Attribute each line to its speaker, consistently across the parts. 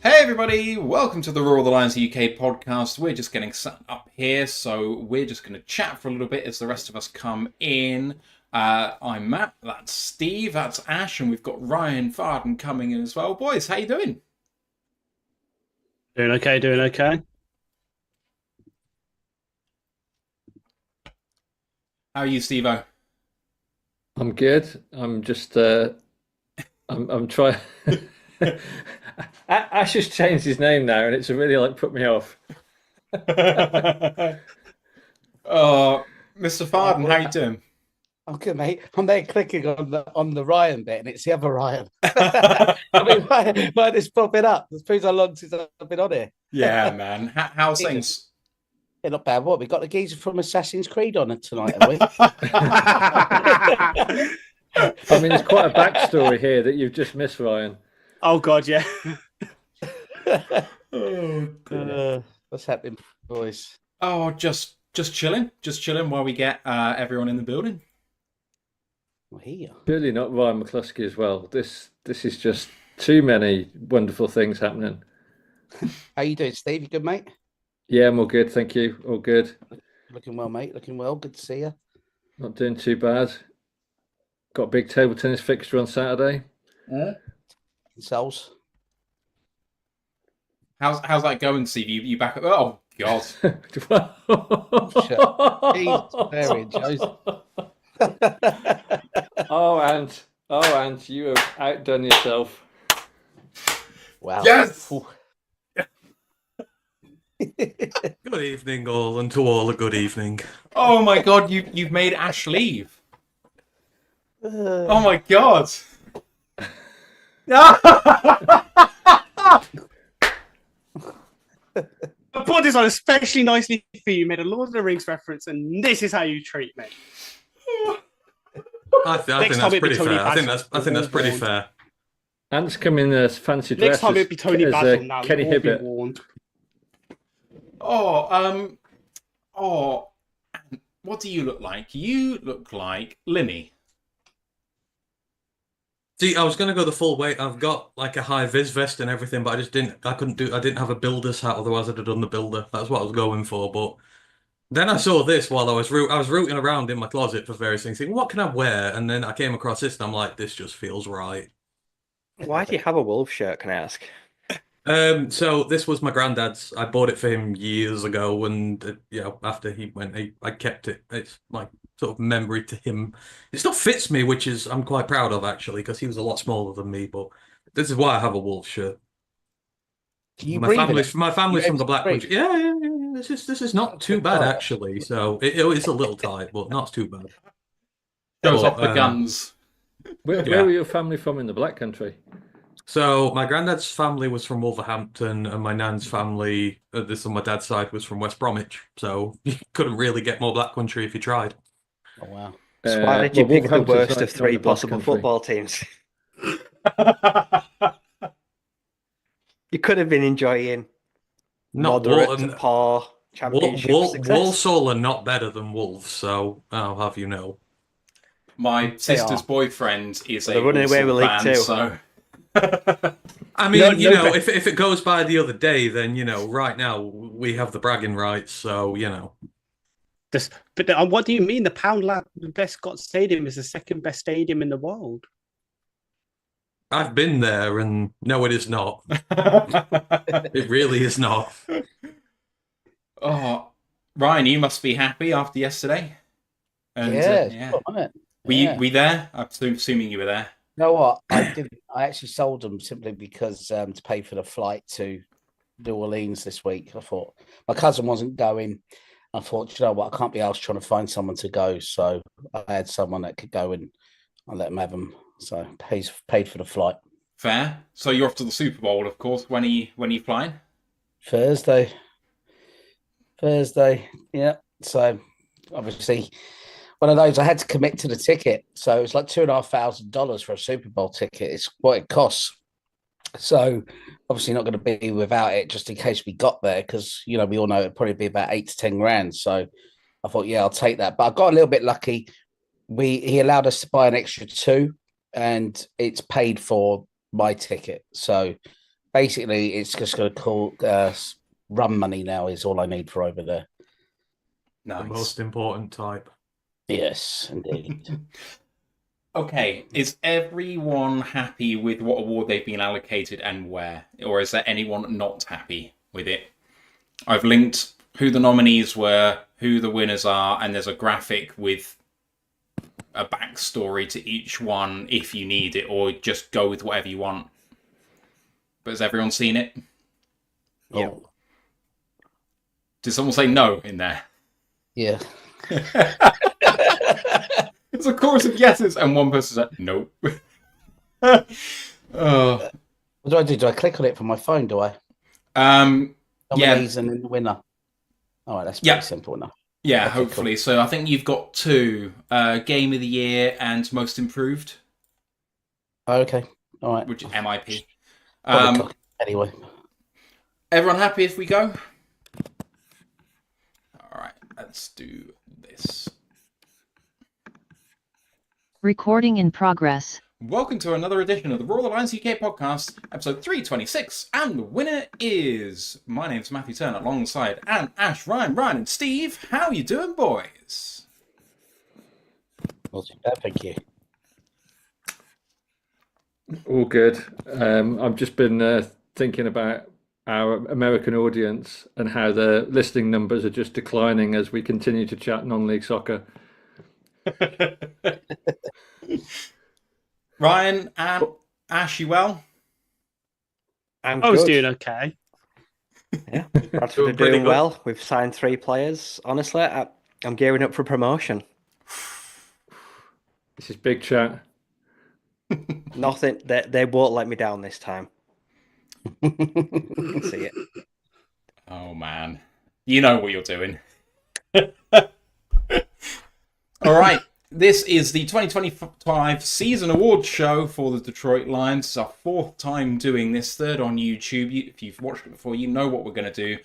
Speaker 1: Hey everybody, welcome to the Roar of the Lions UK podcast. We're just getting set up here, so we're just going to chat for a little bit as the rest of us come in. I'm Matt, that's Steve, that's Ash, and we've got Ryan Farden coming in as well. Boys, how you doing?
Speaker 2: Doing okay, doing okay.
Speaker 1: How are you, Steve-O?
Speaker 3: I'm good. I'm just I'm trying. Ash has changed his name now, and it's really put me off.
Speaker 1: Oh, Mr. Farden, how you doing?
Speaker 4: I'm good, mate. I'm there clicking on the Ryan bit, and it's the other Ryan. I mean, why this popping up? This proves how long since I've been on here.
Speaker 1: Yeah, man. How's things?
Speaker 4: Yeah, not bad. What, we got the geezer from Assassin's Creed on it tonight, have we?
Speaker 3: I mean, there's quite a backstory here that you've just missed, Ryan.
Speaker 2: Oh God, yeah.
Speaker 4: What's happening, boys?
Speaker 1: Oh, just chilling while we get everyone in the building.
Speaker 4: Well, here.
Speaker 3: Surely not Ryan McCluskey as well. This is just too many wonderful things happening.
Speaker 4: How you doing, Steve? You good, mate?
Speaker 3: Yeah, I'm all good, thank you. All good.
Speaker 4: Looking well, mate. Looking well. Good to see you.
Speaker 3: Not doing too bad. Got a big table tennis fixture on Saturday.
Speaker 4: Souls.
Speaker 1: How's that going, Steve? You back up? Oh God!
Speaker 4: He's very Joseph.
Speaker 3: and you have outdone yourself.
Speaker 4: Wow.
Speaker 1: Yes.
Speaker 5: Good evening, all, and to all a good evening.
Speaker 1: Oh my God! You've made Ash leave. Oh my God!
Speaker 2: I put this on especially nicely for you. Made a Lord of the Rings reference, and this is how you treat me.
Speaker 5: I think that's pretty fair. I think that's pretty fair.
Speaker 3: Ant's come in a fancy dress
Speaker 2: Next time it'd be Tony
Speaker 3: as
Speaker 2: Basil. Now
Speaker 3: Kenny
Speaker 2: you'll all be
Speaker 3: Hibbert.
Speaker 2: warned.
Speaker 1: What do you look like? You look like Linny.
Speaker 5: See, I was going to go the full way. I've got like a high vis vest and everything, but I didn't have a builder's hat, otherwise I'd have done the builder. That's what I was going for. But then I saw this while I was rooting around in my closet for various things, thinking, what can I wear? And then I came across this and I'm like, this just feels right.
Speaker 6: Why do you have a wolf shirt, can I ask?
Speaker 5: So this was my granddad's. I bought it for him years ago, and after he went, I kept it. It's my sort of memory to him. It still fits me, which is I'm quite proud of actually, because he was a lot smaller than me. But this is why I have a wolf shirt.
Speaker 4: Can you
Speaker 5: My family's from the Black
Speaker 4: breathe?
Speaker 5: Country. Yeah. This is not too bad actually. So it's a little tight, but not too bad.
Speaker 1: Shows
Speaker 5: But,
Speaker 1: off the guns.
Speaker 3: Where were your family from in the Black Country?
Speaker 5: So my granddad's family was from Wolverhampton, and my nan's family, this on my dad's side, was from West Bromwich. So you couldn't really get more Black Country if you tried.
Speaker 4: Oh, wow.
Speaker 6: So why did you pick the
Speaker 3: Wolverhampton's
Speaker 6: worst
Speaker 3: not
Speaker 6: of three
Speaker 3: the Black
Speaker 6: possible
Speaker 3: Country.
Speaker 6: football teams? You could have been enjoying
Speaker 5: Not
Speaker 6: moderate to poor championship success.
Speaker 5: Walsall are not better than Wolves, so I'll have you know.
Speaker 1: My sister's boyfriend is
Speaker 6: They're
Speaker 1: a
Speaker 6: running away with
Speaker 1: Walsall
Speaker 6: League
Speaker 1: fan,
Speaker 6: Two.
Speaker 1: so
Speaker 5: I mean,
Speaker 6: No,
Speaker 5: if it goes by the other day, then right now we have the bragging rights, so
Speaker 2: What do you mean? The Pound Lab Bescott Stadium is the second best stadium in the world.
Speaker 5: I've been there, and no, it is not. It really is not.
Speaker 1: Oh, Ryan, you must be happy after yesterday. And,
Speaker 4: Yeah. Spot on it.
Speaker 1: Were you there? I'm assuming you were there.
Speaker 4: You know what? I didn't. I actually sold them simply because to pay for the flight to New Orleans this week. I thought my cousin wasn't going. I thought, you know what? I can't be asked trying to find someone to go. So I had someone that could go, and I let them have them. So paid for the flight.
Speaker 1: Fair. So you're off to the Super Bowl, of course. When are you flying?
Speaker 4: Thursday. Yeah. So obviously, one of those I had to commit to the ticket. So it's like $2,500 for a Super Bowl ticket. It's what it costs. So obviously not going to be without it just in case we got there, because we all know it'd probably be about 8 to 10 grand. So I thought, yeah, I'll take that. But I got a little bit lucky. He allowed us to buy an extra 2, and it's paid for my ticket. So basically, it's just going to call run money now is all I need for over there.
Speaker 5: The
Speaker 1: Nice.
Speaker 5: most important type.
Speaker 4: Yes, indeed.
Speaker 1: Okay, is everyone happy with what award they've been allocated and where? Or is there anyone not happy with it? I've linked who the nominees were, who the winners are, and there's a graphic with a backstory to each one if you need it, or just go with whatever you want. But has everyone seen it?
Speaker 4: Yeah.
Speaker 1: Did someone say no in there?
Speaker 4: Yeah.
Speaker 1: It's a chorus of yeses, and one person said nope. Oh.
Speaker 4: What do I do? Do I click on it from my phone? Do I? Nominees and then the winner. All right, that's pretty simple enough.
Speaker 1: Yeah,
Speaker 4: Okay,
Speaker 1: hopefully.
Speaker 4: cool.
Speaker 1: So I think you've got two: Game of the Year and Most Improved,
Speaker 4: Oh, okay. All right.
Speaker 1: which is MIP.
Speaker 4: Anyway.
Speaker 1: Everyone happy if we go? All right, let's do this.
Speaker 7: Recording in progress.
Speaker 1: Welcome to another edition of the Royal Alliance UK podcast, episode 326, and the winner is... My name's Matthew Turner, alongside Ash, Ryan, and Steve. How you doing, boys?
Speaker 4: Not too bad, thank you.
Speaker 3: All good. I've just been thinking about our American audience and how the listening numbers are just declining as we continue to chat non-league soccer.
Speaker 1: Ryan and Ash, you well?
Speaker 6: I'm
Speaker 2: I was
Speaker 6: good.
Speaker 2: doing okay.
Speaker 6: Yeah, Bradford are
Speaker 5: Doing pretty
Speaker 6: doing
Speaker 5: good.
Speaker 6: well. We've signed 3 players. Honestly, I'm gearing up for promotion.
Speaker 3: This is big chat.
Speaker 6: Nothing. They won't let me down this time. I can see it.
Speaker 1: Oh, man. You know what you're doing. All right. This is the 2025 season awards show for the Detroit Lions. It's our 4th time doing this, 3rd on YouTube. If you've watched it before, you know what we're going to do.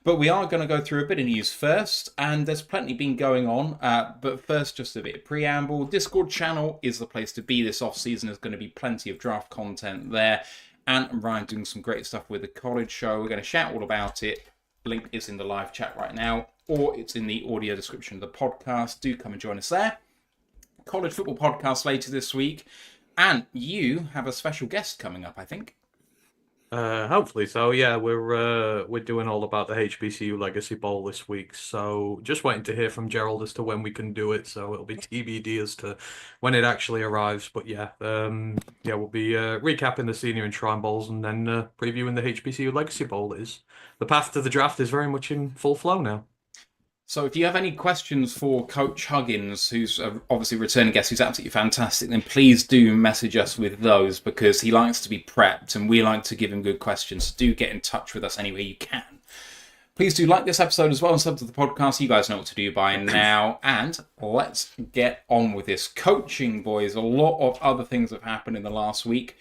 Speaker 1: But we are going to go through a bit of news first, and there's plenty been going on. But first, just a bit of preamble. Discord channel is the place to be this off-season. There's going to be plenty of draft content there. And Ryan doing some great stuff with the college show. We're going to shout all about it. Link is in the live chat right now, or it's in the audio description of the podcast. Do come and join us there. College football podcast later this week, and you have a special guest coming up, I think.
Speaker 5: Hopefully so. Yeah, we're doing all about the HBCU Legacy Bowl this week. So just waiting to hear from Gerald as to when we can do it. So it'll be TBD as to when it actually arrives. But yeah, we'll be recapping the Senior and Shrine Bowls and then previewing the HBCU Legacy Bowl. The path to the draft is very much in full flow now.
Speaker 1: So if you have any questions for Coach Huggins, who's obviously a returning guest, who's absolutely fantastic, then please do message us with those, because he likes to be prepped and we like to give him good questions. So do get in touch with us any way you can. Please do like this episode as well and sub to the podcast. You guys know what to do by now. And let's get on with this. Coaching, boys. A lot of other things have happened in the last week.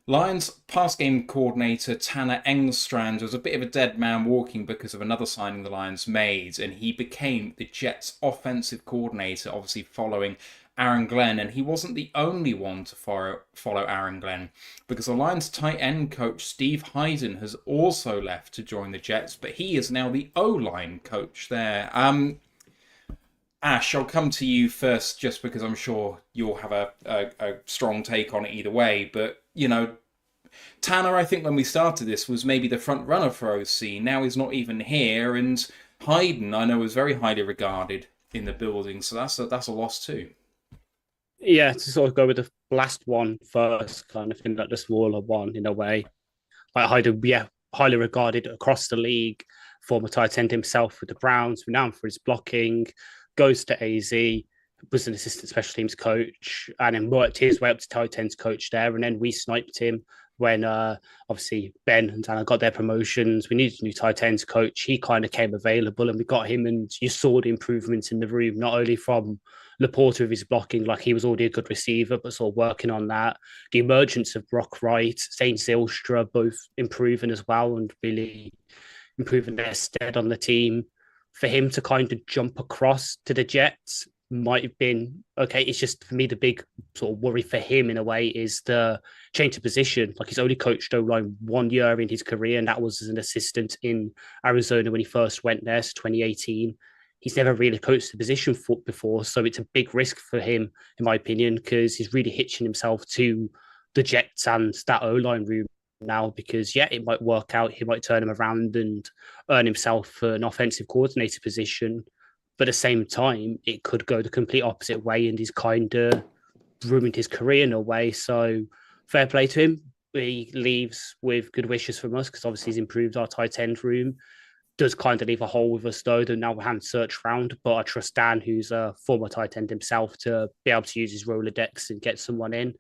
Speaker 1: Lions pass game coordinator Tanner Engstrand was a bit of a dead man walking because of another signing the Lions made, and he became the Jets offensive coordinator, obviously following Aaron Glenn, and he wasn't the only one to follow Aaron Glenn, because the Lions tight end coach Steve Hayden has also left to join the Jets, but he is now the O-line coach there. Ash, I'll come to you first, just because I'm sure you'll have a strong take on it either way. But, you know, Tanner, I think when we started this, was maybe the front runner for OC. Now he's not even here. And Hayden, I know, was very highly regarded in the building. So that's a loss too.
Speaker 2: Yeah, to sort of go with the last one first, kind of thing, like the smaller one in a way. Like Hyder, yeah, highly regarded across the league, former tight end himself with the Browns, renowned for his blocking, goes to AZ, was an assistant special teams coach, and then worked his way up to tight ends coach there. And then we sniped him when obviously Ben and Anna got their promotions. We needed a new tight ends coach. He kind of came available and we got him, and you saw the improvements in the room, not only from Laporta with his blocking, like he was already a good receiver, but sort of working on that. The emergence of Brock Wright, Zane Zylstra, both improving as well and really improving their stead on the team. For him to kind of jump across to the Jets might have been okay. It's just for me the big sort of worry for him in a way is the change of position. Like he's only coached O-line 1 year in his career, and that was as an assistant in Arizona when he first went there, so 2018. He's never really coached the position before, so it's a big risk for him, in my opinion, because he's really hitching himself to the Jets and that O-line room now. Because it might work out, he might turn him around and earn himself an offensive coordinator position. But at the same time, it could go the complete opposite way, and he's kind of ruined his career in a way. So fair play to him. He leaves with good wishes from us because obviously he's improved our tight end room. Does kind of leave a hole with us though, that now we haven't searched around. But I trust Dan, who's a former tight end himself, to be able to use his Rolodex and get someone in.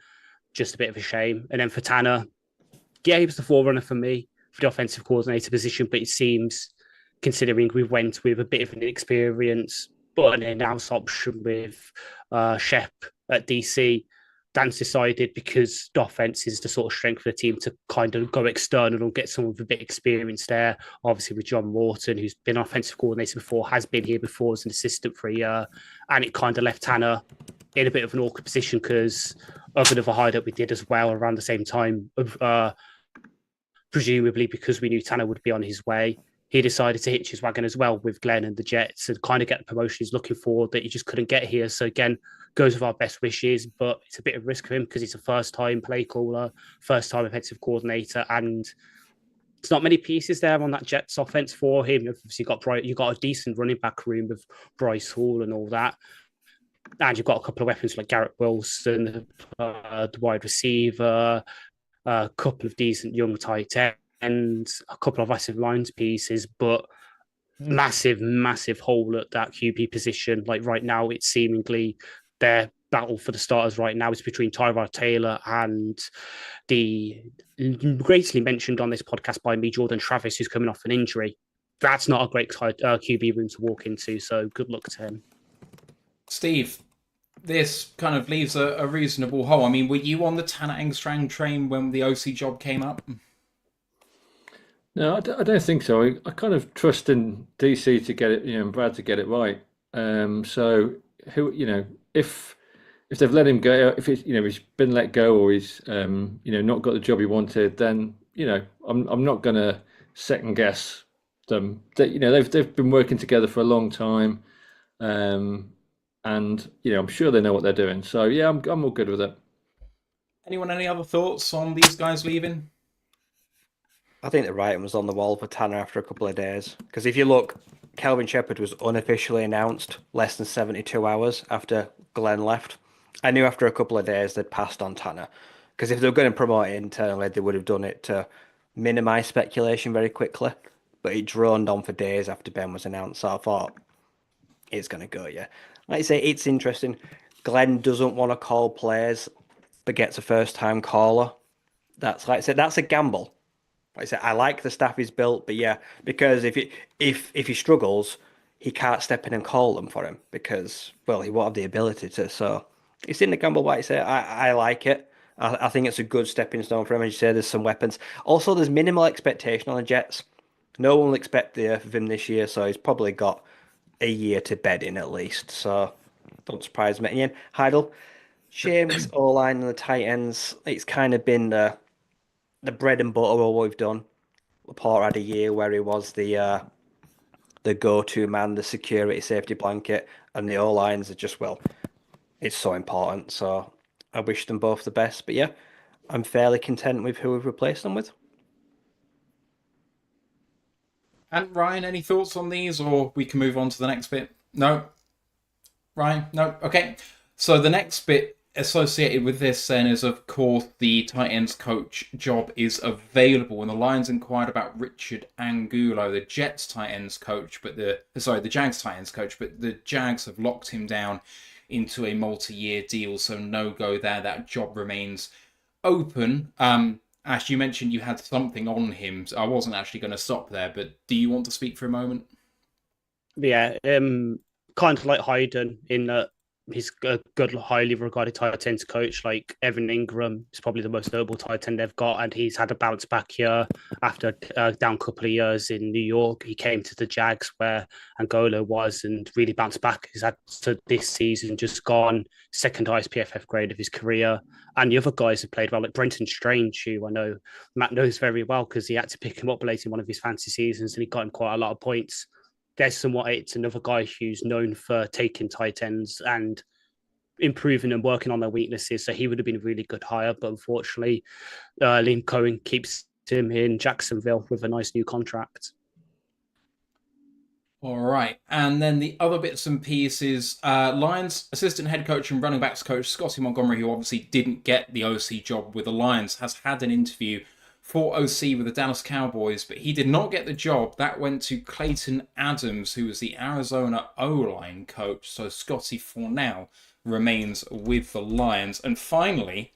Speaker 2: Just a bit of a shame. And then for Tanner, he was the forerunner for me for the offensive coordinator position, but it seems, considering we went with a bit of an experience, but an in-house option with Shep at DC, Dan's decided, because the offense is the sort of strength of the team, to kind of go external and get someone with a bit of experience there. Obviously, with John Morton, who's been offensive coordinator before, has been here before as an assistant for a year, and it kind of left Tanner in a bit of an awkward position because of another hire that we did as well around the same time, presumably because we knew Tanner would be on his way. He decided to hitch his wagon as well with Glenn and the Jets and kind of get the promotion he's looking for that he just couldn't get here. So again, goes with our best wishes, but it's a bit of risk for him because he's a first-time play caller, first-time offensive coordinator, and there's not many pieces there on that Jets offense for him. Obviously, you got a decent running back room with Bryce Hall and all that, and you've got a couple of weapons like Garrett Wilson, the wide receiver, a couple of decent young tight ends, a couple of offensive lines pieces, but massive hole at that QB position. Like right now, it's seemingly their battle for the starters right now is between Tyrod Taylor and the greatly mentioned on this podcast by me, Jordan Travis, who's coming off an injury. That's not a great QB room to walk into, so good luck to him.
Speaker 1: Steve, this kind of leaves a reasonable hole. I mean, were you on the Tanner Engstrand train when the OC job came up?
Speaker 3: No, I don't think so. I kind of trust in DC to get it, and Brad to get it right. So who, if they've let him go, if he's been let go or he's not got the job he wanted, then I'm not going to second guess them. They've been working together for a long time, and I'm sure they know what they're doing. So yeah, I'm all good with it.
Speaker 1: Anyone, any other thoughts on these guys leaving?
Speaker 6: I think the writing was on the wall for Tanner after a couple of days. Because if you look, Kelvin Shepherd was unofficially announced less than 72 hours after Glenn left. I knew after a couple of days they'd passed on Tanner. Because if they were going to promote it internally, they would have done it to minimise speculation very quickly. But it droned on for days after Ben was announced. So I thought, it's going to go, yeah. Like I say, it's interesting. Glenn doesn't want to call plays, but gets a first-time caller. That's, like I said, that's a gamble. Like I said, I like the staff he's built, but yeah, because if he struggles, he can't step in and call them for him because, well, he won't have the ability to. So it's in the gamble. Like I say, I like it. I think it's a good stepping stone for him. As you say, there's some weapons. Also, there's minimal expectation on the Jets. No one will expect the earth of him this year, so he's probably got a year to bed in at least. So don't surprise me. Again, Heidel, James, O-line and the tight ends. It's kind of been the bread and butter of what we've done. Laporte had a year where he was the go-to man, the security safety blanket, and the O-lines are just, well, it's so important. So I wish them both the best. But yeah, I'm fairly content with who we've replaced them with.
Speaker 1: And Ryan, any thoughts on these, or we can move on to the next bit? No? Ryan? No? Okay. So the next bit associated with this then is, of course, the tight ends coach job is available, and the Lions inquired about Richard Angulo, the Jets tight ends coach, but the Jags tight ends coach, but the Jags have locked him down into a multi-year deal, so no go there. That job remains open. Ash, you mentioned you had something on him. So I wasn't actually going to stop there, but do you want to speak for a moment?
Speaker 2: Yeah, kind of like Hayden in that he's a good, highly regarded tight ends coach. Like Evan Ingram is probably the most notable tight end they've got, and he's had a bounce back here after a down couple of years in New York. He came to the Jags where Angola was and really bounced back. He's had to this season just gone second highest PFF grade of his career. And the other guys have played well, like Brenton Strange, who I know Matt knows very well because he had to pick him up late in one of his fantasy seasons and he got him quite a lot of points. It's another guy who's known for taking tight ends and improving and working on their weaknesses. So he would have been a really good hire, but unfortunately, Liam Cohen keeps him in Jacksonville with a nice new contract.
Speaker 1: All right. And then the other bits and pieces, Lions assistant head coach and running backs coach Scotty Montgomery, who obviously didn't get the OC job with the Lions, has had an interview for OC with the Dallas Cowboys, but he did not get the job. That went to Clayton Adams, who was the Arizona O-line coach. So Scotty, for now, remains with the Lions. And finally,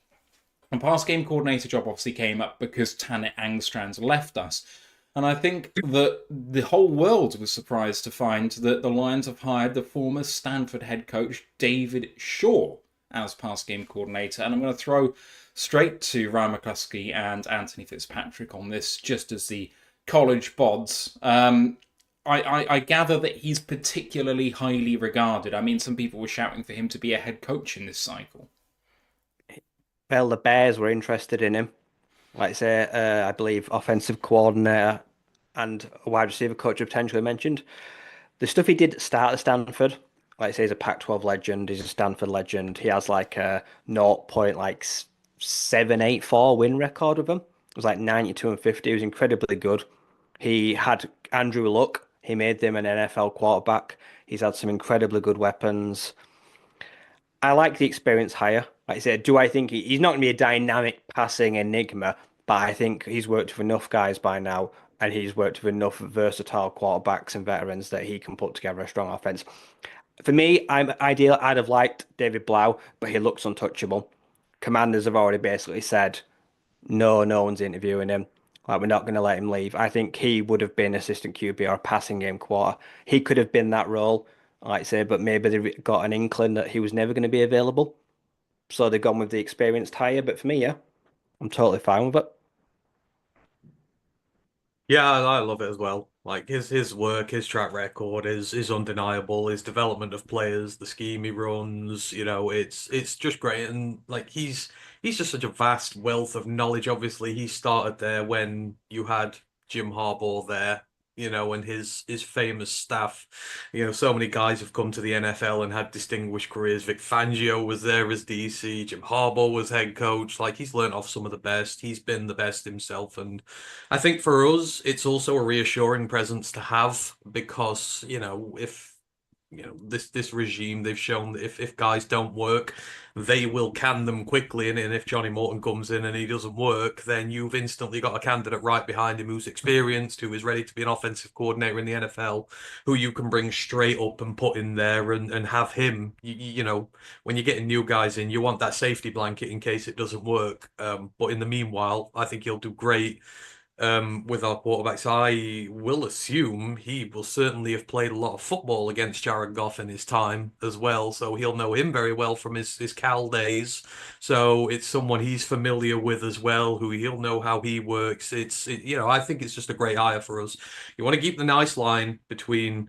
Speaker 1: a pass game coordinator job obviously came up because Tanner Angstrand left us. And I think that the whole world was surprised to find that the Lions have hired the former Stanford head coach David Shaw as pass game coordinator. And I'm going to throw straight to Ryan McCluskey and Anthony Fitzpatrick on this, just as the college bods. I gather that he's particularly highly regarded. I mean, some people were shouting for him to be a head coach in this cycle.
Speaker 6: Well, the Bears were interested in him. Like I say, I believe offensive coordinator and a wide receiver coach are potentially mentioned. The stuff he did start at Stanford, like I say, he's a Pac-12 legend. He's a Stanford legend. He has like a 0.784 win record with them. It was like 92-50. He was incredibly good. He had Andrew Luck. He made them an NFL quarterback. He's had some incredibly good weapons. I like the experience hire. Like I said, do I think he's not going to be a dynamic passing enigma, but I think he's worked with enough guys by now, and he's worked with enough versatile quarterbacks and veterans that he can put together a strong offense. For me, I'd have liked David Blau, but he looks untouchable. Commanders have already basically said, no one's interviewing him. Like, we're not going to let him leave. I think he would have been assistant QB or a passing game quarter. He could have been that role, like I say, but maybe they got an inkling that he was never going to be available. So they've gone with the experienced hire. But for me, yeah, I'm totally fine with it.
Speaker 5: Yeah, I love it as well. Like his work, his track record is undeniable. His development of players, the scheme he runs, it's just great. And like he's just such a vast wealth of knowledge. Obviously, he started there when you had Jim Harbaugh there, and his famous staff. So many guys have come to the NFL and had distinguished careers. Vic Fangio was there as DC. Jim Harbaugh was head coach. Like, he's learned off some of the best. He's been the best himself. And I think for us, it's also a reassuring presence to have because, if this regime, they've shown that if guys don't work, they will can them quickly. And if Johnny Morton comes in and he doesn't work, then you've instantly got a candidate right behind him who's experienced, who is ready to be an offensive coordinator in the NFL, who you can bring straight up and put in there and have him. When you're getting new guys in, you want that safety blanket in case it doesn't work. But in the meanwhile, I think he'll do great. With our quarterbacks, I will assume he will certainly have played a lot of football against Jared Goff in his time as well, so he'll know him very well from his Cal days. So it's someone he's familiar with as well, who he'll know how he works. I think it's just a great hire for us. You want to keep the nice line between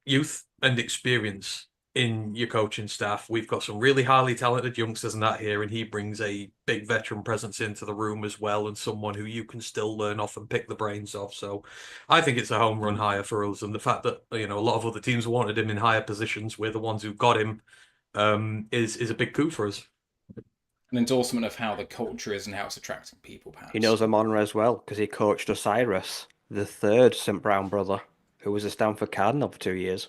Speaker 5: youth and experience in your coaching staff. We've got some really highly talented youngsters and that here, and he brings a big veteran presence into the room as well, and someone who you can still learn off and pick the brains off. So I think it's a home run hire for us, and the fact that a lot of other teams wanted him in higher positions, we're the ones who got him, is a big coup for us.
Speaker 1: An endorsement of how the culture is and how it's attracting people, perhaps.
Speaker 6: He knows Amon-Ra as well because he coached Osiris, the third St. Brown brother, who was a Stanford Cardinal for 2 years.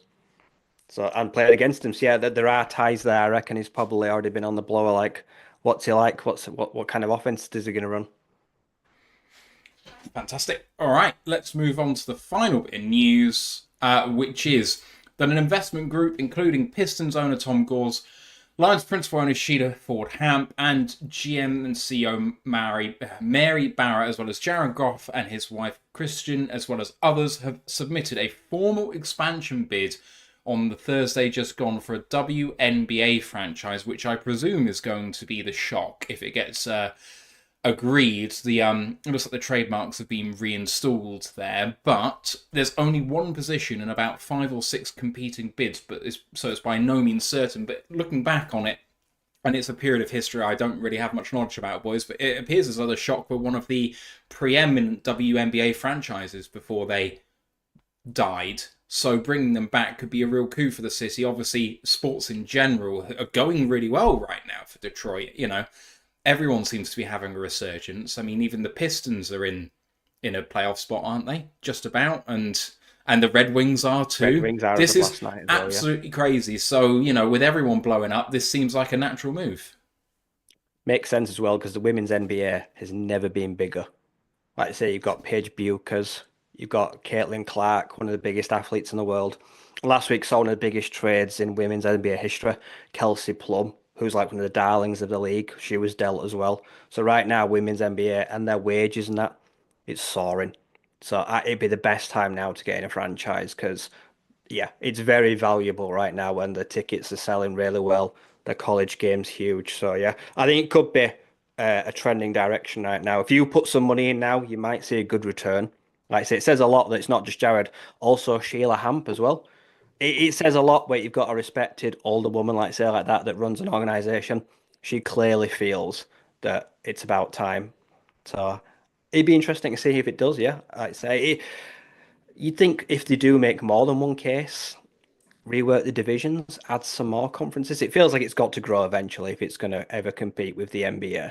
Speaker 6: So, and played against him. So yeah, there are ties there. I reckon he's probably already been on the blower. Like, what's he like? What kind of offense is he going to run?
Speaker 1: Fantastic. All right, let's move on to the final bit of news, which is that an investment group, including Pistons owner Tom Gores, Lions principal owner Sheila Ford Hamp, and GM and CEO Mary Barra, as well as Jared Goff and his wife Christian, as well as others, have submitted a formal expansion bid on the Thursday just gone for a WNBA franchise, which I presume is going to be the shock if it gets agreed. It looks like the trademarks have been reinstalled there, but there's only one position and about 5 or 6 competing bids, so it's by no means certain. But looking back on it, and it's a period of history I don't really have much knowledge about, boys, but it appears as though the Shock were one of the preeminent WNBA franchises before they died. So bringing them back could be a real coup for the city. Obviously, sports in general are going really well right now for Detroit. You know, everyone seems to be having a resurgence. I mean, even the Pistons are in a playoff spot, aren't they? Just about, and the Red Wings are too.
Speaker 6: Red Wings are
Speaker 1: this is
Speaker 6: last night as well,
Speaker 1: absolutely crazy. So, you know, with everyone blowing up, this seems like a natural move.
Speaker 6: Makes sense as well because the women's NBA has never been bigger. Like I say, you've got Paige Buchers, you've got Caitlin Clark, one of the biggest athletes in the world. Last week saw one of the biggest trades in women's NBA history, Kelsey Plum, who's like one of the darlings of the league. She was dealt as well. So right now, women's NBA and their wages and that, it's soaring. So it'd be the best time now to get in a franchise because, yeah, it's very valuable right now when the tickets are selling really well. The college game's huge. So, yeah, I think it could be a trending direction right now. If you put some money in now, you might see a good return. Like I say, it says a lot that it's not just Jared, also Sheila Hamp as well. It says a lot where you've got a respected older woman, like say, like that runs an organization. She clearly feels that it's about time. So it'd be interesting to see if it does, yeah. I'd say you'd think if they do make more than one case, rework the divisions, add some more conferences. It feels like it's got to grow eventually if it's going to ever compete with the NBA.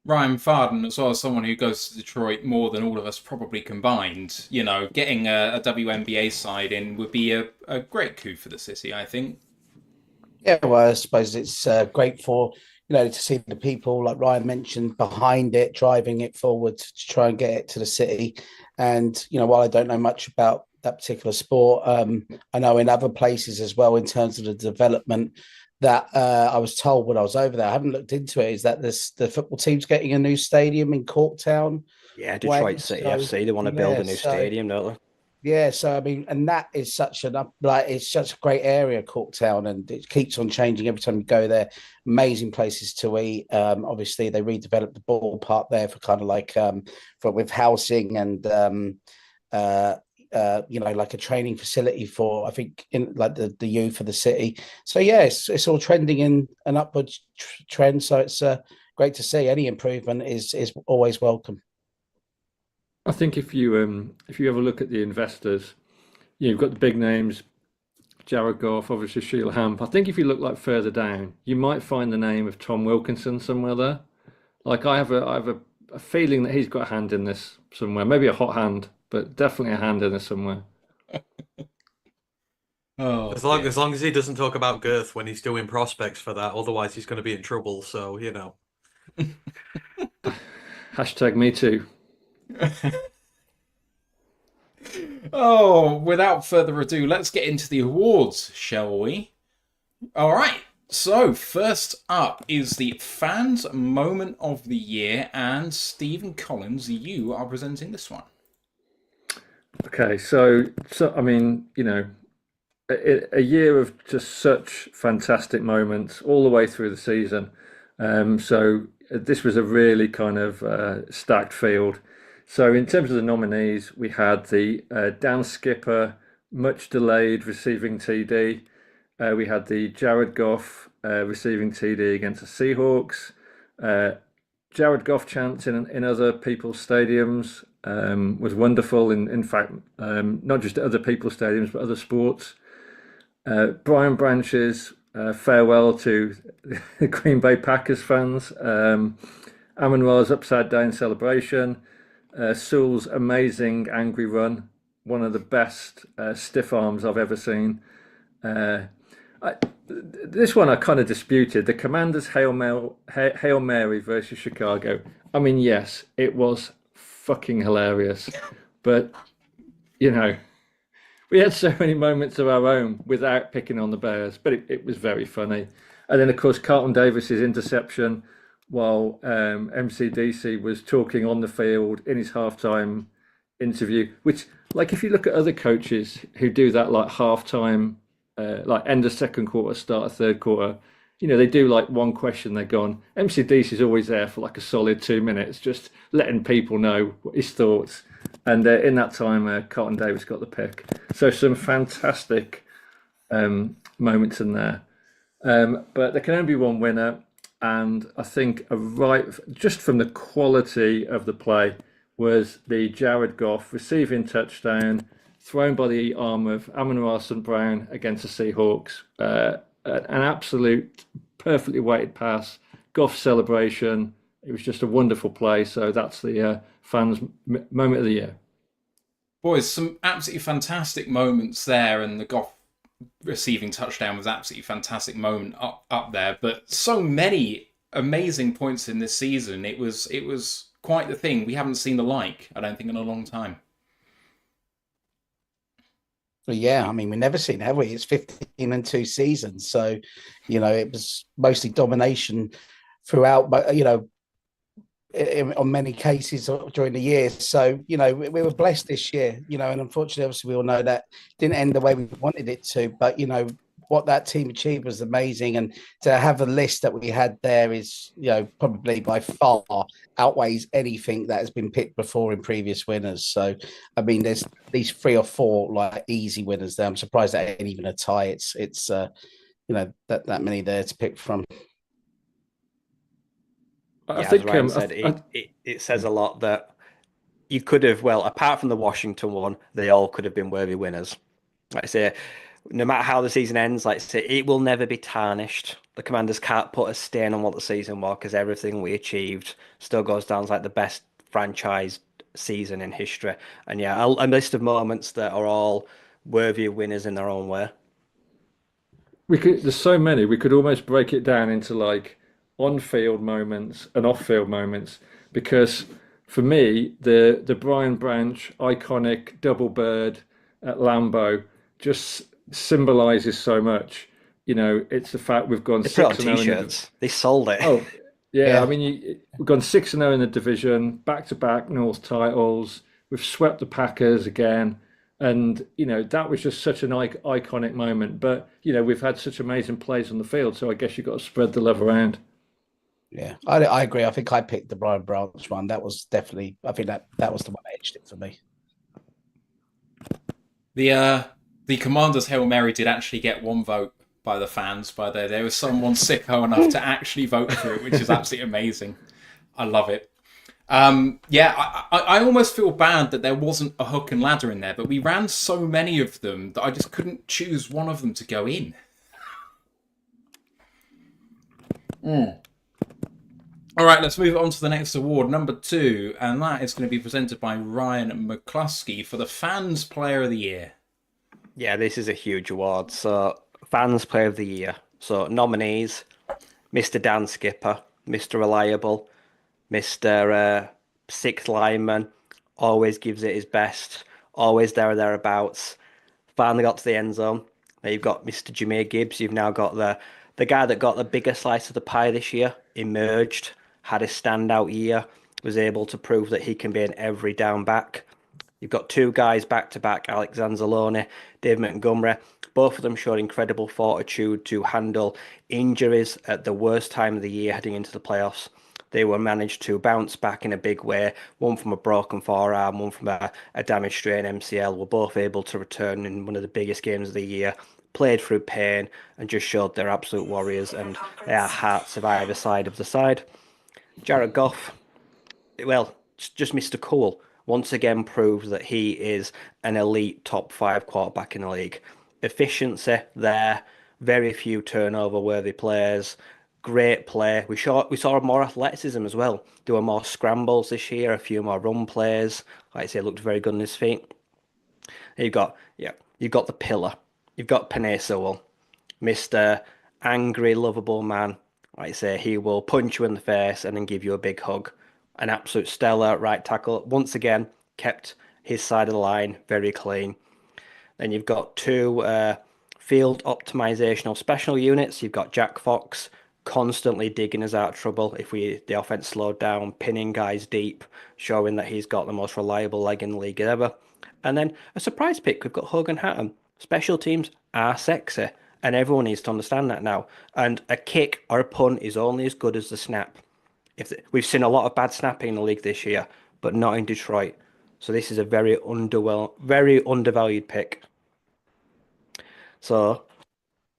Speaker 1: Ryan Farden, as well as someone who goes to Detroit more than all of us probably combined, you know, getting a WNBA side in would be a great coup for the city, I think.
Speaker 4: Yeah, well, I suppose it's great for, you know, to see the people, like Ryan mentioned, behind it, driving it forward to try and get it to the city. And, you know, while I don't know much about that particular sport, I know in other places as well, in terms of the development, that I was told when I was over there, I haven't looked into it, is that the football team's getting a new stadium in Corktown.
Speaker 6: Yeah, Detroit City FC, they want to build a new stadium, don't they?
Speaker 4: Yeah, so I mean, and that is such it's such a great area, Corktown, and it keeps on changing every time you go there. Amazing places to eat. Obviously, they redeveloped the ballpark there for kind of like with housing and you know, like a training facility for, I think, in like the youth of the city. So yeah, it's all trending in an upward trend. So it's great to see. Any improvement is always welcome.
Speaker 3: I think if you have a look at the investors, you've got the big names, Jared Goff, obviously Sheila Hamp. I think if you look like further down, you might find the name of Tom Wilkinson somewhere there. Like I have a feeling that he's got a hand in this somewhere, maybe a hot hand, but definitely a hand in this somewhere.
Speaker 5: As long as he doesn't talk about girth when he's doing prospects for that, otherwise he's going to be in trouble. So you know.
Speaker 3: Hashtag me too.
Speaker 1: Oh, without further ado, let's get into the awards, shall we? All right. So first up is the Fans Moment of the Year, and Stephen Collins, you are presenting this one.
Speaker 3: Okay, so I mean, you know, a year of just such fantastic moments all the way through the season. So this was a really kind of stacked field. So in terms of the nominees, we had the Dan Skipper, much delayed, receiving TD. We had the Jared Goff receiving TD against the Seahawks. Jared Goff chants in other people's stadiums was wonderful. In fact, not just at other people's stadiums, but other sports. Brian Branch's farewell to the Green Bay Packers fans. Amon-Ra's upside down celebration. Sewell's amazing angry run. One of the best stiff arms I've ever seen. This one I kind of disputed. The Commanders' Hail Mary versus Chicago. I mean, yes, it was fucking hilarious. But, you know, we had so many moments of our own without picking on the Bears. But it was very funny. And then, of course, Carlton Davis's interception while MCDC was talking on the field in his halftime interview, which, like, if you look at other coaches who do that, like half time, like end of second quarter, start of third quarter, they do like one question, they're gone. MCDC is always there for like a solid 2 minutes, just letting people know what his thoughts. And in that time, Carlton Davis got the pick. So some fantastic moments in there. But there can only be one winner. And I think just from the quality of the play was the Jared Goff receiving touchdown thrown by the arm of Amon-Ra St. Brown against the Seahawks. An absolute perfectly weighted pass. Goff celebration. It was just a wonderful play. So that's the fans' moment of the year.
Speaker 1: Boys, some absolutely fantastic moments there, and the Goff receiving touchdown was absolutely fantastic moment up there. But so many amazing points in this season. It was quite the thing. We haven't seen the like, I don't think, in a long time.
Speaker 4: Well, yeah, I mean, we've never seen it, have we? It's 15 and 2 seasons. So, it was mostly domination throughout, but, on many cases during the year. So, we were blessed this year, and unfortunately, obviously, we all know that didn't end the way we wanted it to. But, what that team achieved was amazing. And to have a list that we had there is, probably by far outweighs anything that has been picked before in previous winners. So, I mean, there's these 3 or 4 like easy winners there. I'm surprised that ain't even a tie. It's that many there to pick from.
Speaker 6: I think, as Ryan said, it says a lot that you could have, apart from the Washington one, they all could have been worthy winners. Like I say, no matter how the season ends, like I say, it will never be tarnished. The Commanders can't put a stain on what the season was, because everything we achieved still goes down as like the best franchise season in history. And yeah, a list of moments that are all worthy of winners in their own way.
Speaker 3: There's so many, we could almost break it down into like on-field moments and off-field moments, because for me, the Brian Branch iconic double bird at Lambeau just symbolizes so much. It's the fact we've gone
Speaker 6: 6-0. They sold it.
Speaker 3: Oh, yeah. I mean, we've gone 6-0 in the division, back-to-back North titles. We've swept the Packers again. And, that was just such an iconic moment. But, we've had such amazing plays on the field. So I guess you've got to spread the love around.
Speaker 4: Yeah, I agree. I think I picked the Brian Branch one. That was definitely, I think that was the one that edged it for me.
Speaker 1: The Commander's Hail Mary did actually get 1 vote by the fans. There was someone sicko enough to actually vote for it, which is absolutely amazing. I love it. I almost feel bad that there wasn't a hook and ladder in there, but we ran so many of them that I just couldn't choose one of them to go in. All right, let's move on to the next award, number 2, and that is going to be presented by Ryan McCluskey for the Fans Player of the Year.
Speaker 6: Yeah, this is a huge award. So, Fans Player of the Year. So, nominees: Mr. Dan Skipper, Mr. Reliable, Mr. Sixth Lineman, always gives it his best, always there or thereabouts. Finally got to the end zone. Now you've got Mr. Jameer Gibbs. You've now got the guy that got the bigger slice of the pie this year, emerged, had a standout year, was able to prove that he can be an every down back. You've got 2 guys back-to-back, Alex Anzalone, Dave Montgomery. Both of them showed incredible fortitude to handle injuries at the worst time of the year heading into the playoffs. They were managed to bounce back in a big way, one from a broken forearm, one from a damaged strained MCL, were both able to return in one of the biggest games of the year, played through pain, and just showed they're absolute warriors, and they are hearts of either side of the side. Jared Goff, just Mr. Cool, once again proves that he is an elite top 5 quarterback in the league. Efficiency there, very few turnover-worthy plays, great play. We saw more athleticism as well. There were more scrambles this year, a few more run plays. Like I say, looked very good on his feet. You've got the pillar. You've got Penei Sewell, Mr. Angry, lovable man. Like I say, he will punch you in the face and then give you a big hug. An absolute stellar right tackle. Once again, kept his side of the line very clean. Then you've got 2 field optimizational special units. You've got Jack Fox, constantly digging us out of trouble if the offense slowed down, pinning guys deep, showing that he's got the most reliable leg in the league ever. And then a surprise pick, we've got Hogan Hatton. Special teams are sexy, and everyone needs to understand that now. And a kick or a punt is only as good as the snap. We've seen a lot of bad snapping in the league this year, but not in Detroit. So this is a very undervalued pick. So,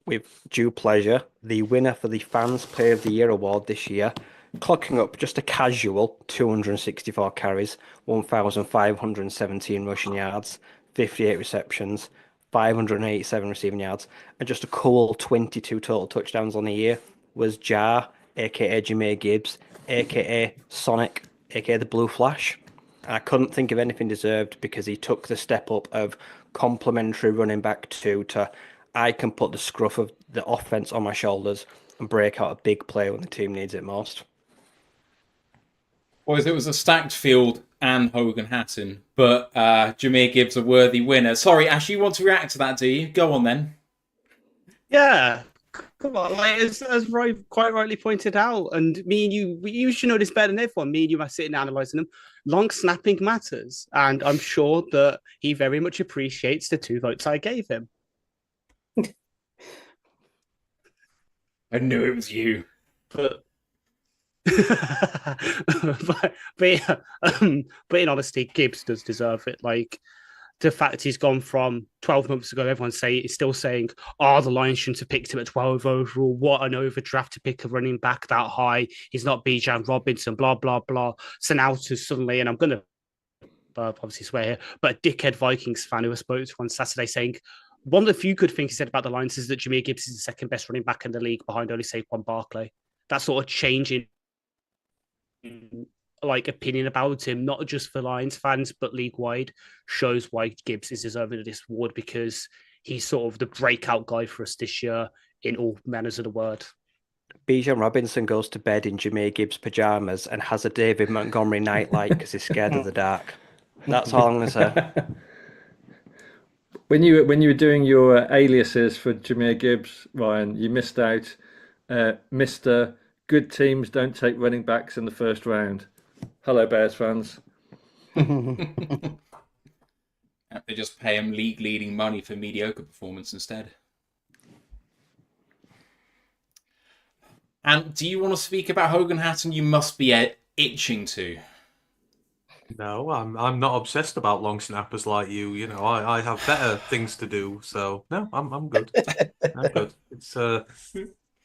Speaker 6: with due pleasure, the winner for the Fans Player of the Year award this year, clocking up just a casual 264 carries, 1,517 rushing yards, 58 receptions, 587 receiving yards, and just a cool 22 total touchdowns on the year, was Jar, aka Jameer Gibbs, aka Sonic, aka the Blue Flash. I couldn't think of anything deserved because he took the step up of complimentary running back to I can put the scruff of the offense on my shoulders and break out a big play when the team needs it most.
Speaker 1: Boys, it was a stacked field and Hogan Hatton, but Jameer Gibbs a worthy winner. Sorry, Ash, you want to react to that, do you? Go on then.
Speaker 2: Yeah, come on. Like, as Roy quite rightly pointed out, and me and you should know this better than everyone. Me and you are sitting analysing them. Long snapping matters, and I'm sure that he very much appreciates the 2 votes I gave him.
Speaker 1: I knew it was you.
Speaker 2: But but in honesty, Gibbs does deserve it. Like, the fact he's gone from 12 months ago, everyone's still saying, the Lions shouldn't have picked him at 12 overall. What an overdraft to pick a running back that high. He's not Bijan Robinson, blah, blah, blah. So now to suddenly, and I'm going to obviously swear here, but a dickhead Vikings fan who I spoke to on Saturday saying, one of the few good things he said about the Lions is that Jameer Gibbs is the second best running back in the league behind only Saquon Barkley. That sort of change in opinion about him, not just for Lions fans, but league-wide, shows why Gibbs is deserving of this award, because he's sort of the breakout guy for us this year in all manners of the word.
Speaker 6: Bijan Robinson goes to bed in Jameer Gibbs pajamas and has a David Montgomery nightlight because he's scared of the dark. That's all I'm going to say.
Speaker 3: When you were doing your aliases for Jameer Gibbs, Ryan, you missed out. Mr. Good teams don't take running backs in the first round. Hello, Bears fans.
Speaker 1: They just pay him league-leading money for mediocre performance instead. And do you want to speak about Hogan Hatton? You must be itching to.
Speaker 5: No, I'm not obsessed about long snappers like you. You know, I have better things to do. So no, I'm good. I'm good. It's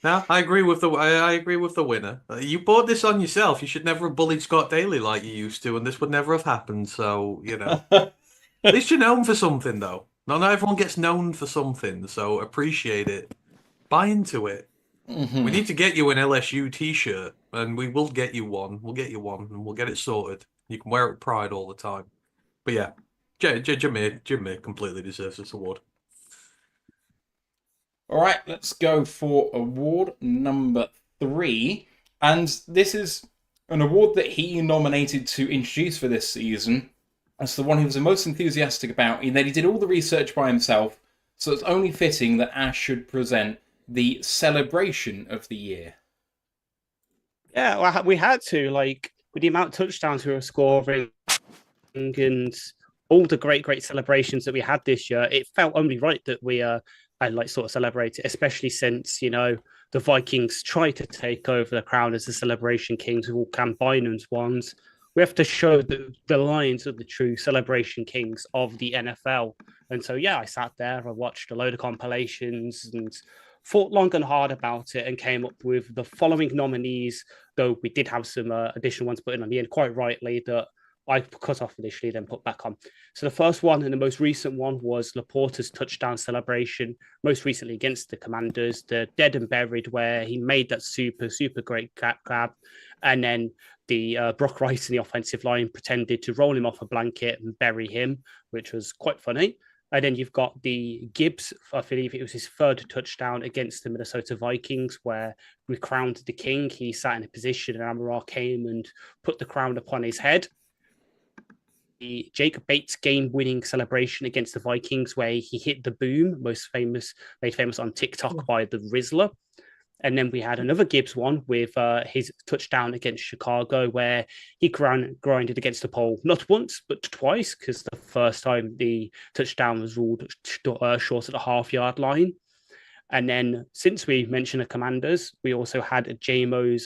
Speaker 5: no, I agree with the winner. You bought this on yourself. You should never have bullied Scott Daly like you used to, and this would never have happened. So you know, at least you're known for something, though. Not everyone gets known for something, so appreciate it. Buy into it. Mm-hmm. We need to get you an LSU T-shirt, and we will get you one. We'll get you one, and we'll get it sorted. You can wear it with pride all the time. But yeah, Jameer completely deserves this award.
Speaker 1: All right, let's go for award number 3. And this is an award that he nominated to introduce for this season. It's the one he was the most enthusiastic about. And then he did all the research by himself. So it's only fitting that Ash should present the celebration of the year.
Speaker 2: Yeah, well, we had to, with the amount of touchdowns we were scoring and all the great celebrations that we had this year, it felt only right that we sort of celebrate it, especially since, you know, the Vikings tried to take over the crown as the celebration kings with all Cam Bynum's ones. We have to show that the Lions are the true celebration kings of the NFL. And so, yeah, I sat there, I watched a load of compilations and thought long and hard about it and came up with the following nominees, though we did have some additional ones put in on the end, quite rightly, that I cut off initially, then put back on. So the first one and the most recent one was Laporta's touchdown celebration, most recently against the Commanders, the dead and buried, where he made that super great grab. And then the Brock Rice in the offensive line pretended to roll him off a blanket and bury him, which was quite funny. And then you've got the Gibbs, I believe it was his 3rd touchdown against the Minnesota Vikings, where we crowned the king. He sat in a position and Amara came and put the crown upon his head. The Jacob Bates game-winning celebration against the Vikings, where he hit the boom, made famous on TikTok by the Rizzler. And then we had another Gibbs one with his touchdown against Chicago, where he grinded against the pole not once, but twice, because the first time the touchdown was ruled short at the half-yard line. And then since we mentioned the Commanders, we also had JMO's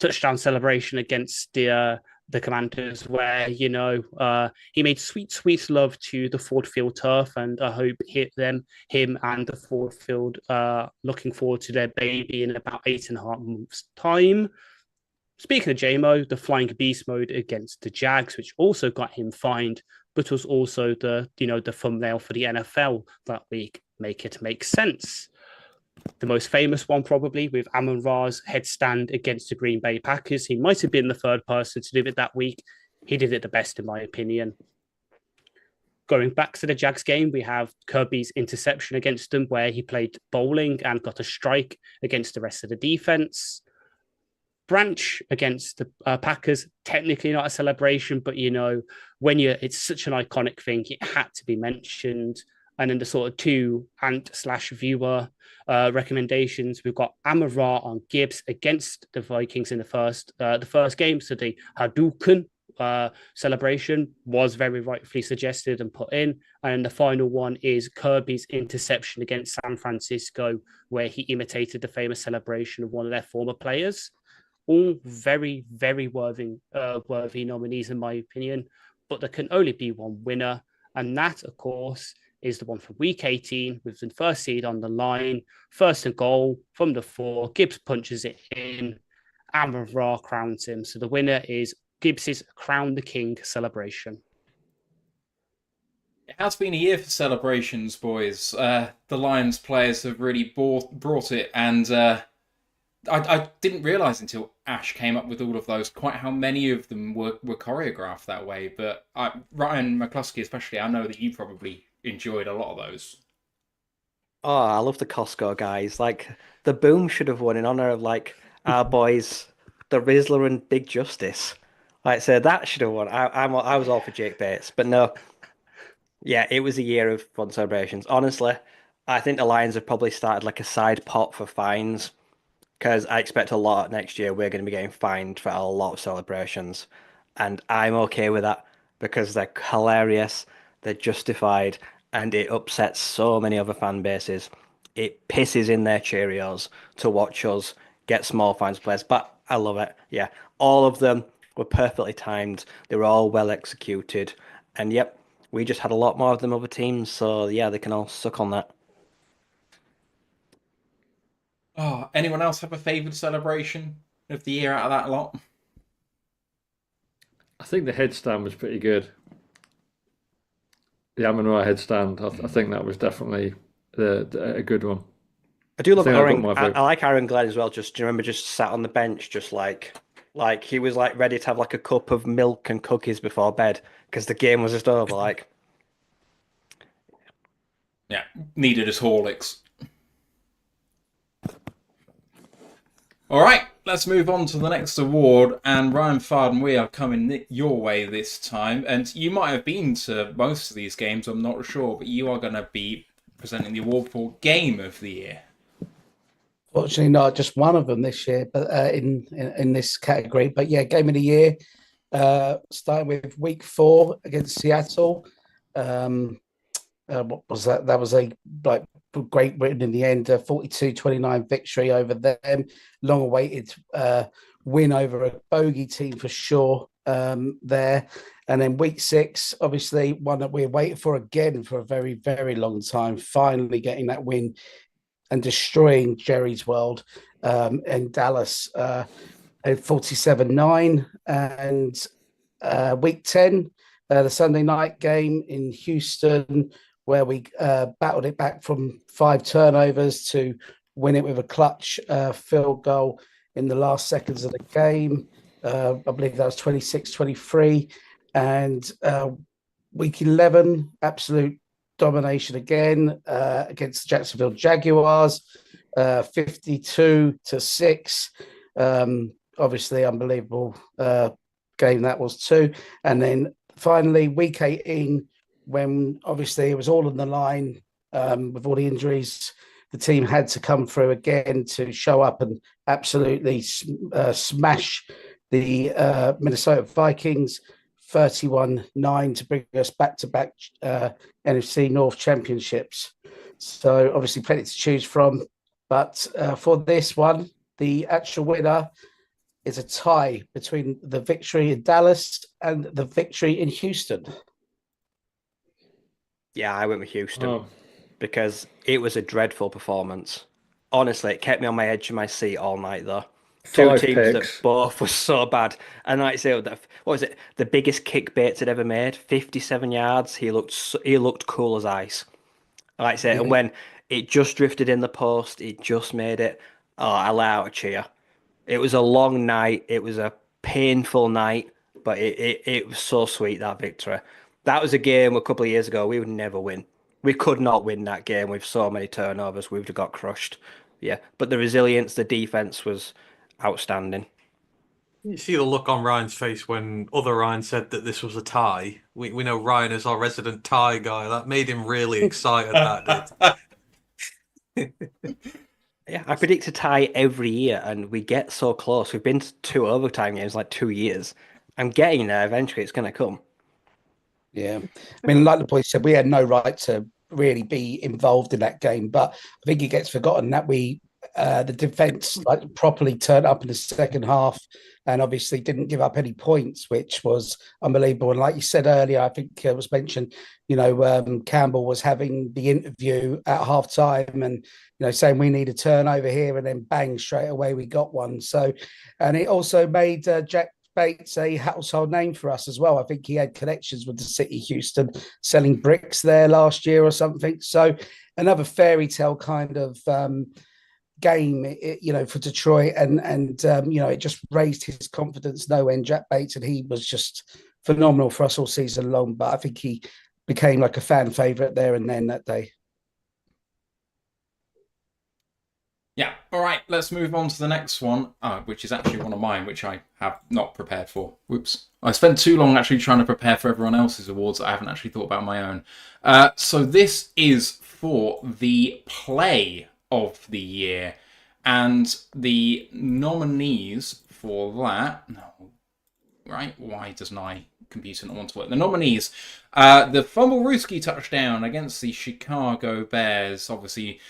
Speaker 2: touchdown celebration against the Commanders, where, he made sweet love to the Ford Field turf, and I hope him and the Ford Field looking forward to their baby in about 8.5 months' time. Speaking of JMO, the Flying Beast mode against the Jags, which also got him fined, but was also the thumbnail for the NFL that week. Make it make sense. The most famous one, probably, with Amon-Ra's headstand against the Green Bay Packers. He might have been the third person to do it that week. He did it the best, in my opinion. Going back to the Jags game, we have Kirby's interception against them, where he played bowling and got a strike against the rest of the defense. Branch against the Packers, technically not a celebration, but, it's such an iconic thing, it had to be mentioned. And then the sort of two ant/viewer recommendations, we've got Amon-Ra on Gibbs against the Vikings in the first game. So the Hadouken celebration was very rightfully suggested and put in. And the final one is Kirby's interception against San Francisco, where he imitated the famous celebration of one of their former players. All very, very worthy nominees, in my opinion. But there can only be one winner. And that, of course, is the one from week 18 with the first seed on the line, 1st and goal from the 4. Gibbs punches it in. Amon-Ra crowns him. So the winner is Gibbs's Crown the King celebration.
Speaker 1: It has been a year for celebrations, boys. The Lions players have really brought it, and I didn't realise until Ash came up with all of those quite how many of them were choreographed that way. But Ryan McCluskey especially, I know that you probably enjoyed a lot of those.
Speaker 6: Oh, I love the Costco guys. Like, the Boom should have won in honor of, our boys, the Rizzler and Big Justice. So that should have won. I was all for Jake Bates, but no. Yeah, it was a year of fun celebrations. Honestly, I think the Lions have probably started a side pot for fines, because I expect a lot next year. We're going to be getting fined for a lot of celebrations, and I'm okay with that because they're hilarious. They're justified, and it upsets so many other fan bases. It pisses in their Cheerios to watch us get small fines placed, but I love it. Yeah, all of them were perfectly timed. They were all well executed, and yep, we just had a lot more of them other teams, so yeah, they can all suck on that.
Speaker 1: Oh, anyone else have a favoured celebration of the year out of that lot?
Speaker 3: I think the headstand was pretty good. The Amon-Ra headstand, I think that was definitely a good one.
Speaker 6: I do love
Speaker 3: I
Speaker 6: Aaron. I like Aaron Glenn as well. Do you remember just sat on the bench, just like he was ready to have a cup of milk and cookies before bed because the game was just over.
Speaker 1: Yeah, needed as Horlicks. All right, let's move on to the next award. And Ryan Farden, we are coming your way this time. And you might have been to most of these games, I'm not sure, but you are going to be presenting the award for Game of the Year.
Speaker 4: Fortunately, not just one of them this year, but in this category. But yeah, Game of the Year, starting with week 4 against Seattle. What was that? That was a Great Britain in the end, 42-29 victory over them. Long-awaited win over a bogey team for sure there. And then week 6, obviously one that we're waiting for again for a very, very long time. Finally getting that win and destroying Jerry's World in Dallas at 47-9. And week 10, the Sunday night game in Houston, where we battled it back from 5 turnovers to win it with a clutch field goal in the last seconds of the game. I believe that was 26-23. And week 11, absolute domination again against the Jacksonville Jaguars, 52-6. Obviously, unbelievable game that was too. And then finally, week 18, when obviously it was all on the line with all the injuries the team had to come through again to show up and absolutely smash the Minnesota Vikings 31-9 to bring us back-to-back NFC North championships. So obviously plenty to choose from. But for this one, the actual winner is a tie between the victory in Dallas and the victory in Houston.
Speaker 6: Yeah, I went with Houston because it was a dreadful performance. Honestly, it kept me on my edge of my seat all night, though. Two teams that both were so bad. And like I say, what was it? The biggest kick Bates had ever made, 57 yards. He looked cool as ice. Like I say, and when it just drifted in the post, it just made it. Oh, I let out a cheer. It was a long night. It was a painful night, but it was so sweet, that victory. That was a game a couple of years ago we would never win. We could not win that game with so many turnovers. We would have got crushed. Yeah, but the resilience, the defense was outstanding.
Speaker 5: You see the look on Ryan's face when other Ryan said that this was a tie. We know Ryan is our resident tie guy. That made him really excited, that did.
Speaker 6: Yeah, I predict a tie every year, and we get so close. We've been to 2 overtime games like 2 years. I'm getting there. Eventually, it's going to come.
Speaker 4: Yeah. I mean, like the boys said, we had no right to really be involved in that game, but I think it gets forgotten that the defense properly turned up in the second half and obviously didn't give up any points, which was unbelievable. And like you said earlier, I think it was mentioned, Campbell was having the interview at halftime and, saying we need a turnover here, and then bang, straight away we got one. So, and it also made Jack Bates a household name for us as well. I think he had connections with the city of Houston, selling bricks there last year or something. So another fairy tale kind of game, for Detroit, and it just raised his confidence no end. Jack Bates, and he was just phenomenal for us all season long. But I think he became like a fan favorite there and then that day.
Speaker 1: Yeah, all right, let's move on to the next one, which is actually one of mine, which I have not prepared for. Whoops. I spent too long actually trying to prepare for everyone else's awards that I haven't actually thought about my own. So this is for the play of the year. And the nominees for that... No, right? Why doesn't my computer not want to work? The nominees, the Fumblerooski touchdown against the Chicago Bears. Obviously,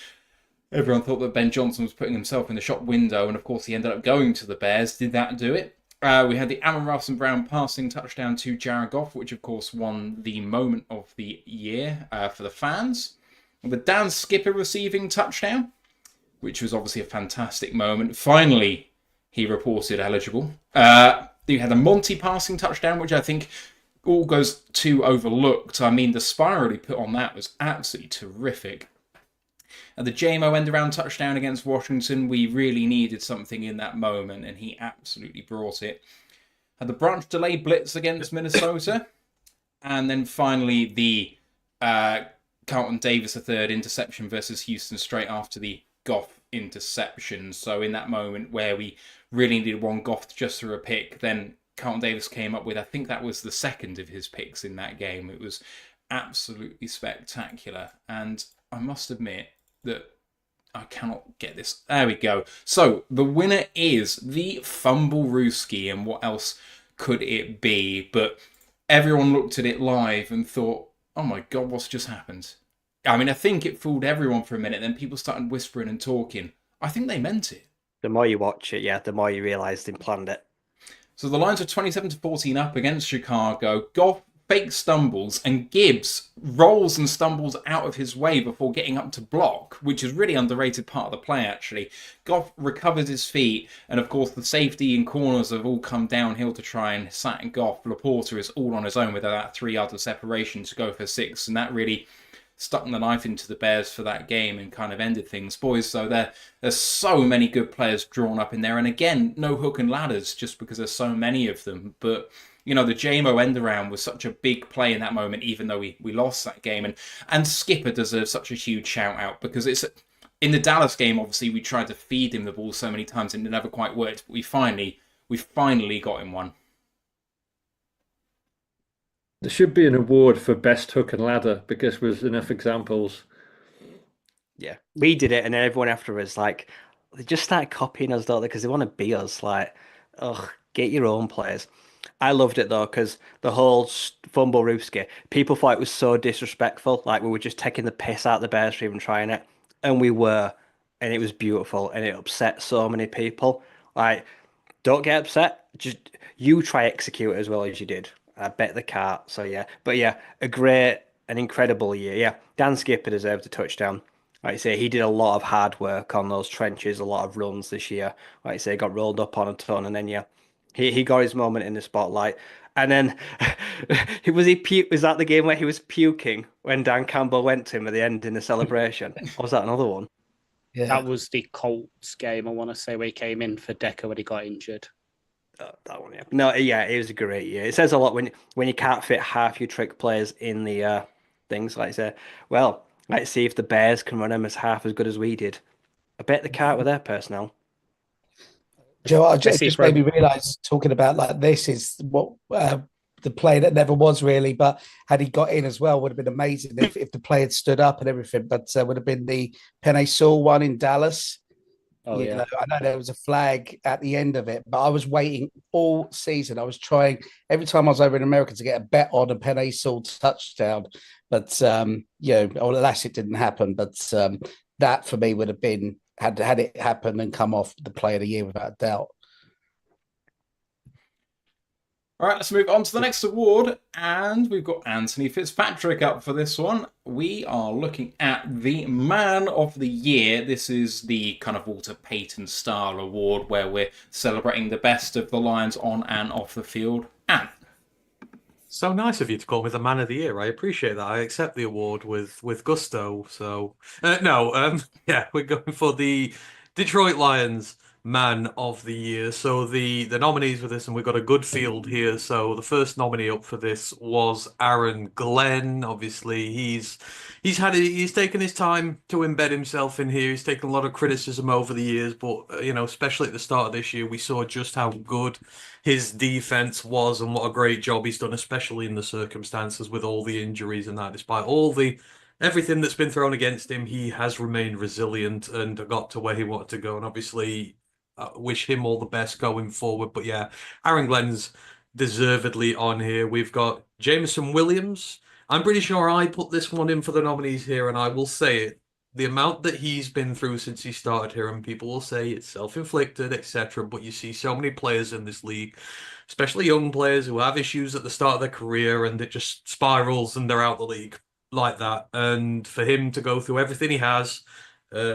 Speaker 1: everyone thought that Ben Johnson was putting himself in the shop window, and of course he ended up going to the Bears. Did that do it? We had the Amon-Ra St. Brown passing touchdown to Jared Goff, which of course won the moment of the year for the fans. The Dan Skipper receiving touchdown, which was obviously a fantastic moment. Finally, he reported eligible. You had the Monty passing touchdown, which I think all goes too overlooked. I mean, the spiral he put on that was absolutely terrific. The JMO end-around touchdown against Washington, we really needed something in that moment, and he absolutely brought it. Had the branch delay blitz against Minnesota. And then finally, the Carlton Davis III interception versus Houston straight after the Goff interception. So in that moment where we really needed one Goff just through a pick, then Carlton Davis came up with, I think that was the second of his picks in that game. It was absolutely spectacular. And I must admit that I cannot get this. There we go. So the winner is the Fumblerooski, and what else could it be? But everyone looked at it live and thought, oh my God, what's just happened? I mean, I think it fooled everyone for a minute. Then people started whispering and talking. I think they meant it.
Speaker 6: The more you watch it, the more you realise they planned it.
Speaker 1: So the Lions are 27-14 up against Chicago. Goff fake stumbles, and Gibbs rolls and stumbles out of his way before getting up to block, which is really underrated part of the play, actually. Goff recovers his feet, and of course the safety and corners have all come downhill to try and sack Goff. Laporta is all on his own with about 3 yards of separation to go for 6, and that really stuck the knife into the Bears for that game and kind of ended things. Boys, so there's so many good players drawn up in there, and again, no hook and ladders just because there's so many of them, but the JMO end around was such a big play in that moment, even though we lost that game. And Skipper deserves such a huge shout out because it's in the Dallas game. Obviously, we tried to feed him the ball so many times and it never quite worked. But we finally got him one.
Speaker 3: There should be an award for best hook and ladder because there's enough examples.
Speaker 6: Yeah, we did it, and then everyone after us, like, they just start copying us, don't they? Because they want to be us. Like, ugh, get your own players. I loved it though, because the whole fumble Rooski, people thought it was so disrespectful. Like we were just taking the piss out of the Bears for even trying it, and we were, and it was beautiful, and it upset so many people. Like, don't get upset. Just you try execute it as well as you did. I bet the cart. So yeah, but yeah, a great, an incredible year. Yeah, Dan Skipper deserved a touchdown. Like I say, he did a lot of hard work on those trenches, a lot of runs this year. Like I say, got rolled up on a ton, and then yeah, he got his moment in the spotlight. And then was that the game where he was puking when Dan Campbell went to him at the end in the celebration? Or was that another one?
Speaker 4: Yeah.
Speaker 2: That was the Colts game, I want to say, where he came in for Decker when he got injured.
Speaker 6: That one, yeah. No, yeah, it was a great year. It says a lot when you can't fit half your trick players in the things. Like I say, well, let's see if the Bears can run them as half as good as we did. I bet the cart with their personnel.
Speaker 4: Joe, I
Speaker 2: Let's see
Speaker 4: just
Speaker 2: if Rob-
Speaker 4: made me realise talking about like this is what the play that never was really, but had he got in as well would have been amazing if the play had stood up and everything. But would have been the Penny Sewell one in Dallas.
Speaker 2: Oh,
Speaker 4: You
Speaker 2: yeah.
Speaker 4: know, I know there was a flag at the end of it, but I was waiting all season. I was trying every time I was over in America to get a bet on a Penny Sewell touchdown, but you know, alas, it didn't happen. But that for me would have been had it happened and come off the play of the year without a doubt.
Speaker 1: All right, let's move on to the next award, and we've got Anthony Fitzpatrick up for this one. We are looking at the Man of the Year. This is the kind of Walter Payton style award where we're celebrating the best of the Lions on and off the field. And
Speaker 5: So nice of you to call me the Man of the Year. I appreciate that. I accept the award with gusto. So yeah, we're going for the Detroit Lions Man of the Year. So the nominees for this, and we've got a good field here. So the first nominee up for this was Aaron Glenn. Obviously, he's taken his time to embed himself in here. He's taken a lot of criticism over the years, but especially at the start of this year, we saw just how good his defense was and what a great job he's done, especially in the circumstances with all the injuries and that. Despite everything that's been thrown against him, he has remained resilient and got to where he wanted to go. And obviously, wish him all the best going forward. But yeah, Aaron Glenn's deservedly on here. We've got Jameson Williams. I'm pretty sure I put this one in for the nominees here, and I will say it. The amount that he's been through since he started here, and people will say it's self-inflicted, etc. But you see so many players in this league, especially young players who have issues at the start of their career, and it just spirals and they're out the league like that. And for him to go through everything he has,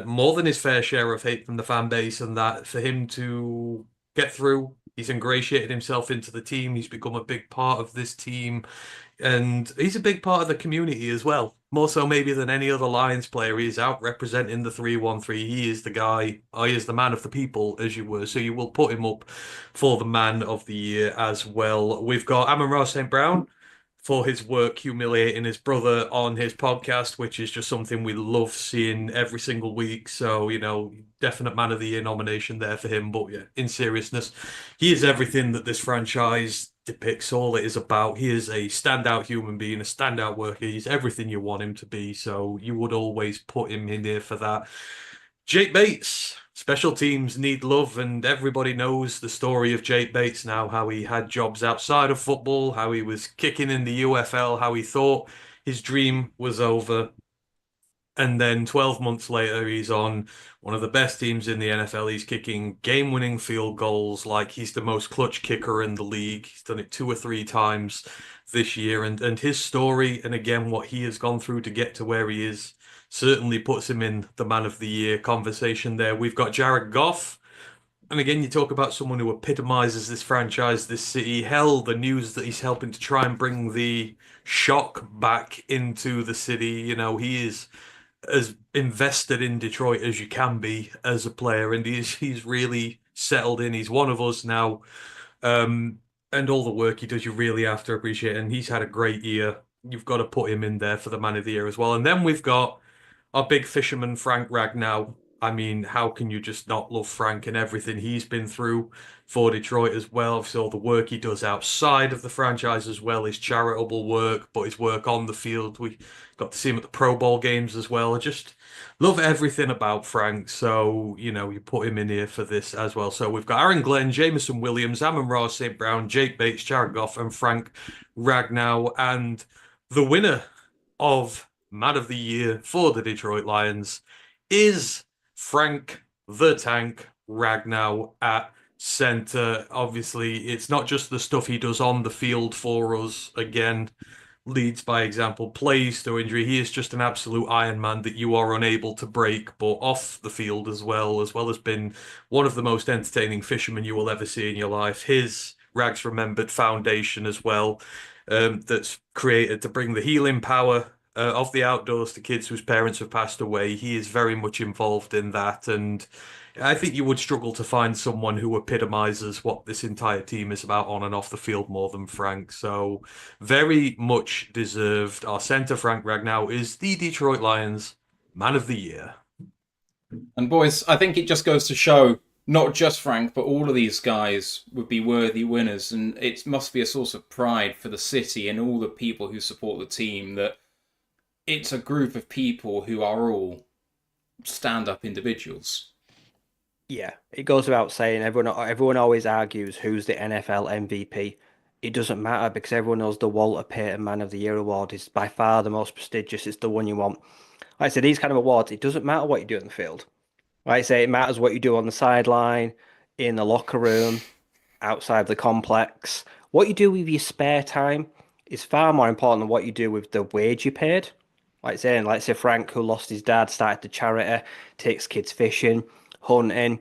Speaker 5: more than his fair share of hate from the fan base, and that for him to get through, he's ingratiated himself into the team. He's become a big part of this team, and he's a big part of the community as well. More so maybe than any other Lions player. He's out representing the 313. He is the guy. He is the man of the people, as you were. So you will put him up for the Man of the Year as well. We've got Amon-Ra St. Brown for his work humiliating his brother on his podcast, which is just something we love seeing every single week. So, definite Man of the Year nomination there for him. But yeah, in seriousness, he is everything that this franchise depicts, all it is about. He is a standout human being, a standout worker. He's everything you want him to be. So you would always put him in there for that. Jake Bates. Special teams need love, and everybody knows the story of Jake Bates now, how he had jobs outside of football, how he was kicking in the UFL, how he thought his dream was over. And then 12 months later, he's on one of the best teams in the NFL. He's kicking game-winning field goals like he's the most clutch kicker in the league. He's done it 2 or 3 times this year. And his story, and again, what he has gone through to get to where he is, certainly puts him in the Man of the Year conversation there. We've got Jared Goff. And again, you talk about someone who epitomizes this franchise, this city. Hell, the news that he's helping to try and bring the shock back into the city. He is as invested in Detroit as you can be as a player, and he's really settled in. He's one of us now. And all the work he does, you really have to appreciate. And he's had a great year. You've got to put him in there for the Man of the Year as well. And then we've got our big fisherman, Frank Ragnow. I mean, how can you just not love Frank and everything he's been through for Detroit as well? Obviously, all the work he does outside of the franchise as well, his charitable work, but his work on the field. We got to see him at the Pro Bowl games as well. I just love everything about Frank. So, you put him in here for this as well. So we've got Aaron Glenn, Jameson Williams, Amon-Ra St. Brown, Jake Bates, Jared Goff, and Frank Ragnow. And the winner of Man of the Year for the Detroit Lions is Frank the Tank Ragnow at center. Obviously, it's not just the stuff he does on the field for us. Again, leads by example, plays through injury. He is just an absolute Iron Man that you are unable to break, but off the field as well as been one of the most entertaining fishermen you will ever see in your life. His Rags Remembered Foundation as well, that's created to bring the healing power of the outdoors to kids whose parents have passed away. He is very much involved in that, and I think you would struggle to find someone who epitomizes what this entire team is about on and off the field more than Frank. So very much deserved. Our center, Frank Ragnow, is the Detroit Lions Man of the Year.
Speaker 1: And boys, I think it just goes to show not just Frank, but all of these guys would be worthy winners, and it must be a source of pride for the city and all the people who support the team that it's a group of people who are all stand-up individuals.
Speaker 6: Yeah, it goes without saying, everyone always argues who's the NFL MVP. It doesn't matter because everyone knows the Walter Payton Man of the Year award is by far the most prestigious. It's the one you want. Like I said, these kind of awards, it doesn't matter what you do in the field. Like I say, it matters what you do on the sideline, in the locker room, outside the complex. What you do with your spare time is far more important than what you do with the wage you paid. Like say Frank, who lost his dad, started the charity, takes kids fishing, hunting,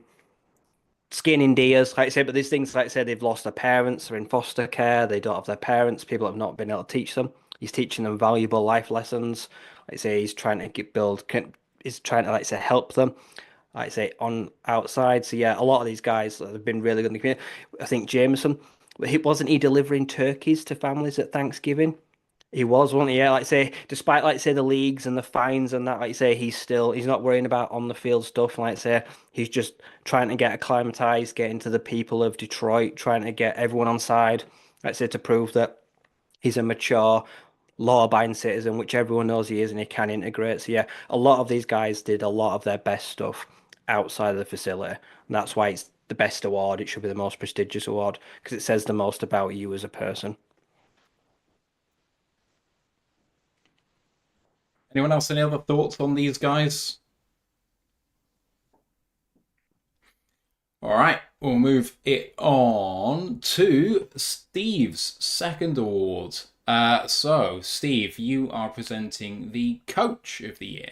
Speaker 6: skinning deers. Like I say, but these things, like I say, they've lost their parents, they're in foster care, they don't have their parents, people have not been able to teach them. He's teaching them valuable life lessons. Like I say, he's trying to like I say, help them. Like I say, on outside. So yeah, a lot of these guys have been really good in the community. I think Jameson, wasn't he delivering turkeys to families at Thanksgiving? He was, wasn't he? Yeah, like I say, despite like I say the leagues and the fines and that, like I say, he's not worrying about on the field stuff. Like I say, he's just trying to get acclimatized, getting to the people of Detroit, trying to get everyone on side. Like I say, to prove that he's a mature, law-abiding citizen, which everyone knows he is, and he can integrate. So yeah, a lot of these guys did a lot of their best stuff outside of the facility, and that's why it's the best award. It should be the most prestigious award because it says the most about you as a person.
Speaker 1: Anyone else, any other thoughts on these guys? All right, we'll move it on to Steve's second award. So, Steve, you are presenting the Coach of the Year.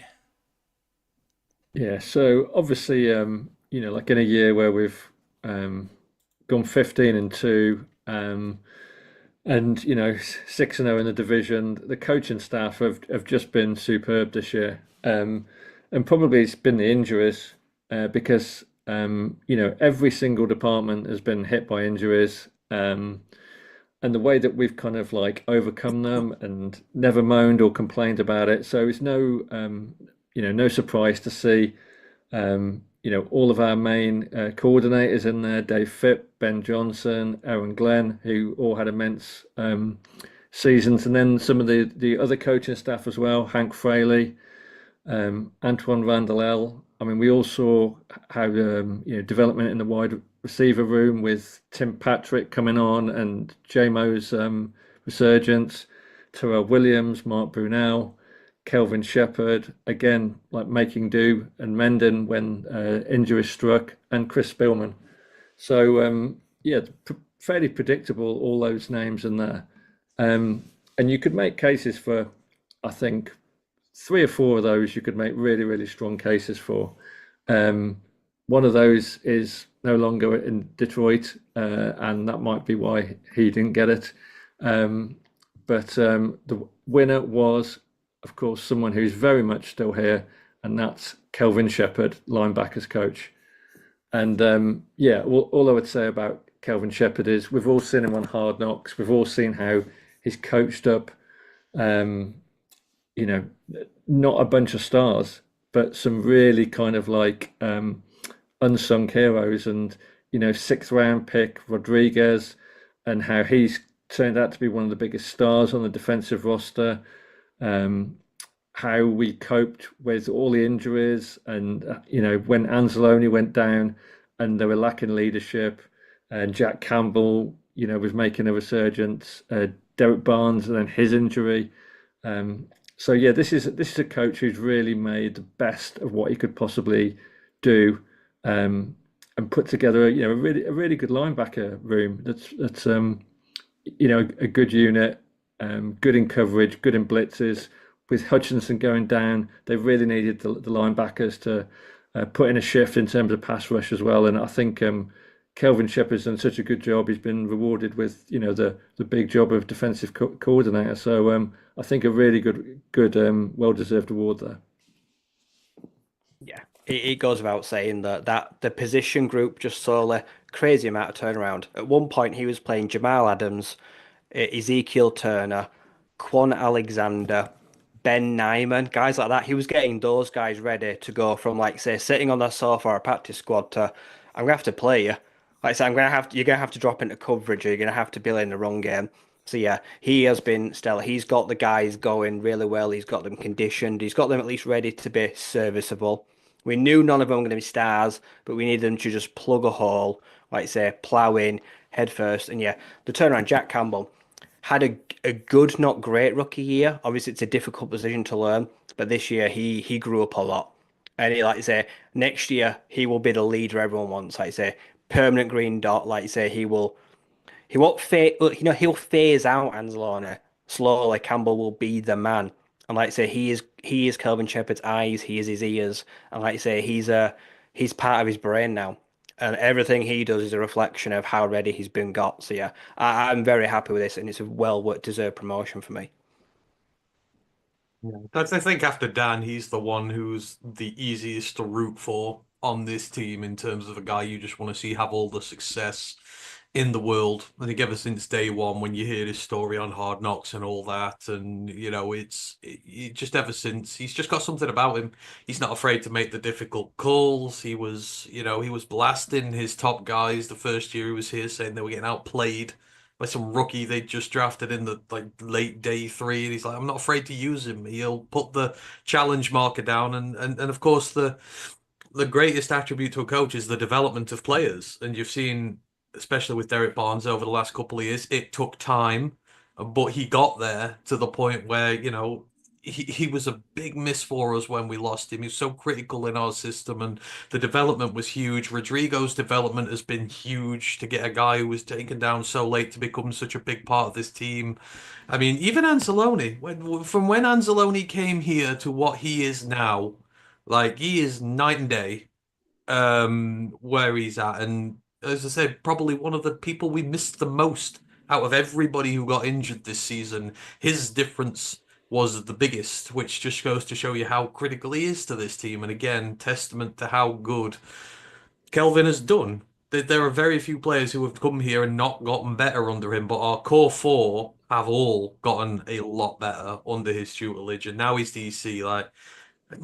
Speaker 3: Yeah, so obviously, like in a year where we've gone 15-2, and 6-0 in the division, the coaching staff have just been superb this year, and probably it's been the injuries, because every single department has been hit by injuries, and the way that we've kind of like overcome them and never moaned or complained about it. So it's no surprise to see all of our main coordinators in there: Dave Phipp, Ben Johnson, Aaron Glenn, who all had immense seasons, and then some of the other coaching staff as well: Hank Fraley, Antoine Randall. I mean, we all saw how development in the wide receiver room with Tim Patrick coming on and JMO's resurgence, Terrell Williams, Mark Brunel, Kelvin Shepherd, again, like making do and mending when injuries struck, and Chris Spillman. So, fairly predictable, all those names in there. And you could make cases for, I think, 3 or 4 of those you could make really, really strong cases for. One of those is no longer in Detroit, and that might be why he didn't get it. But the winner was, of course, someone who's very much still here, and that's Kelvin Shepherd, linebackers coach. And all I would say about Kelvin Shepherd is we've all seen him on Hard Knocks. We've all seen how he's coached up, not a bunch of stars, but some really kind of like unsung heroes. And sixth round pick Rodriguez, and how he's turned out to be one of the biggest stars on the defensive roster. How we coped with all the injuries, and when Anzalone went down and they were lacking leadership, and Jack Campbell was making a resurgence, Derek Barnes and then his injury. So yeah, this is a coach who's really made the best of what he could possibly do, and put together a really good linebacker room. That's a good unit, good in coverage, good in blitzes. With Hutchinson going down, they really needed the linebackers to put in a shift in terms of pass rush as well. And I think Kelvin Shepherd's done such a good job. He's been rewarded with the big job of defensive coordinator. So I think a really good well-deserved award there.
Speaker 6: Yeah, it goes without saying that the position group just saw a crazy amount of turnaround. At one point, he was playing Jamal Adams, Ezekiel Turner, Quan Alexander, Ben Nyman, guys like that. He was getting those guys ready to go from, like, say, sitting on the sofa or a practice squad to, I'm gonna have to play you. Like I said, you're gonna have to drop into coverage, or you're gonna have to be in the run game. So yeah, he has been stellar. He's got the guys going really well. He's got them conditioned. He's got them at least ready to be serviceable. We knew none of them were going to be stars, but we needed them to just plug a hole, like say, plow in head first. And yeah, the turnaround, Jack Campbell had a good, not great rookie year. Obviously, it's a difficult position to learn, but this year he grew up a lot. And he, like you say, next year he will be the leader everyone wants. Like you say, permanent green dot. Like you say, he won't phase, he'll phase out Anzalone slowly. Campbell will be the man. And like I say, he is Kelvin Shepherd's eyes, he is his ears, and like I say, he's part of his brain now. And everything he does is a reflection of how ready he's been got. So yeah, I'm very happy with this, and it's a deserved promotion for me.
Speaker 5: Yeah. I think after Dan, he's the one who's the easiest to root for on this team in terms of a guy you just want to see have all the success in the world. I think ever since day one, when you hear his story on Hard Knocks and all that, and it just ever since, he's just got something about him. He's not afraid to make the difficult calls. He was blasting his top guys the first year he was here, saying they were getting outplayed by some rookie they just drafted in the late day 3, and he's like, I'm not afraid to use him. He'll put the challenge marker down, and of course the greatest attribute to a coach is the development of players, and you've seen, especially with Derek Barnes over the last couple of years, it took time, but he got there to the point where, he was a big miss for us when we lost him. He was so critical in our system, and the development was huge. Rodrigo's development has been huge to get a guy who was taken down so late to become such a big part of this team. I mean, even Anzalone, from when Anzalone came here to what he is now, like, he is night and day where he's at. And as I said, probably one of the people we missed the most out of everybody who got injured this season. His difference was the biggest, which just goes to show you how critical he is to this team. And again, testament to how good Kelvin has done. There are very few players who have come here and not gotten better under him, but our core 4 have all gotten a lot better under his tutelage. And now he's DC, like,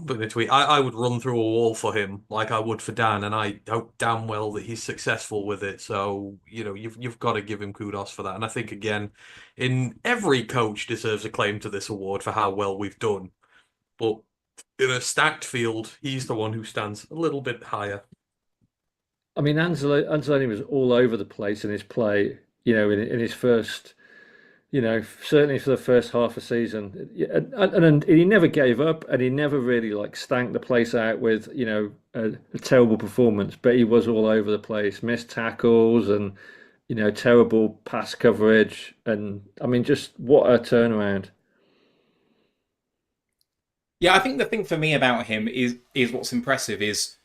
Speaker 5: put in a tweet, I would run through a wall for him like I would for Dan, and I hope damn well that he's successful with it. So, you've got to give him kudos for that. And I think, again, every coach deserves a claim to this award for how well we've done. But in a stacked field, he's the one who stands a little bit higher.
Speaker 3: I mean, Anzalone was all over the place in his play, in his first, certainly for the first half of the season. And he never gave up, and he never really stank the place out with, a terrible performance, but he was all over the place, missed tackles and, terrible pass coverage. And I mean, just what a turnaround.
Speaker 1: Yeah, I think the thing for me about him is what's impressive is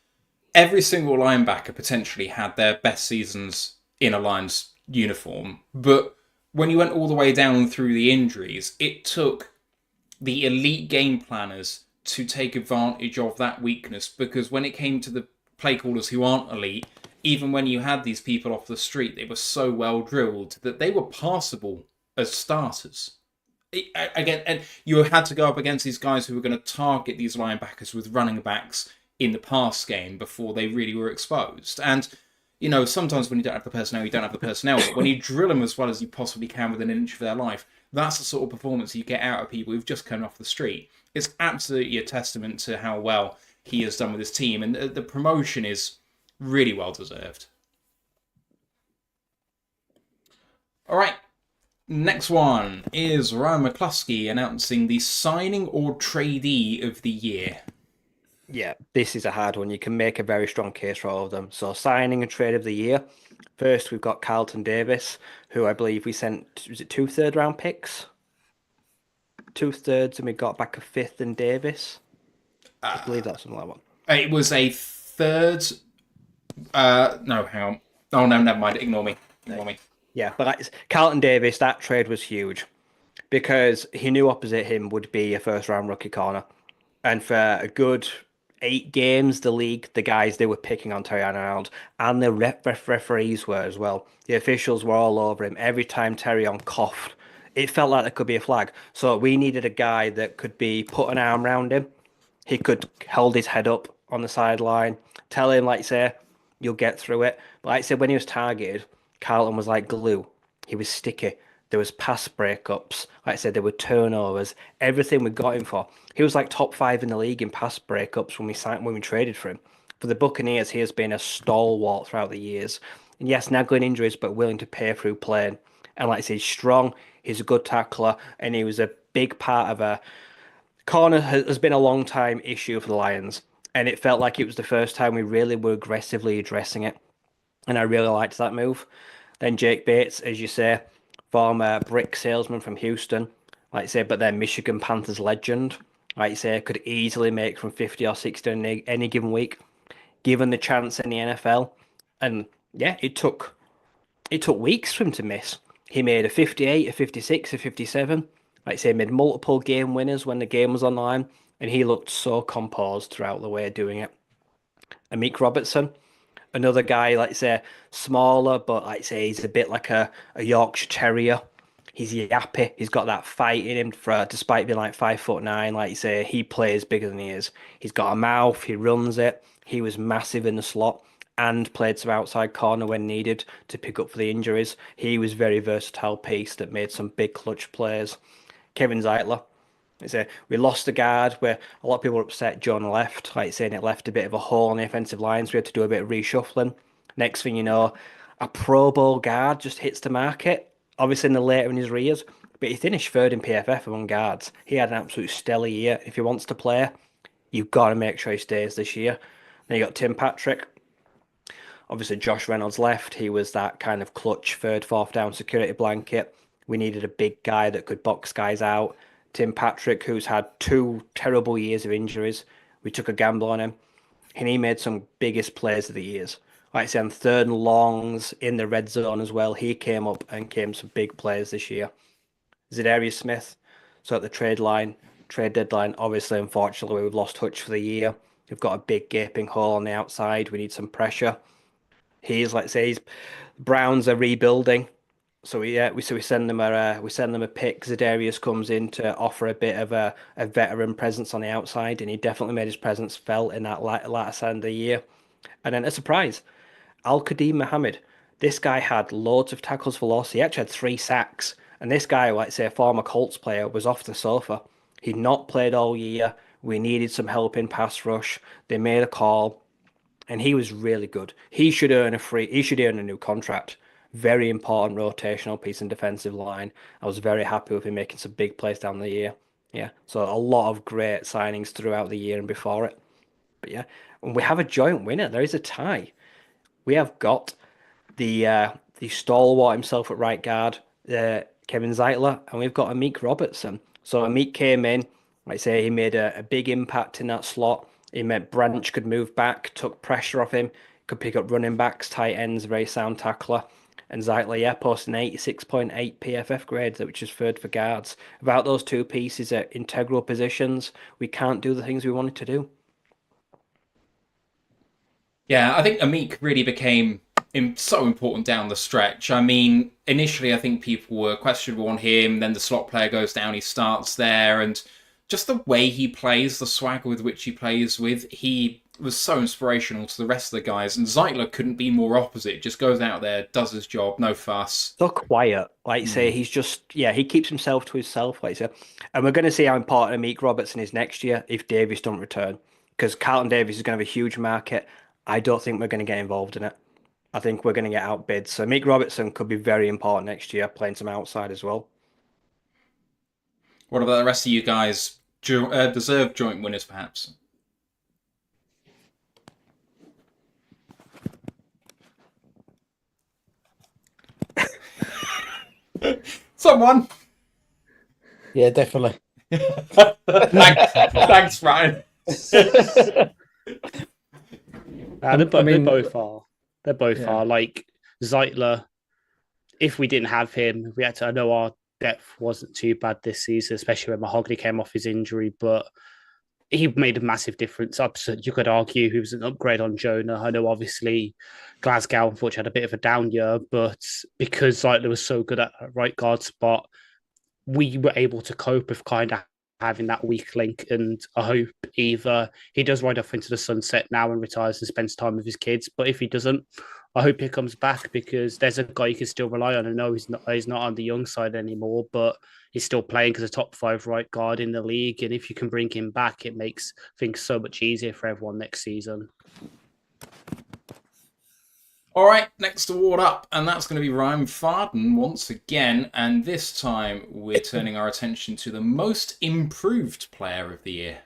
Speaker 1: every single linebacker potentially had their best seasons in a Lions uniform, but when you went all the way down through the injuries, it took the elite game planners to take advantage of that weakness, because when it came to the play callers who aren't elite, even when you had these people off the street, they were so well drilled that they were passable as starters. again, and you had to go up against these guys who were going to target these linebackers with running backs in the pass game before they really were exposed. And sometimes when you don't have the personnel, you don't have the personnel. But when you drill them as well as you possibly can within an inch of their life, that's the sort of performance you get out of people who've just come off the street. It's absolutely a testament to how well he has done with his team, and the promotion is really well deserved. All right. Next one is Ryan McCluskey announcing the signing or tradee of the year.
Speaker 6: Yeah, this is a hard one. You can make a very strong case for all of them. So signing and trade of the year. First, we've got Carlton Davis, who I believe we sent, was it 2 third-round picks? 2 thirds, and we got back a 5th in Davis. I believe that's something like that.
Speaker 1: It was a third. No, hang on. Oh, no, never mind. Ignore me.
Speaker 6: Yeah, but Carlton Davis, that trade was huge because he knew opposite him would be a first-round rookie corner. And for a good 8 games, the guys, they were picking on Terry Arnold, and the referees were as well. The officials were all over him. Every time Terry on coughed, it felt like there could be a flag. So we needed a guy that could be put an arm around him. He could hold his head up on the sideline, tell him, like, say, you'll get through it. But like I said, when he was targeted, Carlton was like glue. He was sticky. There was pass breakups. Like I said, there were turnovers. Everything we got him for. He was like top 5 in the league in pass breakups when we traded for him. For the Buccaneers, he has been a stalwart throughout the years. And yes, nagging injuries, but willing to pay through playing. And like I said, he's strong. He's a good tackler, and he was a big part of a corner. Has been a long time issue for the Lions, and it felt like it was the first time we really were aggressively addressing it. And I really liked that move. Then Jake Bates, as you say, former brick salesman from Houston, like I say, but then Michigan Panthers legend, like you say, could easily make from 50 or 60 in any given week, given the chance in the NFL. And yeah, it took weeks for him to miss. He made a 58, a 56, a 57. Like I say, made multiple game winners when the game was on the line, and he looked so composed throughout the way of doing it. Amik Robertson, another guy, like I say, smaller, but like I say, he's a bit like a Yorkshire Terrier. He's yappy. He's got that fight in him, despite being like 5'9". Like you say, he plays bigger than he is. He's got a mouth. He runs it. He was massive in the slot and played some outside corner when needed to pick up for the injuries. He was very versatile piece that made some big clutch plays. Kevin Zeitler. We lost the guard where a lot of people were upset John left, like saying it left a bit of a hole in the offensive line, so we had to do a bit of reshuffling. Next thing you know, a Pro Bowl guard just hits the market, obviously in the later in his years, but he finished 3rd in PFF among guards. He had an absolute stellar year. If he wants to play, you've got to make sure he stays this year. Then you got Tim Patrick. Obviously, Josh Reynolds left. He was that kind of clutch 3rd, 4th down security blanket. We needed a big guy that could box guys out. Tim Patrick, who's had 2 terrible years of injuries. We took a gamble on him, and he made some biggest plays of the years. Like I said, on 3rd and longs in the red zone as well. He came up and came some big plays this year. Zadarius Smith, so at the trade deadline, obviously, unfortunately, we've lost touch for the year. We've got a big gaping hole on the outside. We need some pressure. He's, like I say, Browns are rebuilding. So we send them a pick. Zadarius comes in to offer a bit of a veteran presence on the outside, and he definitely made his presence felt in that latter side of the year. And then a surprise, Al-Qadim Mohammed. This guy had loads of tackles for loss. He actually had 3 sacks. And this guy, like say, a former Colts player, was off the sofa. He'd not played all year. We needed some help in pass rush. They made a call, and he was really good. He should earn a new contract. Very important rotational piece in defensive line. I was very happy with him making some big plays down the year. Yeah, so a lot of great signings throughout the year and before it. But yeah, and we have a joint winner. There is a tie. We have got the stalwart himself at right guard, Kevin Zeitler, and we've got Amik Robertson. So Amik came in, like I say, he made a big impact in that slot. He meant Branch could move back, took pressure off him, could pick up running backs, tight ends, very sound tackler. And Zeitler, posting 86.8 PFF grades, which is 3rd for guards. Without those 2 pieces at integral positions, we can't do the things we wanted to do.
Speaker 1: Yeah, I think Amik really became so important down the stretch. I mean, initially I think people were questionable on him, then the slot player goes down, he starts there, and just the way he plays, the swagger with which he plays with, he was so inspirational to the rest of the guys, and Zeitler couldn't be more opposite. Just goes out there, does his job, no fuss.
Speaker 6: So quiet, like you say, he's just he keeps himself to himself, like you say. And we're going to see how important Meek Robertson is next year if Davies don't return, because Carlton Davies is going to have a huge market. I don't think we're going to get involved in it. I think we're going to get outbid. So Meek Robertson could be very important next year, playing some outside as well.
Speaker 1: What about the rest of you guys? Deserved joint winners, perhaps? Someone.
Speaker 4: Yeah, definitely.
Speaker 1: Thanks, Ryan.
Speaker 2: They both are. They're both are. Like Zeitler, if we didn't have him, we had to. I know our depth wasn't too bad this season, especially when Mahogany came off his injury, but he made a massive difference. You could argue he was an upgrade on Jonah. I know, obviously, Glasgow unfortunately had a bit of a down year, but because Zeitler was so good at right guard spot, we were able to cope with kind of having that weak link. And I hope either he does ride off into the sunset now and retires and spends time with his kids. But if he doesn't, I hope he comes back, because there's a guy you can still rely on. I know he's not on the young side anymore, but he's still playing as a top 5 right guard in the league. And if you can bring him back, it makes things so much easier for everyone next season.
Speaker 1: All right, next award up, and that's going to be Ryan Farden once again. And this time we're turning our attention to the most improved player of the year.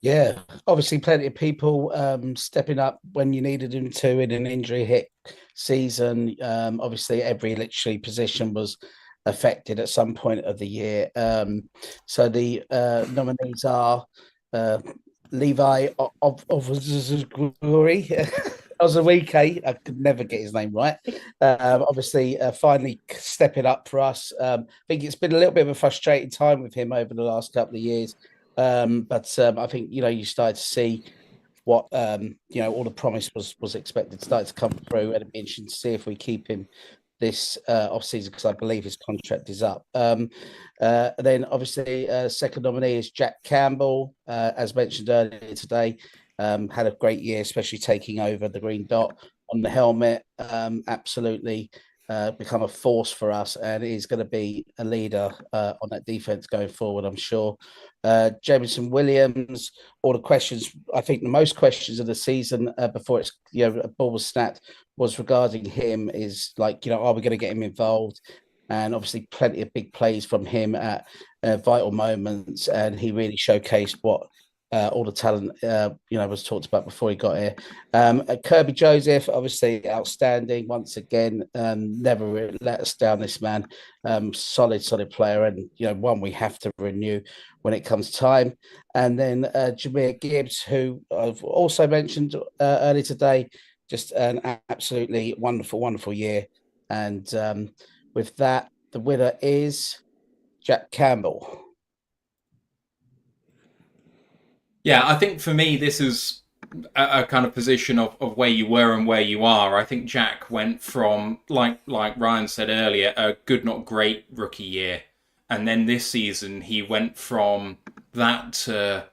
Speaker 4: Yeah, obviously plenty of people stepping up when you needed them to in an injury hit season. Obviously, every literally position was affected at some point of the year. So the nominees are Levi of Glory. Ozawike, I could never get his name right. Obviously, finally stepping up for us. I think it's been a little bit of a frustrating time with him over the last couple of years. But I think, you started to see what, all the promise was expected started to come through, and it'd be interesting to see if we keep him this off season, because I believe his contract is up. Then obviously second nominee is Jack Campbell, as mentioned earlier today. Had a great year, especially taking over the green dot on the helmet. Absolutely become a force for us, and is going to be a leader on that defense going forward, I'm sure. Jameson Williams, all the questions, I think the most questions of the season before it's a ball was snapped was regarding him, is like, are we going to get him involved? And obviously plenty of big plays from him at vital moments, and he really showcased what all the talent was talked about before he got here. Kirby Joseph, obviously outstanding once again. Never really let us down, this man. Solid player, and one we have to renew when it comes time. And then Jameer Gibbs, who I've also mentioned earlier today, just an absolutely wonderful year. And with that, the winner is Jack Campbell.
Speaker 1: Yeah, I think for me, this is a kind of position of where you were and where you are. I think Jack went from, like Ryan said earlier, a good, not great rookie year. And then this season, he went from that to,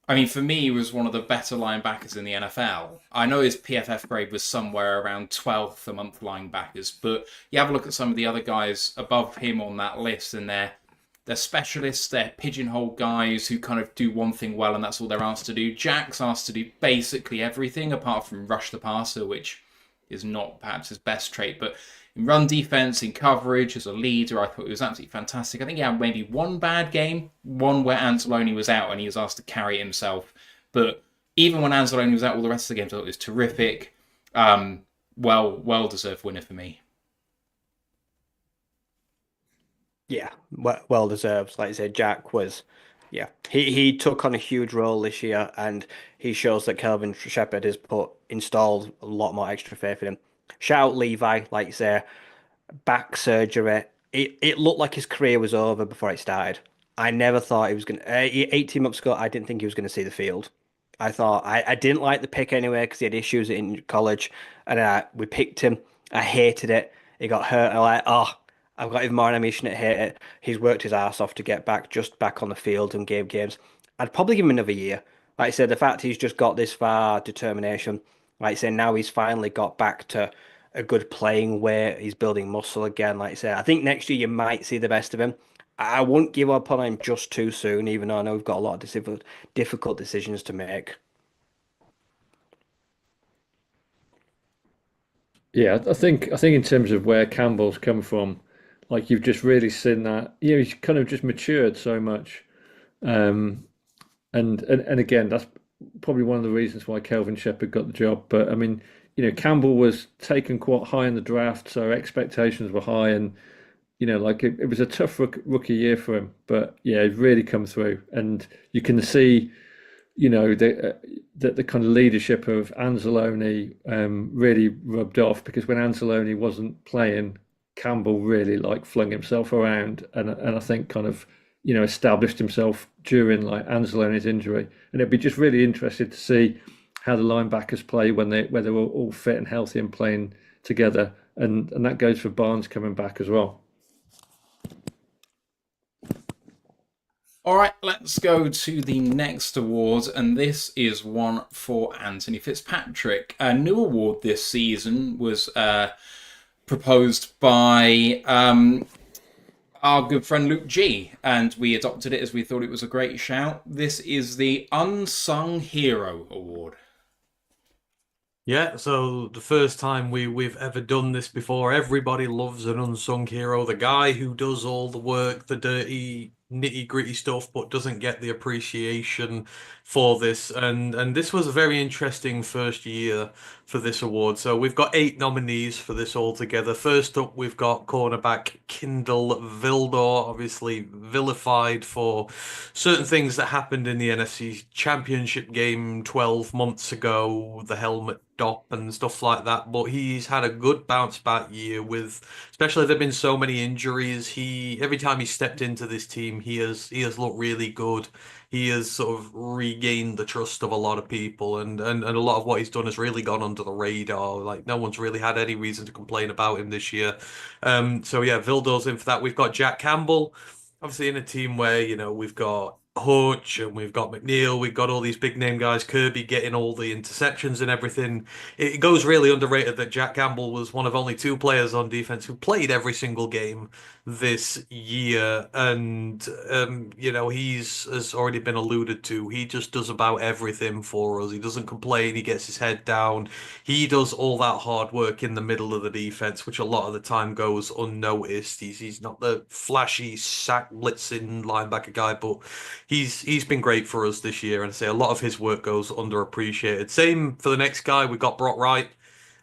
Speaker 1: I mean, for me, he was one of the better linebackers in the NFL. I know his PFF grade was somewhere around 12th amongst linebackers, but you have a look at some of the other guys above him on that list, and they're specialists, they're pigeonhole guys who kind of do one thing well, and that's all they're asked to do. Jack's asked to do basically everything apart from rush the passer, which is not perhaps his best trait, but in run defense, in coverage, as a leader, I thought it was absolutely fantastic. I think he had maybe one bad game, one where Anzalone was out and he was asked to carry it himself. But even when Anzalone was out, all the rest of the games, I thought it was terrific. Well-deserved winner for me.
Speaker 6: Yeah, well deserved. Like I said, Jack was, he took on a huge role this year, and he shows that Kelvin Shepherd has installed a lot more extra faith in him. Shout out Levi, like you say, back surgery. It looked like his career was over before it started. I never thought he was going to, 18 months ago, I didn't think he was going to see the field. I thought I didn't like the pick anyway because he had issues in college, and we picked him. I hated it. He got hurt. I'm like, oh, I've got even more ammunition to hate it. He's worked his ass off to get back on the field and game games. I'd probably give him another year. Like I said, the fact he's just got this far, determination. Like I say, now he's finally got back to a good playing weight. He's building muscle again. Like I say, I think next year you might see the best of him. I won't give up on him just too soon, even though I know we've got a lot of difficult decisions to make.
Speaker 3: Yeah, I think in terms of where Campbell's come from, like you've just really seen that, he's kind of just matured so much. Um, and again, that's probably one of the reasons why Kelvin Shepherd got the job. But I mean, Campbell was taken quite high in the draft, so expectations were high, and like it was a tough rookie year for him. But yeah, he's really come through, and you can see, the kind of leadership of Anzalone really rubbed off, because when Anzalone wasn't playing, Campbell really like flung himself around, and I think kind of established himself during like Anzalone's injury. And it'd be just really interested to see how the linebackers play when they're all fit and healthy and playing together, and that goes for Barnes coming back as well.
Speaker 1: All right, let's go to the next award, and this is one for Anthony Fitzpatrick. A new award this season was proposed by our good friend Luke G, and we adopted it as we thought it was a great shout. This is the Unsung Hero Award.
Speaker 5: Yeah, so the first time we've ever done this before. Everybody loves an unsung hero, the guy who does all the work, the dirty, nitty-gritty stuff, but doesn't get the appreciation for this. And this was a very interesting first year for this award. So we've got 8 nominees for this altogether. First up, we've got cornerback Kindle Vildor, obviously vilified for certain things that happened in the NFC Championship game 12 months ago, the helmet dop and stuff like that. But he's had a good bounce back year with, especially there've been so many injuries. Every time he stepped into this team, he has looked really good. He has sort of regained the trust of a lot of people, and a lot of what he's done has really gone under the radar. Like no one's really had any reason to complain about him this year. So yeah, Vildor's in for that. We've got Jack Campbell, obviously in a team where we've got Hutch and we've got McNeil, we've got all these big name guys, Kirby getting all the interceptions and everything. It goes really underrated that Jack Campbell was one of only 2 players on defense who played every single game this year. And he's, as already been alluded to, he just does about everything for us. He doesn't complain, he gets his head down, he does all that hard work in the middle of the defense, which a lot of the time goes unnoticed. He's not the flashy sack blitzing linebacker guy, but he's been great for us this year, and I say a lot of his work goes underappreciated. Same for the next guy. We've got Brock Wright,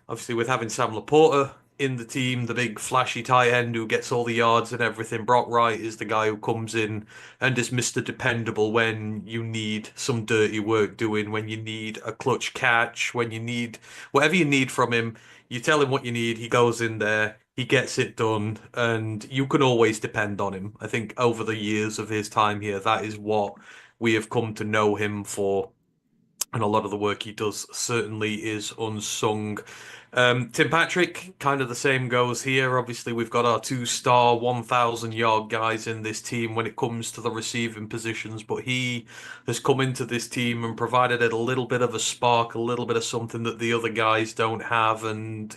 Speaker 5: obviously with having Sam Laporta in the team, the big flashy tight end who gets all the yards and everything. Brock Wright is the guy who comes in and is Mr. Dependable when you need some dirty work doing, when you need a clutch catch, when you need whatever you need from him. You tell him what you need, he goes in there, he gets it done, and you can always depend on him. I think over the years of his time here, that is what we have come to know him for. And a lot of the work he does certainly is unsung. Tim Patrick, kind of the same goes here. Obviously, we've got our 2-star 1,000-yard guys in this team when it comes to the receiving positions, but he has come into this team and provided it a little bit of a spark, a little bit of something that the other guys don't have. And,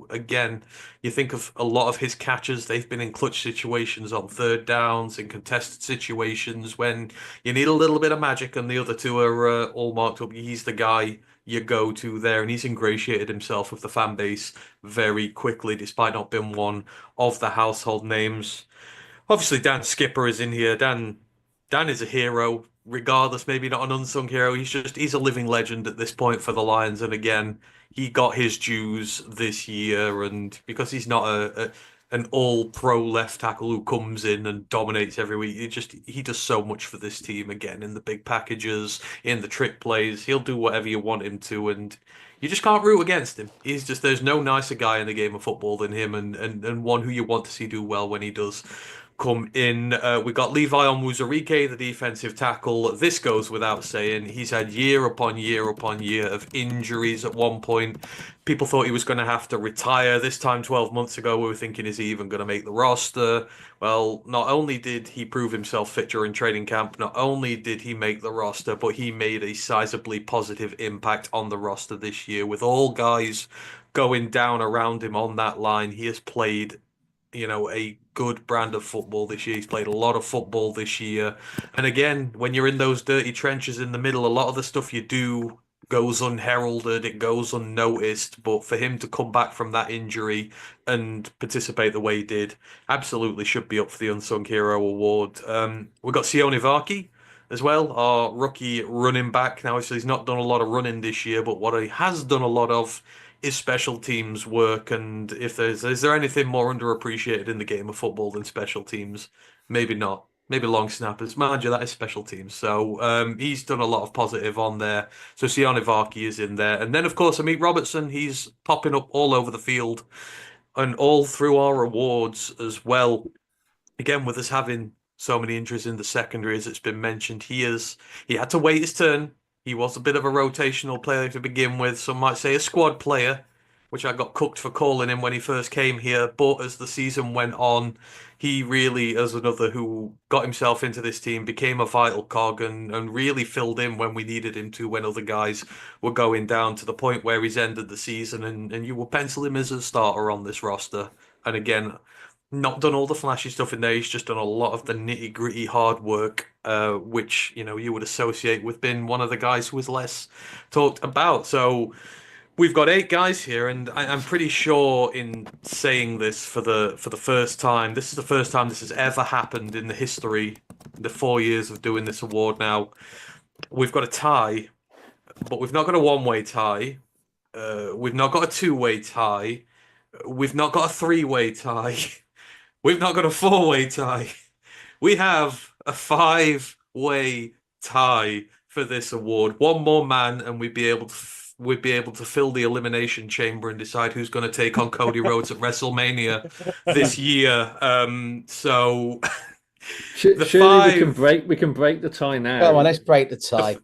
Speaker 5: again, you think of a lot of his catches, they've been in clutch situations on 3rd downs, in contested situations when you need a little bit of magic and the other 2 are all marked up. He's the guy you go to there, and he's ingratiated himself with the fan base very quickly, despite not being one of the household names. Obviously, Dan Skipper is in here. Dan is a hero, regardless, maybe not an unsung hero. He's a living legend at this point for the Lions, and again, he got his dues this year, and because he's not an all-pro left tackle who comes in and dominates every week. He does so much for this team, again, in the big packages, in the trick plays. He'll do whatever you want him to, and you just can't root against him. There's no nicer guy in the game of football than him, and one who you want to see do well when he does. come in. We got Levi Onwuzurike, the defensive tackle. This goes without saying. He's had year upon year upon year of injuries. At one point, people thought he was going to have to retire. This time, 12 months ago, we were thinking, is he even going to make the roster? Well, not only did he prove himself fit during training camp, not only did he make the roster, but he made a sizably positive impact on the roster this year. With all guys going down around him on that line, he has played a good brand of football this year. He's played a lot of football this year. And again, when you're in those dirty trenches in the middle, a lot of the stuff you do goes unheralded, it goes unnoticed. But for him to come back from that injury and participate the way he did, absolutely should be up for the Unsung Hero award. We've got Sione Varkey as well, our rookie running back. Now, obviously, he's not done a lot of running this year, but what he has done a lot of is special teams work. And if is there anything more underappreciated in the game of football than special teams? Maybe not. Maybe long snappers. Mind you, that is special teams. So he's done a lot of positive on there. So Sione Varkey is in there. And then, of course, Amit Robertson, he's popping up all over the field and all through our awards as well. Again, with us having so many injuries in the secondary, as it's been mentioned, he had to wait his turn. He was a bit of a rotational player to begin with. Some might say a squad player, which I got cooked for calling him when he first came here. But as the season went on, he really, as another who got himself into this team, became a vital cog and really filled in when we needed him to, when other guys were going down, to the point where he's ended the season and you will pencil him as a starter on this roster. And again, not done all the flashy stuff in there. He's just done a lot of the nitty gritty hard work, which you would associate with being one of the guys who was less talked about. So we've got 8 guys here, and I'm pretty sure in saying this for the first time, this is the first time this has ever happened in the history, the 4 years of doing this award now. We've got a tie, but we've not got a one-way tie. We've not got a two-way tie. We've not got a three-way tie. We've not got a 4-way tie. We have a 5-way tie for this award. One more man, and we'd be able to fill the elimination chamber and decide who's going to take on Cody Rhodes at WrestleMania this year.
Speaker 3: Surely we can break the tie now.
Speaker 4: Come on, let's break the tie.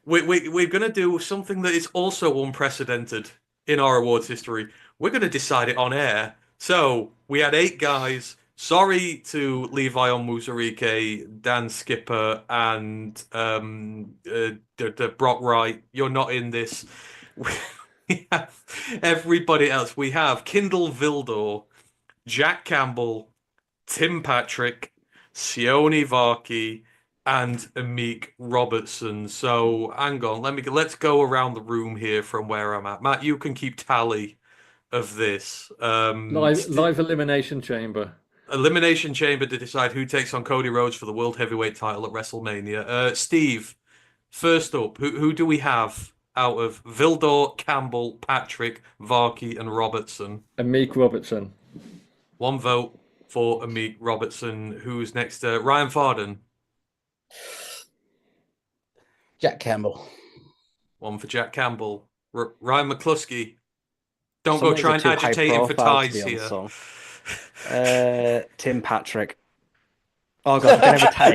Speaker 5: We're going to do something that is also unprecedented in our awards history. We're going to decide it on air. So we had 8 guys. Sorry to Levi Onwuzurike, Dan Skipper, and Brock Wright. You're not in this. We have everybody else. We have Kindle Vildor, Jack Campbell, Tim Patrick, Sione Varkey, and Amit Robertson. So hang on, let's go around the room here from where I'm at. Matt, you can keep tally of this.
Speaker 3: Live elimination chamber.
Speaker 5: Elimination chamber to decide who takes on Cody Rhodes for the World Heavyweight title at WrestleMania. Steve, first up, who do we have out of Vildor, Campbell, Patrick, Varkey, and Robertson?
Speaker 3: Amit Robertson.
Speaker 5: 1 vote for Amit Robertson. Who's next? Ryan Farden.
Speaker 4: Jack Campbell.
Speaker 5: 1 for Jack Campbell. Ryan McCluskey. Don't go try and agitate him for ties here.
Speaker 6: Tim Patrick. Oh god, I'm gonna have a tie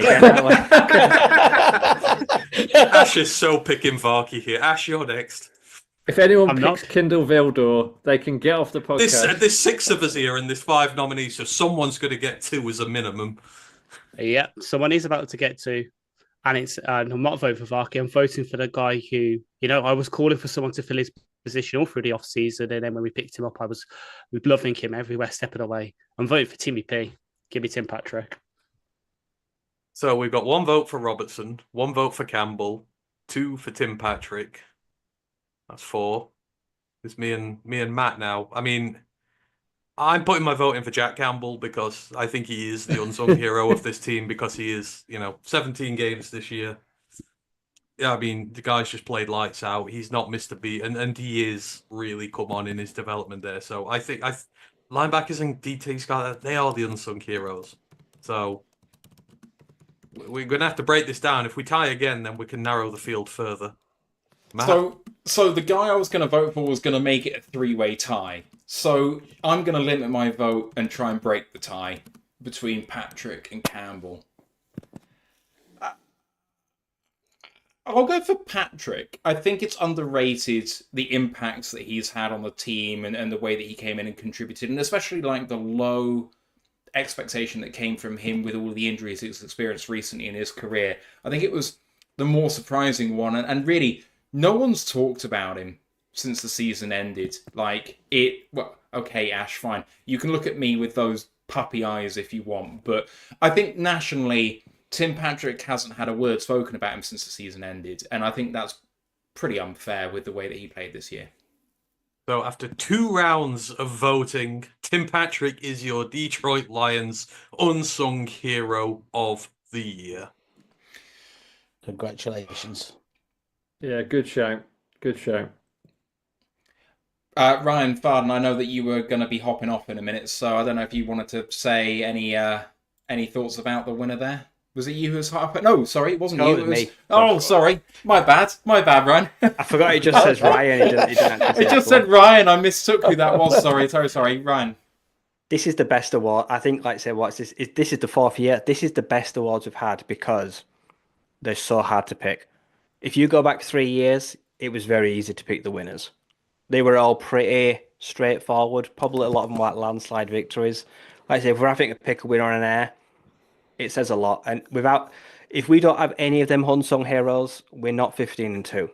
Speaker 6: again.
Speaker 5: Ash is so picking Varkey here. Ash, you're next.
Speaker 3: If anyone picks Kindle Vildor, they can get off the podcast.
Speaker 5: There's 6 of us here, and there's 5 nominees, so someone's going to get 2 as a minimum.
Speaker 2: Yeah, someone is about to get 2. And it's I'm not voting for Varkey. I'm voting for the guy who, I was calling for someone to fill his position all through the off-season, and then when we picked him up, we were loving him everywhere, stepping away. I'm voting for Timmy P. Give me Tim Patrick.
Speaker 5: So we've got 1 vote for Robertson, 1 vote for Campbell, 2 for Tim Patrick. That's 4. It's me and Matt now. I mean, I'm putting my vote in for Jack Campbell because I think he is the unsung hero of this team, because he is, 17 games this year. Yeah, I mean, the guy's just played lights out. He's not missed a beat, and he is really come on in his development there. So I think linebackers and DT guys, they are the unsung heroes. So we're going to have to break this down. If we tie again, then we can narrow the field further. Matt?
Speaker 1: So the guy I was going to vote for was going to make it a 3-way tie. So I'm going to limit my vote and try and break the tie. between Patrick and Campbell. I'll go for Patrick. I think it's underrated the impacts that he's had on the team and the way that he came in and contributed, and especially like the low expectation that came from him with all the injuries he's experienced recently in his career. I think it was the more surprising one, and really, no one's talked about him since the season ended. Well, okay, Ash, fine. You can look at me with those puppy eyes if you want, but I think nationally, Tim Patrick hasn't had a word spoken about him since the season ended, and I think that's pretty unfair with the way that he played this year.
Speaker 5: So after 2 rounds of voting, Tim Patrick is your Detroit Lions Unsung Hero of the Year.
Speaker 4: Congratulations.
Speaker 3: Yeah, good shout. Good shout.
Speaker 1: Ryan Farden, I know that you were going to be hopping off in a minute, so I don't know if you wanted to say any thoughts about the winner there. Was it you who was hopping? No, sorry, it wasn't
Speaker 6: No,
Speaker 1: you.
Speaker 6: it was me.
Speaker 1: Oh, sorry. My bad, Ryan.
Speaker 6: I forgot it just says Ryan. It didn't actually
Speaker 1: It
Speaker 6: say
Speaker 1: just
Speaker 6: everyone.
Speaker 1: said Ryan. I mistook who that was. Sorry, Ryan.
Speaker 6: This is the best award. I think, like I say, what's this? This is the 4th year. This is the best awards we've had because they're so hard to pick. If you go back 3 years, it was very easy to pick the winners. They were all pretty straightforward. Probably a lot of them were like landslide victories. Like I say, if we're having to pick a winner on an air, it says a lot. And if we don't have any of them unsung heroes, we're not 15-2.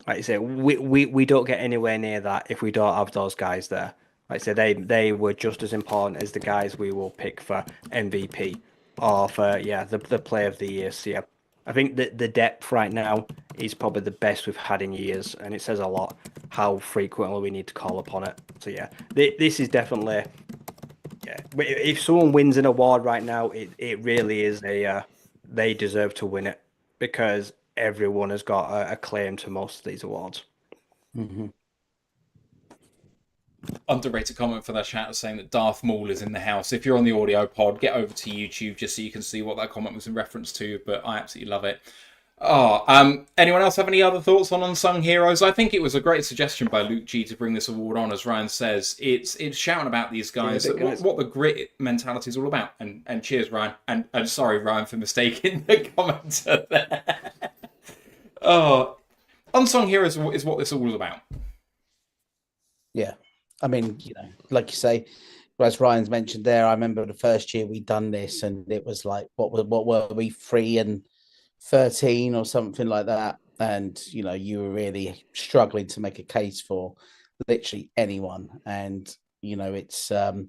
Speaker 6: Like I say, we don't get anywhere near that if we don't have those guys there. Like I say, they were just as important as the guys we will pick for MVP or for the play of the year. So yeah, I think that the depth right now is probably the best we've had in years, and it says a lot how frequently we need to call upon it. So yeah, this is definitely. Yeah, if someone wins an award right now, it really is they deserve to win it because everyone has got a claim to most of these awards.
Speaker 4: Mm-hmm.
Speaker 1: Underrated comment for that chat saying that Darth Maul is in the house. If you're on the audio pod, get over to YouTube just so you can see what that comment was in reference to, but I absolutely love it. Anyone else have any other thoughts on Unsung Heroes? I think it was a great suggestion by Luke G to bring this award on. As Ryan says, it's shouting about these guys, what the grit mentality is all about. And cheers, Ryan. And sorry, Ryan, for mistaking the commenter there. Unsung Heroes is what this all is about.
Speaker 4: Yeah. I mean, like you say, as Ryan's mentioned there, I remember the first year we done this and it was like, what were we, 3 and 13 or something like that? And, you were really struggling to make a case for literally anyone. And, it's, look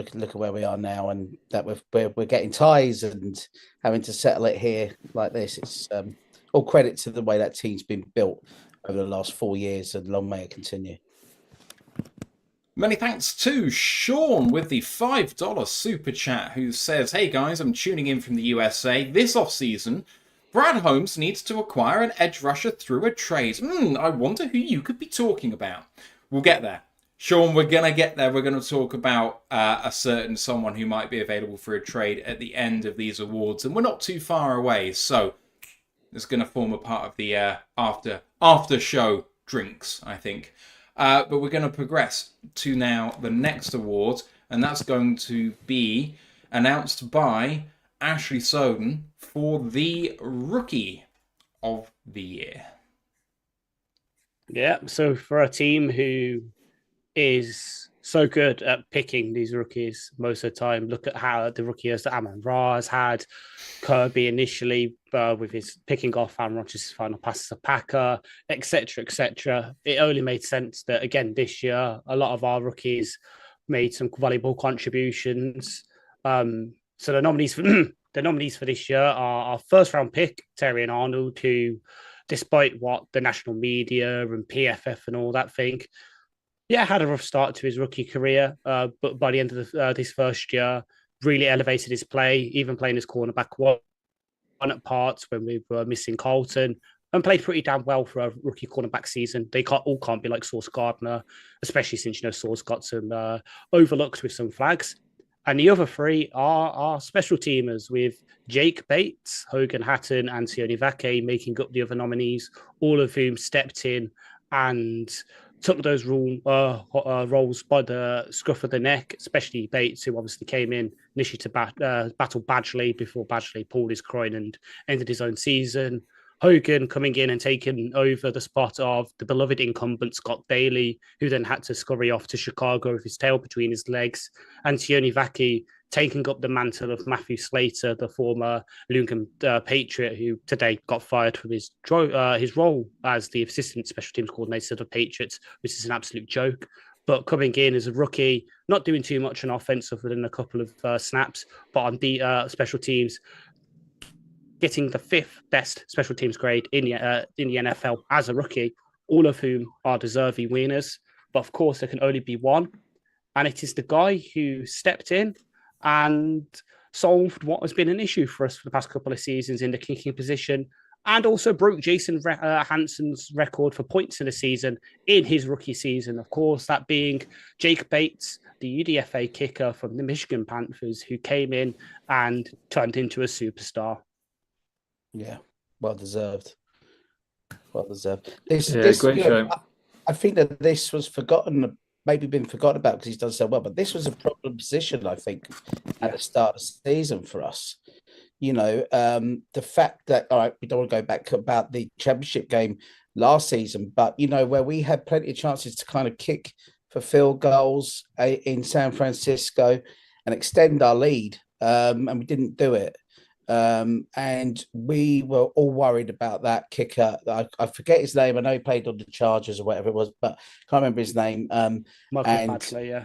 Speaker 4: at where we are now and that we're getting ties and having to settle it here like this. It's all credit to the way that team's been built over the last 4 years and long may it continue.
Speaker 1: Many thanks to Sean with the $5 super chat who says, "Hey guys, I'm tuning in from the USA. This off-season, Brad Holmes needs to acquire an edge rusher through a trade. I wonder who you could be talking about." We'll get there. Sean, we're going to get there. We're going to talk about a certain someone who might be available for a trade at the end of these awards, and we're not too far away, so it's going to form a part of the after show drinks, I think. But we're going to progress to now the next award, and that's going to be announced by Ashley Soden for the Rookie of the Year.
Speaker 2: Yeah, so for a team who is so good at picking these rookies most of the time, look at how the rookie as Amon Ra has had, Kirby initially with his picking off Aaron Rodgers' final passes to Packer, etc., etc. It only made sense that, again, this year, a lot of our rookies made some valuable contributions. So the nominees for this year are our first-round pick, Terrion Arnold, who, despite what the national media and PFF and all that think, had a rough start to his rookie career, but by the end of this first year, really elevated his play, even playing as cornerback one at parts when we were missing Colton, and played pretty damn well for a rookie cornerback season. They can't be like Sauce Gardner, especially since Sauce got some overlooked with some flags. And the other 3 are special teamers, with Jake Bates, Hogan Hatton, and Sione Vake making up the other nominees, all of whom stepped in and took those roles by the scruff of the neck, especially Bates, who obviously came in initially to battle Badgley before Badgley pulled his groin and ended his own season. Hogan coming in and taking over the spot of the beloved incumbent Scott Daly, who then had to scurry off to Chicago with his tail between his legs, and Tioni Vaki taking up the mantle of Matthew Slater, the former Lungham Patriot, who today got fired from his role as the assistant special teams coordinator of the Patriots, which is an absolute joke. But coming in as a rookie, not doing too much on offense other than a couple of snaps, but on the special teams, getting the 5th best special teams grade in the NFL as a rookie, all of whom are deserving winners. But of course, there can only be one. And it is the guy who stepped in and solved what has been an issue for us for the past couple of seasons in the kicking position, and also broke Jason Hansen's record for points in a season in his rookie season. Of course, that being Jake Bates, the UDFA kicker from the Michigan Panthers, who came in and turned into a superstar.
Speaker 4: Yeah, well deserved. Well deserved.
Speaker 3: Great show.
Speaker 4: I think that this was forgotten, maybe been forgotten about because he's done so well, but this was a problem position, I think, at the start of the season for us. You know, the fact that, all right, we don't want to go back about the championship game last season, but, you know, where we had plenty of chances to kind of kick for field goals in San Francisco and extend our lead, and we didn't do it. And we were all worried about that kicker. I forget his name. I know he played on the Chargers or whatever it was, but I can't remember his name.
Speaker 2: Michael Badgley, yeah.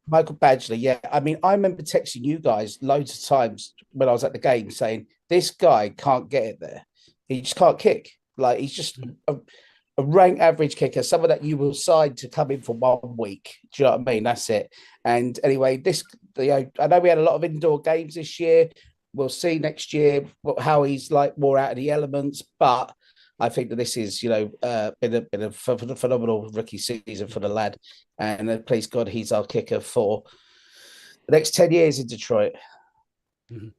Speaker 4: Michael Badgley, yeah. I mean, I remember texting you guys loads of times when I was at the game saying, this guy can't get it there. He just can't kick. Like, he's just a rank average kicker, someone that you will sign to come in for 1 week. Do you know what I mean? That's it. And anyway, I know we had a lot of indoor games this year. We'll see next year how he's like more out of the elements, but I think that this is, you know, been a phenomenal rookie season for the lad, and please God, he's our kicker for the next 10 years in Detroit.
Speaker 1: I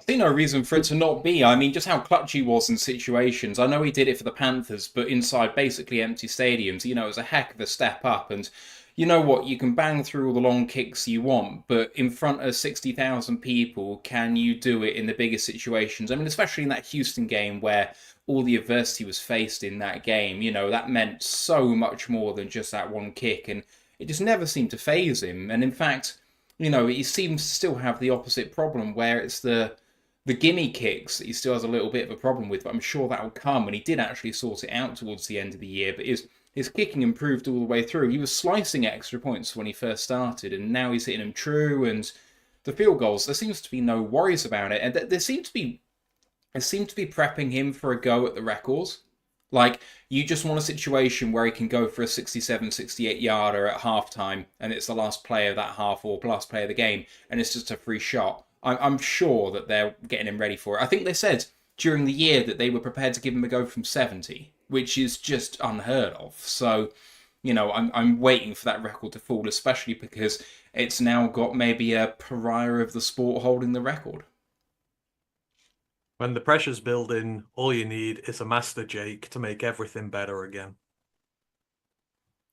Speaker 1: see no reason for it to not be. I mean, just how clutch he was in situations. I know he did it for the Panthers, but inside basically empty stadiums, you know, it was a heck of a step up. And you know what? You can bang through all the long kicks you want, but in front of 60,000 people, can you do it in the biggest situations? I mean, especially in that Houston game where all the adversity was faced in that game, you know, that meant so much more than just that one kick, and it just never seemed to faze him. And in fact, you know, he seems to still have the opposite problem where it's the gimme kicks that he still has a little bit of a problem with, but I'm sure that will come, and he did actually sort it out towards the end of the year, but his kicking improved all the way through. He was slicing extra points when he first started, and now he's hitting them true. And the field goals, there seems to be no worries about it. And there seems to be prepping him for a go at the records. Like, you just want a situation where he can go for a 67, 68 yarder at halftime, and it's the last play of that half or last play of the game, and it's just a free shot. I'm sure that they're getting him ready for it. I think they said during the year that they were prepared to give him a go from 70. Which is just unheard of. So, you know, I'm waiting for that record to fall, especially because it's now got maybe a pariah of the sport holding the record.
Speaker 5: When the pressure's building, all you need is a Master Jake to make everything better again.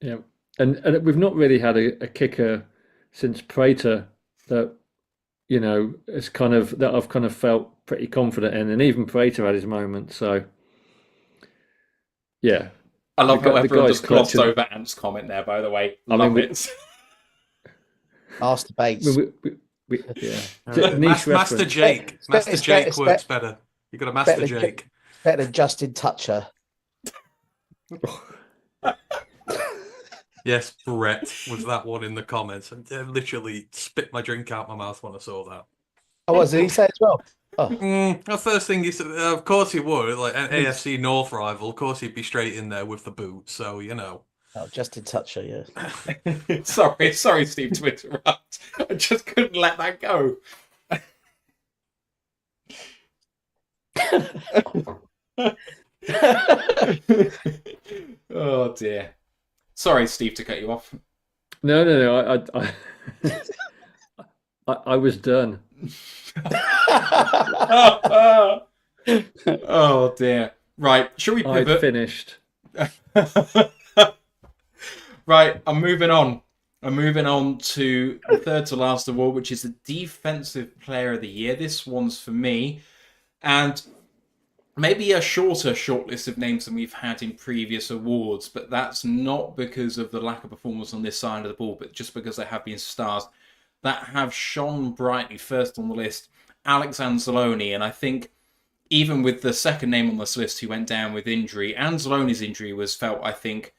Speaker 3: Yeah, and we've not really had a kicker since Prater that, you know, it's kind of that I've kind of felt pretty confident in, and even Prater had his moment. So. Yeah,
Speaker 1: I love how everyone just glossed over Ant's comment there. By the way, love it.
Speaker 4: Master Bates.
Speaker 5: Master Jake. Master Jake works better. You got a Master Jake.
Speaker 4: Better than Justin Toucher.
Speaker 5: Yes, Brett was that one in the comments, and literally spit my drink out my mouth when I saw that.
Speaker 4: Oh, what did he say as well? Oh.
Speaker 5: The first thing he said, of course he would, like an AFC North rival, of course he'd be straight in there with the boot, so, you know.
Speaker 4: Oh, Justin Toucher, yeah.
Speaker 1: Sorry, Steve, to interrupt. I just couldn't let that go. Oh, dear. Sorry, Steve, to cut you off.
Speaker 3: No. I was done.
Speaker 1: Oh dear. Right, shall we pivot?
Speaker 3: I finished.
Speaker 1: Right, I'm moving on. I'm moving on to the third to last award, which is the Defensive Player of the Year. This one's for me. And maybe a shorter shortlist of names than we've had in previous awards, but that's not because of the lack of performance on this side of the ball, but just because there have been stars that have shone brightly. First on the list, Alex Anzalone, and I think even with the second name on this list who went down with injury, Anzalone's injury was felt, I think,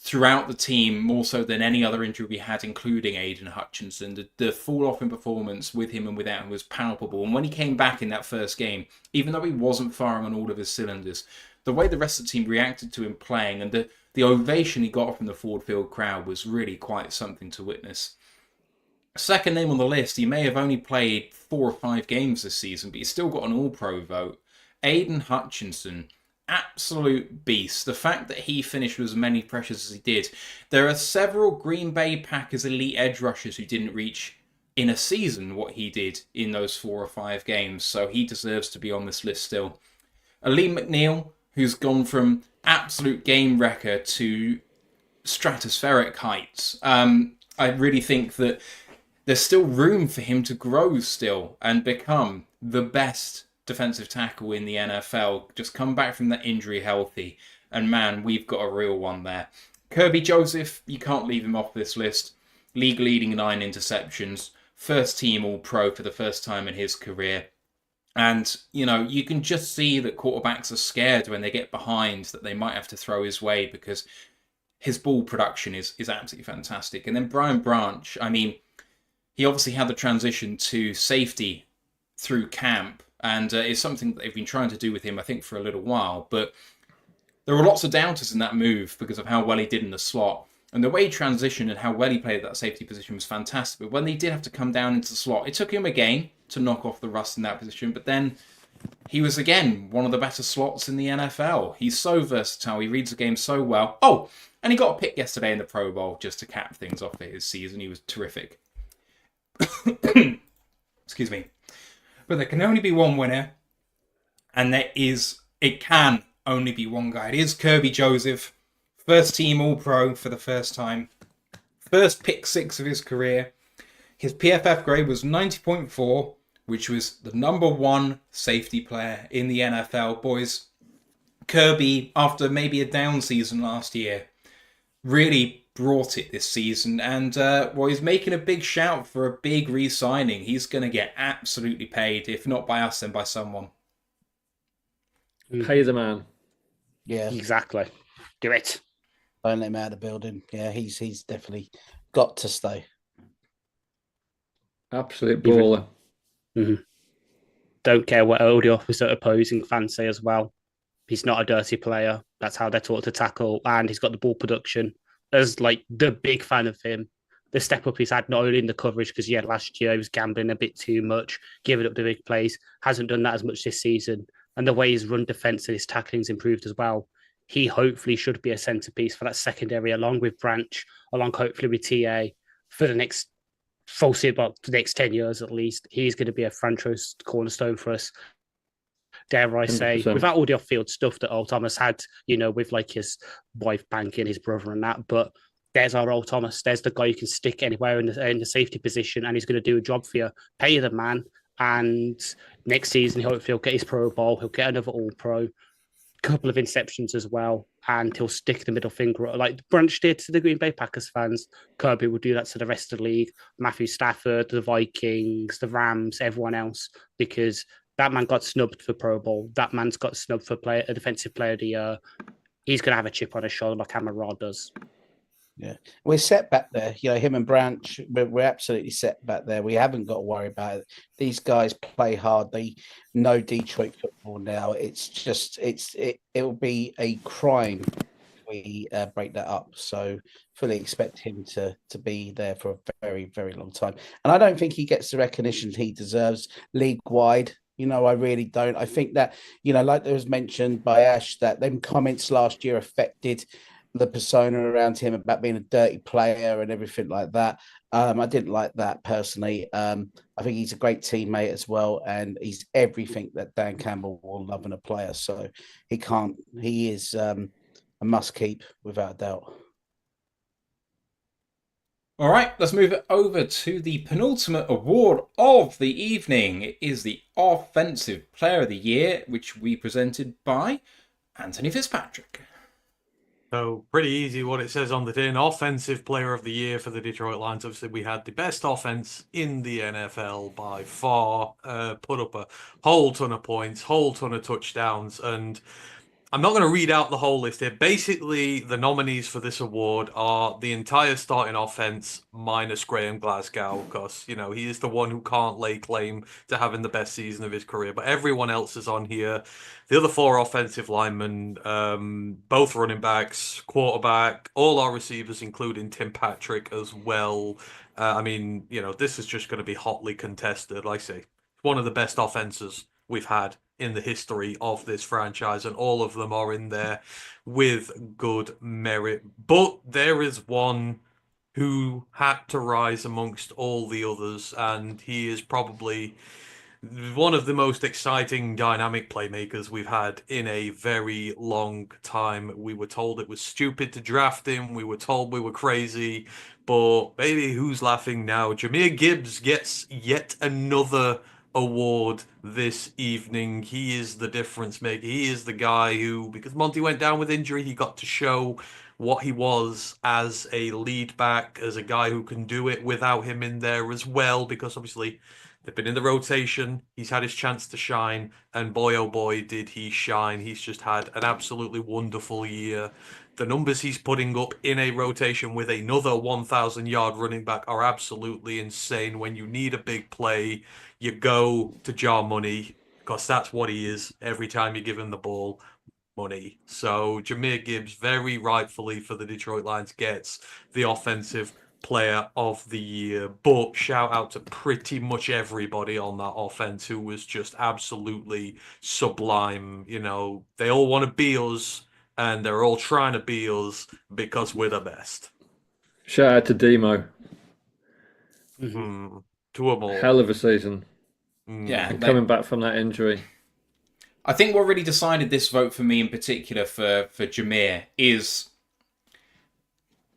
Speaker 1: throughout the team more so than any other injury we had, including Aidan Hutchinson. The fall off in performance with him and without him was palpable. And when he came back in that first game, even though he wasn't firing on all of his cylinders, the way the rest of the team reacted to him playing and the ovation he got from the Ford Field crowd was really quite something to witness. Second name on the list, he may have only played 4 or 5 games this season, but he's still got an All-Pro vote. Aidan Hutchinson, absolute beast. The fact that he finished with as many pressures as he did. There are several Green Bay Packers elite edge rushers who didn't reach in a season what he did in those 4 or 5 games, so he deserves to be on this list still. Aleem McNeil, who's gone from absolute game wrecker to stratospheric heights. I really think that there's still room for him to grow still and become the best defensive tackle in the NFL. Just come back from that injury healthy, and man, we've got a real one there. Kirby Joseph, you can't leave him off this list. League leading 9 interceptions, first team All-Pro for the first time in his career. And, you know, you can just see that quarterbacks are scared when they get behind that they might have to throw his way because his ball production is absolutely fantastic. And then Brian Branch, I mean, he obviously had the transition to safety through camp, and it's something that they've been trying to do with him, I think, for a little while. But there were lots of doubters in that move because of how well he did in the slot. And the way he transitioned and how well he played that safety position was fantastic. But when he did have to come down into the slot, it took him a game to knock off the rust in that position. But then he was, again, one of the better slots in the NFL. He's so versatile. He reads the game so well. Oh, and he got a pick yesterday in the Pro Bowl just to cap things off for his season. He was terrific. Excuse me. But there can only be one winner, and it can only be one guy. It is Kirby Joseph, first team All-Pro for the first time, first pick 6 of his career. His PFF grade was 90.4, which was the number 1 safety player in the NFL. Boys, Kirby, after maybe a down season last year, really brought it this season, and he's making a big shout for a big re-signing. He's going to get absolutely paid, if not by us, then by someone.
Speaker 3: Pay the man.
Speaker 4: Yeah,
Speaker 2: Exactly. Do it.
Speaker 4: don't let him out of the building. Yeah, he's definitely got to stay.
Speaker 3: Absolute baller.
Speaker 2: Mm-hmm. Don't care what all the opposite opposing fans say as well. He's not a dirty player. That's how they're taught to tackle, and he's got the ball production. As like the big fan of him, the step up he's had not only in the coverage, because last year he was gambling a bit too much, giving up the big plays. Hasn't done that as much this season, and the way his run defense and his tackling's improved as well. He hopefully should be a centerpiece for that secondary, along with Branch, along hopefully with TA for the next foreseeable, the next 10 years at least. He's going to be a franchise cornerstone for us. Dare I say,
Speaker 3: 100%.
Speaker 2: without all the off-field stuff that old Thomas had, with like his wife banking, his brother and that, but there's our old Thomas. There's the guy you can stick anywhere in the safety position, and he's going to do a job for you. Pay the man, and next season he'll get his Pro Bowl, he'll get another All-Pro, couple of interceptions as well, and he'll stick the middle finger like Branch did to the Green Bay Packers fans. Kirby will do that to the rest of the league, Matthew Stafford, the Vikings, the Rams, everyone else, because that man got snubbed for Pro Bowl. That man's got snubbed for a defensive player of the year. He's going to have a chip on his shoulder like Amon-Ra does.
Speaker 4: Yeah, we're set back there. Him and Branch, we're absolutely set back there. We haven't got to worry about it. These guys play hard. They know Detroit football now. It's just it will be a crime if we break that up. So fully expect him to be there for a very, very long time. And I don't think he gets the recognition he deserves league wide. I really don't. I think that, like there was mentioned by Ash, that them comments last year affected the persona around him about being a dirty player and everything like that. I didn't like that personally. I think he's a great teammate as well, and he's everything that Dan Campbell will love in a player. So he is a must keep without a doubt.
Speaker 1: All right, let's move it over to the penultimate award of the evening. It is the Offensive Player of the Year, which we presented by Anthony Fitzpatrick.
Speaker 5: So pretty easy what it says on the tin. Offensive Player of the Year for the Detroit Lions. Obviously, we had the best offense in the NFL by far. Put up a whole ton of points, whole ton of touchdowns, and I'm not going to read out the whole list here. Basically, the nominees for this award are the entire starting offense minus Graham Glasgow, because, you know, he is the one who can't lay claim to having the best season of his career. But everyone else is on here. The other four offensive linemen, both running backs, quarterback, all our receivers, including Tim Patrick as well. I mean, you know, this is just going to be hotly contested. Like I say, one of the best offenses we've had in the history of this franchise, and all of them are in there with good merit. But there is one who had to rise amongst all the others, and he is probably one of the most exciting dynamic playmakers we've had in a very long time. We were told it was stupid to draft him. We were told we were crazy. But baby, who's laughing now? Jahmyr Gibbs gets yet another award this evening. He is the difference maker. He is the guy who, because Monty went down with injury, he got to show what he was as a lead back, as a guy who can do it without him in there as well, because obviously they've been in the rotation. He's had his chance to shine, and boy, oh boy, did he shine. He's just had an absolutely wonderful year. The numbers he's putting up in a rotation with another 1,000-yard running back are absolutely insane. When you need a big play, you go to jar money, because that's what he is every time you give him the ball. Money. So Jahmyr Gibbs, very rightfully for the Detroit Lions, gets the Offensive Player of the Year. But shout out to pretty much everybody on that offense who was just absolutely sublime. You know, they all want to be us, and they're all trying to be us because we're the best.
Speaker 3: Shout out to Demo.
Speaker 5: To them all.
Speaker 3: Hell of a season.
Speaker 1: Yeah,
Speaker 3: And coming back from that injury.
Speaker 1: I think what really decided this vote for me in particular for Jahmyr is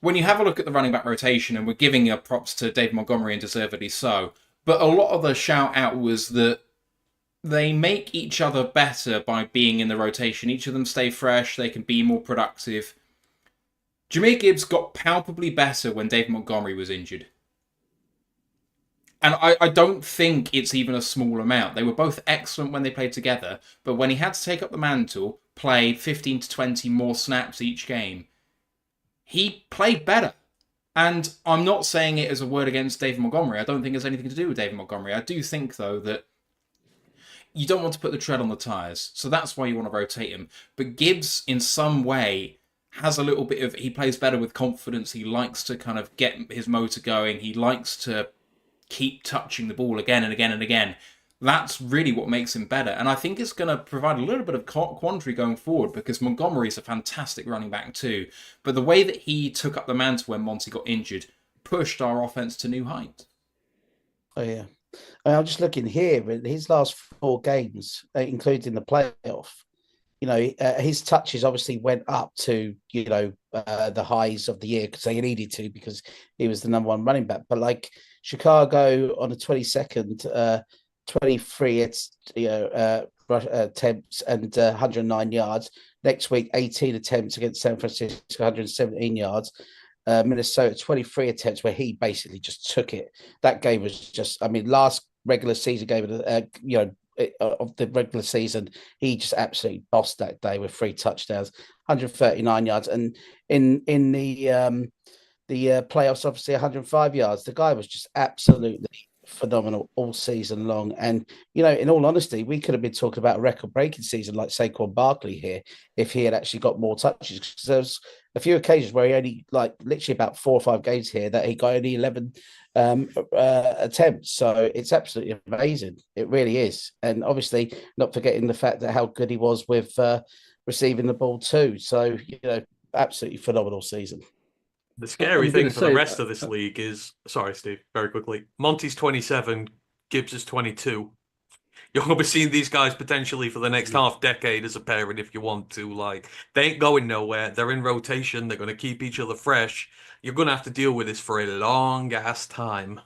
Speaker 1: when you have a look at the running back rotation, and we're giving your props to Dave Montgomery, and deservedly so, but a lot of the shout out was that they make each other better by being in the rotation. Each of them stay fresh, they can be more productive. Jahmyr Gibbs got palpably better when Dave Montgomery was injured. And I don't think it's even a small amount. They were both excellent when they played together, but when he had to take up the mantle, play 15 to 20 more snaps each game, he played better. And I'm not saying it as a word against David Montgomery. I don't think it's anything to do with David Montgomery. I do think, though, that you don't want to put the tread on the tyres, so that's why you want to rotate him. But Gibbs, in some way, has a little bit of... He plays better with confidence. He likes to kind of get his motor going. He likes to keep touching the ball again and again and again. That's really what makes him better. And I think it's going to provide a little bit of quandary going forward, because Montgomery's a fantastic running back too. But the way that he took up the mantle when Monty got injured pushed our offense to new heights.
Speaker 4: Oh, yeah. I'm just looking here, but his last 4 games, including the playoff, you know, his touches obviously went up to, you know, the highs of the year, because they needed to, because he was the number 1 running back. But like Chicago on the 22nd, 23 attempts and 109 yards. Next week, 18 attempts against San Francisco, 117 yards. Minnesota, 23 attempts, where he basically just took it. That game was just, I mean, last regular season game of the regular season, he just absolutely bossed that day with 3 touchdowns, 139 yards, and in the playoffs, obviously 105 yards. The guy was just absolutely phenomenal all season long. And, you know, in all honesty, we could have been talking about a record-breaking season like Saquon Barkley here if he had actually got more touches. Because there's a few occasions where he only, like, literally about 4 or 5 games here that he got only 11 attempts. So it's absolutely amazing. It really is. And obviously not forgetting the fact that how good he was with receiving the ball too. So, you know, absolutely phenomenal season.
Speaker 5: The scary thing for the rest of this league is, sorry, Steve, very quickly, Monty's 27, Gibbs is 22. You're going to be seeing these guys potentially for the next half decade as a pairing if you want to. Like, they ain't going nowhere. They're in rotation. They're going to keep each other fresh. You're going to have to deal with this for a long ass time.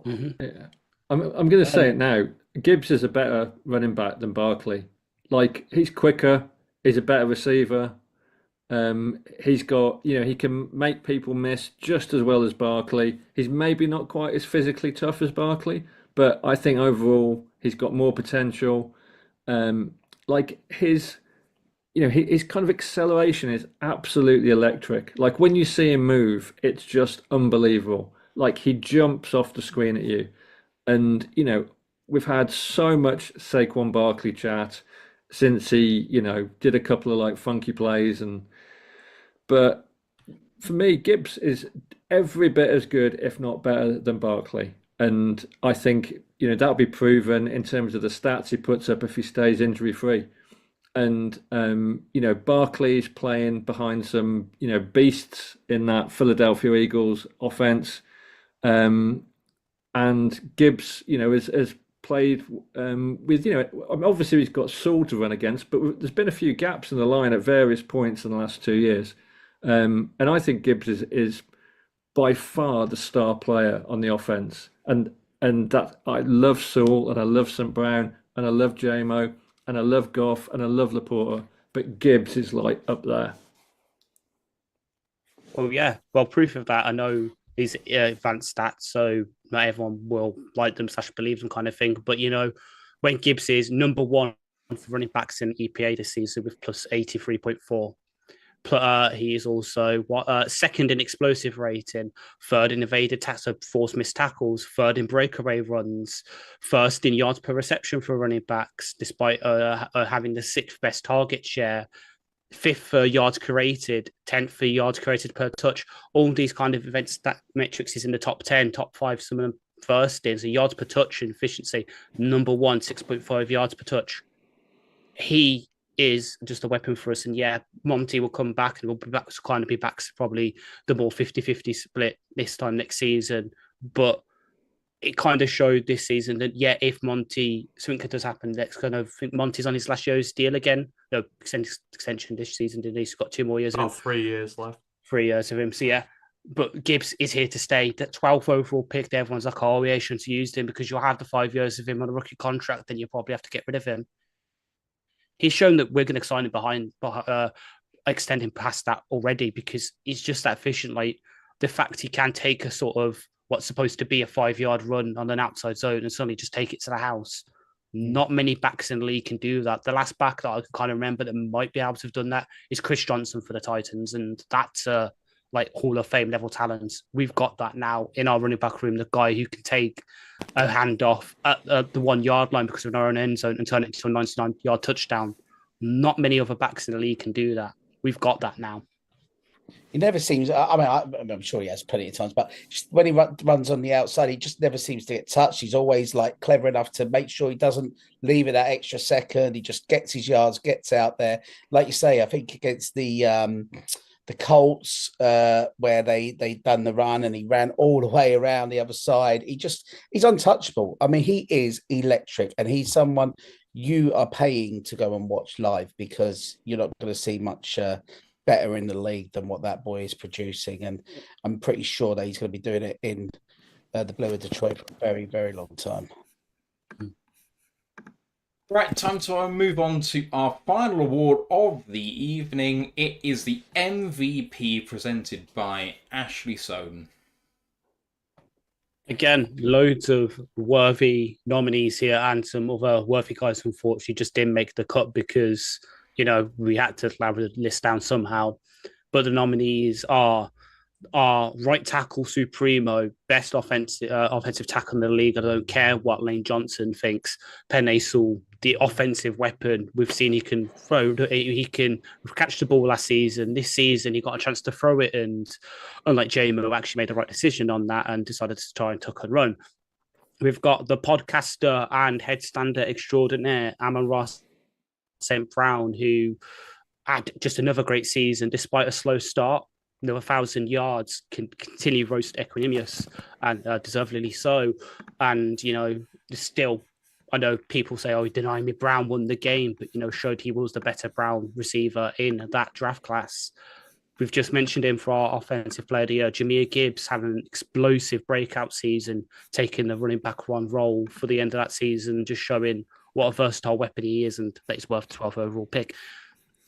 Speaker 3: Yeah. I'm going to say it now. Gibbs is a better running back than Barkley. Like, he's quicker. He's a better receiver. He's got, he can make people miss just as well as Barkley. He's maybe not quite as physically tough as Barkley, but I think overall he's got more potential. Like his kind of acceleration is absolutely electric. Like when you see him move, it's just unbelievable. Like he jumps off the screen at you. And, we've had so much Saquon Barkley chat since he, did a couple of like funky plays but for me, Gibbs is every bit as good, if not better, than Barkley. And I think, that'll be proven in terms of the stats he puts up if he stays injury free. And, Barkley's playing behind some, beasts in that Philadelphia Eagles offense. And Gibbs, has played with, obviously he's got Saul to run against, but there's been a few gaps in the line at various points in the last 2 years. And I think Gibbs is by far the star player on the offense. And that I love Saul and I love St. Brown and I love JMO and I love Goff and I love Laporta, but Gibbs is like up there.
Speaker 2: Well, yeah. Well, proof of that, I know these advanced stats, so not everyone will like them / believe them kind of thing. But, when Gibbs is number one for running backs in EPA this season with plus 83.4, he is also second in explosive rating, third in evaded tackles, so forced missed tackles, third in breakaway runs, first in yards per reception for running backs, despite having the sixth best target share, fifth for yards created, 10th for yards created per touch. All these kind of event stat metrics is in the top 10, top 5, some of them first in. So yards per touch and efficiency, number one, 6.5 yards per touch. He is just a weapon for us. And yeah, Monty will come back and we'll be back to probably the more 50-50 split this time next season. But it kind of showed this season that, yeah, if something does happen, that's kind of, I think Monty's on his last year's deal again. No, extension this season, didn't he? He's got 2 more years.
Speaker 5: About 3 years left.
Speaker 2: 3 years of him. So yeah, but Gibbs is here to stay. That 12th overall pick, everyone's like, oh, we shouldn't have used him because you'll have the 5 years of him on a rookie contract, then you'll probably have to get rid of him. He's shown that we're going to sign him extend him past that already because he's just that efficient. Like the fact he can take a sort of what's supposed to be a 5-yard run on an outside zone and suddenly just take it to the house. Not many backs in the league can do that. The last back that I can kind of remember that might be able to have done that is Chris Johnson for the Titans, and that's like Hall of Fame level talents. We've got that now in our running back room, the guy who can take a handoff at the 1 yard line because of our own end zone and turn it into a 99-yard touchdown. Not many other backs in the league can do that. We've got that now.
Speaker 4: He never seems, I'm sure he has plenty of times, but just when he runs on the outside, he just never seems to get touched. He's always like clever enough to make sure he doesn't leave it that extra second. He just gets his yards, gets out there. Like you say, I think against the Colts, where they done the run and he ran all the way around the other side. He's untouchable. I mean, he is electric, and he's someone you are paying to go and watch live because you're not going to see much better in the league than what that boy is producing. And I'm pretty sure that he's going to be doing it in the Blue of Detroit for a very, very long time.
Speaker 1: Right, time to move on to our final award of the evening. It is the MVP presented by Ashley Sohn.
Speaker 2: Again, loads of worthy nominees here and some other worthy guys who unfortunately just didn't make the cut because, we had to narrow the list down somehow. But the nominees are right tackle Supremo, best offensive tackle in the league. I don't care what Lane Johnson thinks. Penei Sewell, the offensive weapon. We've seen he can throw. He can catch the ball last season. This season, he got a chance to throw it, and unlike J-Mo, actually made the right decision on that and decided to try and tuck and run. We've got the podcaster and headstander extraordinaire, Amon-Ra St. Brown, who had just another great season despite a slow start. 1,000 yards, can continue roast Equanimous and deservedly so. And, still I know people say, "Oh, deny me, Brown won the game," but showed he was the better Brown receiver in that draft class. We've just mentioned him for our offensive player of the year. Jahmyr Gibbs had an explosive breakout season, taking the running back one role for the end of that season, just showing what a versatile weapon he is and that he's worth 12th overall pick.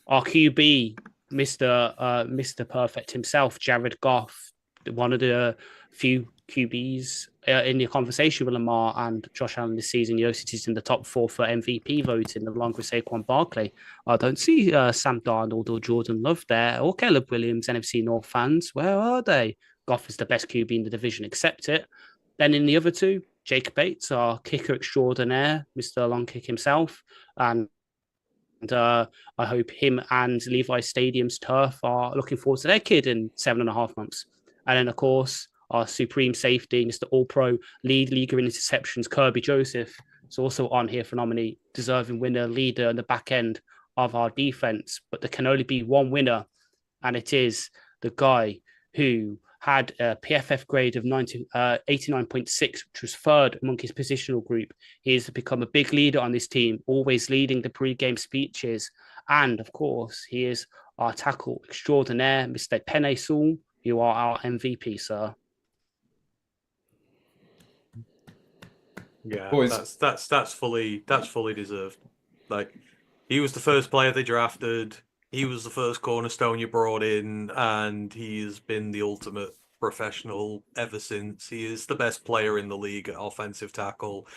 Speaker 2: Our QB, Mr. Perfect himself, Jared Goff, one of the few QBs in the conversation with Lamar and Josh Allen this season. He's in the top 4 for MVP voting, along with Saquon Barkley. I don't see Sam Darnold or Jordan Love there, or Caleb Williams, NFC North fans. Where are they? Goff is the best QB in the division, accept it. Then in the other two, Jake Bates, our kicker extraordinaire, Mr. Long Kick himself, and I hope him and Levi Stadium's turf are looking forward to their kid in 7.5 months. And then, of course, our supreme safety, Mr. All-Pro, lead leaguer in interceptions, Kirby Joseph, is also on here for nominee, deserving winner, leader in the back end of our defense. But there can only be one winner, and it is the guy who had a PFF grade of 89.6, which was third among his positional group. He has become a big leader on this team, always leading the pre-game speeches. And, of course, he is our tackle extraordinaire, Mr. Penei Sewell. You are our MVP, sir.
Speaker 5: Yeah,
Speaker 1: Boys.
Speaker 5: that's fully deserved. Like, he was the first player they drafted. He was the first cornerstone you brought in, and he has been the ultimate professional ever since. He is the best player in the league at offensive tackle.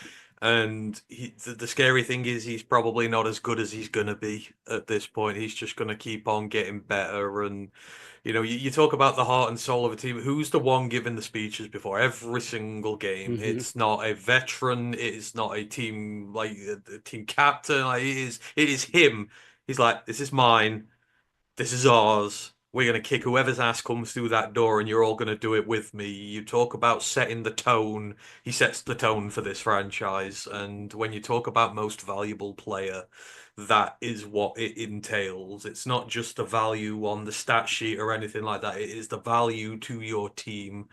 Speaker 5: And the scary thing is he's probably not as good as he's going to be at this point. He's just going to keep on getting better. And, you talk about the heart and soul of a team. Who's the one giving the speeches before every single game?
Speaker 2: Mm-hmm.
Speaker 5: It's not a veteran. It is not a team, like a team captain. Like, it is him. He's like, this is mine. This is ours. We're going to kick whoever's ass comes through that door, and you're all going to do it with me. You talk about setting the tone. He sets the tone for this franchise. And when you talk about most valuable player, that is what it entails. It's not just the value on the stat sheet or anything like that. It is the value to your team.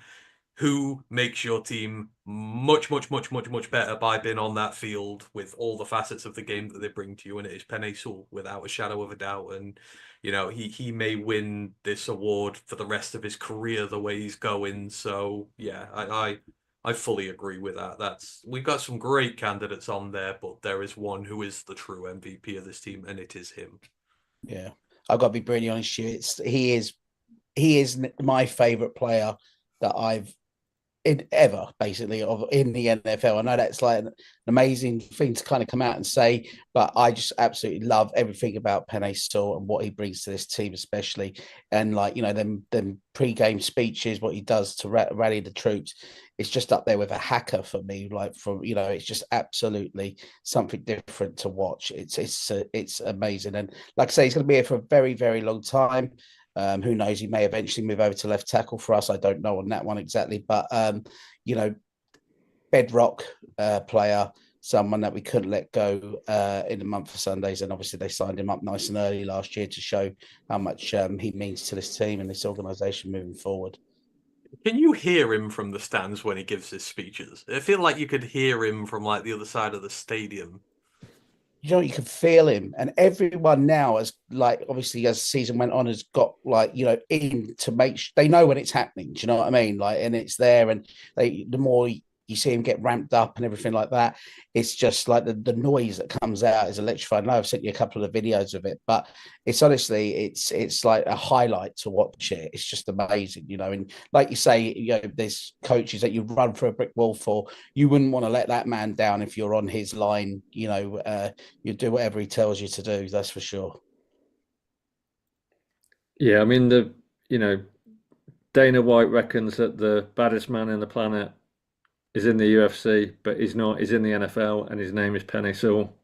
Speaker 5: Who makes your team much, much, much, much, much better by being on that field with all the facets of the game that they bring to you, and it is Penei Sewell, without a shadow of a doubt. And he may win this award for the rest of his career the way he's going. So yeah, I fully agree with that. We've got some great candidates on there, but there is one who is the true MVP of this team, and it is him.
Speaker 4: Yeah, I've got to be brutally honest with you. He is my favorite player that I've ever basically in the NFL. I know that's like an amazing thing to kind of come out and say, but I just absolutely love everything about Penei Sewell and what he brings to this team, especially. And like, them pre-game speeches, what he does to rally the troops, it's just up there with a hacker for me. Like, it's just absolutely something different to watch. It's amazing. And like I say, he's going to be here for a very, very long time. Who knows? He may eventually move over to left tackle for us. I don't know on that one exactly, but bedrock player, someone that we couldn't let go in the month of Sundays, and obviously they signed him up nice and early last year to show how much he means to this team and this organisation moving forward.
Speaker 5: Can you hear him from the stands when he gives his speeches? I feel like you could hear him from like the other side of the stadium.
Speaker 4: You can feel him, and everyone now has, like, obviously as the season went on, has got in to make they know when it's happening. Do you know what I mean? Like, and it's there, and the more you see him get ramped up and everything like that, it's just like the noise that comes out is electrifying. I know I've sent you a couple of videos of it, but it's honestly, it's like a highlight to watch it. It's just amazing, and like you say, there's coaches that you run through a brick wall for. You wouldn't want to let that man down if you're on his line. You do whatever he tells you to do, that's for sure.
Speaker 3: Yeah, I mean, Dana White reckons that the baddest man in the planet is in the UFC, but he's not. He's in the NFL, and his name is Penei Sewell.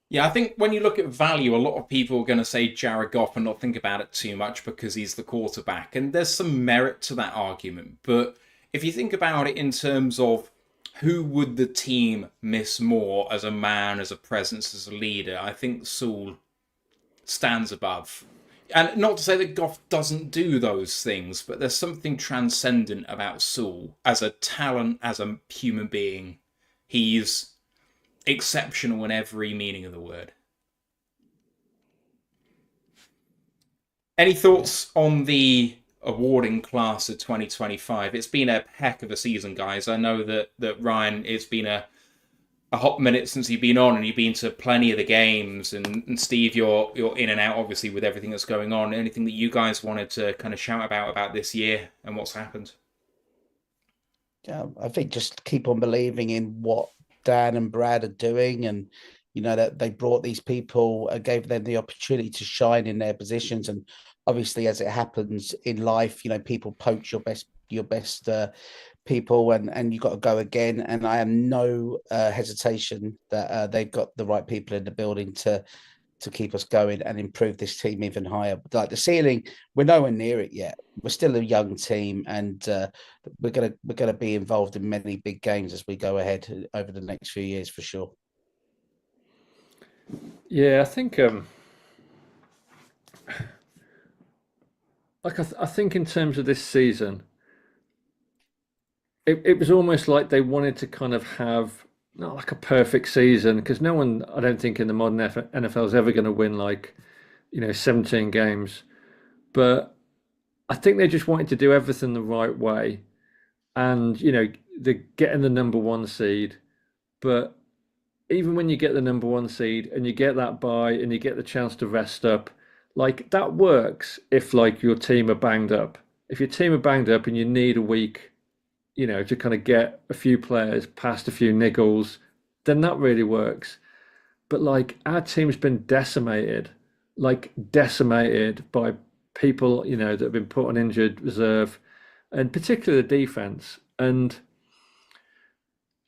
Speaker 1: Yeah, I think when you look at value, a lot of people are going to say Jared Goff and not think about it too much because he's the quarterback. And there's some merit to that argument. But if you think about it in terms of who would the team miss more as a man, as a presence, as a leader, I think Sewell stands above. And not to say that Goff doesn't do those things, but there's something transcendent about Sewell as a talent, as a human being. He's exceptional in every meaning of the word. Any thoughts on the awarding class of 2025? It's been a heck of a season, guys. I know that Ryan, it's been a hot minute since you've been on, and you've been to plenty of the games. And Steve, you're in and out, obviously, with everything that's going on. Anything that you guys wanted to kind of shout about this year and what's happened?
Speaker 4: Yeah, I think just keep on believing in what Dan and Brad are doing, and that they brought these people, gave them the opportunity to shine in their positions. And obviously, as it happens in life, people poach your best people, and you've got to go again. And I have no hesitation that they've got the right people in the building to keep us going and improve this team even higher. But like the ceiling, we're nowhere near it yet. We're still a young team, and we're gonna be involved in many big games as we go ahead over the next few years for sure.
Speaker 3: Yeah, I think I think in terms of this season, it was almost like they wanted to kind of have not like a perfect season, because no one, I don't think, in the modern NFL is ever going to win 17 games. But I think they just wanted to do everything the right way, and they're getting the number one seed. But even when you get the number one seed and you get that bye and you get the chance to rest up, that works if your team are banged up. If your team are banged up and you need a week, to kind of get a few players past a few niggles, then that really works. But our team's been decimated by people, that have been put on injured reserve, and particularly the defense. And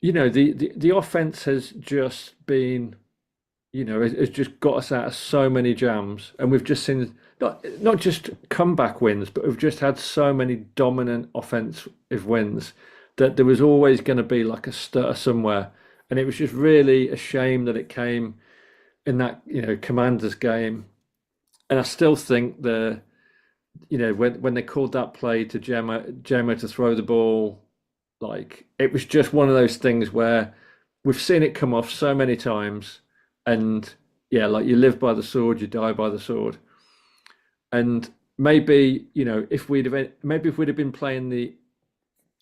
Speaker 3: the offense has just been, has just got us out of so many jams, and we've just seen not just comeback wins, but we've just had so many dominant offensive wins that there was always going to be a stutter somewhere. And it was just really a shame that it came in that Commanders game. And I still think when they called that play to Gemma to throw the ball, it was just one of those things where we've seen it come off so many times, and you live by the sword, you die by the sword. And maybe if we'd have been playing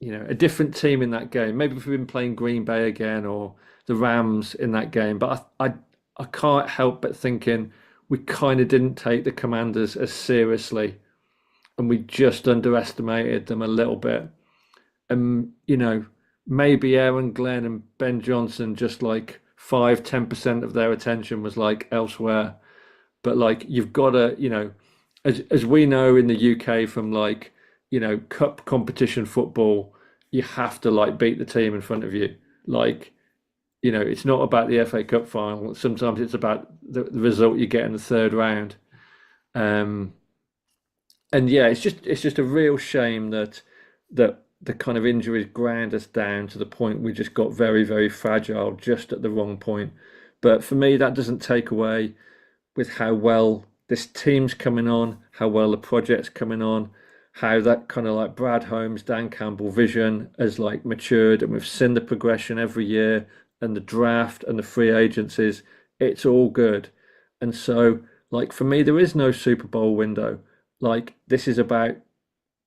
Speaker 3: a different team in that game, maybe if we'd been playing Green Bay again or the Rams in that game, but I can't help but thinking we kind of didn't take the Commanders as seriously, and we just underestimated them a little bit. And maybe Aaron Glenn and Ben Johnson, just 5-10% of their attention was elsewhere. But you've got to, as we know in the UK from cup competition football, you have to beat the team in front of you. It's not about the FA Cup final. Sometimes it's about the result you get in the third round. And yeah, it's just a real shame that the kind of injuries ground us down to the point we just got very, very fragile just at the wrong point. But for me, that doesn't take away with how well this team's coming on, how well the project's coming on, how that kind of Brad Holmes, Dan Campbell vision has matured, and we've seen the progression every year, and the draft and the free agencies, it's all good. And so for me, there is no Super Bowl window. This is about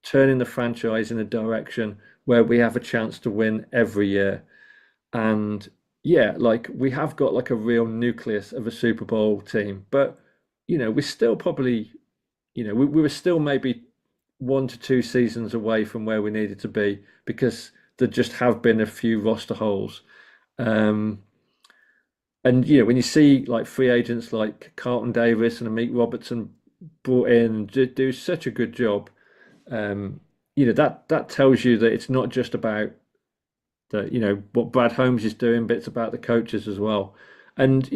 Speaker 3: turning the franchise in a direction where we have a chance to win every year. And yeah, we have got a real nucleus of a Super Bowl team, but we're still probably, we were still maybe 1 to 2 seasons away from where we needed to be, because there just have been a few roster holes. And when you see free agents like Carlton Davis and Amik Robertson brought in and do such a good job, that tells you that it's not just about what Brad Holmes is doing, but it's about the coaches as well. And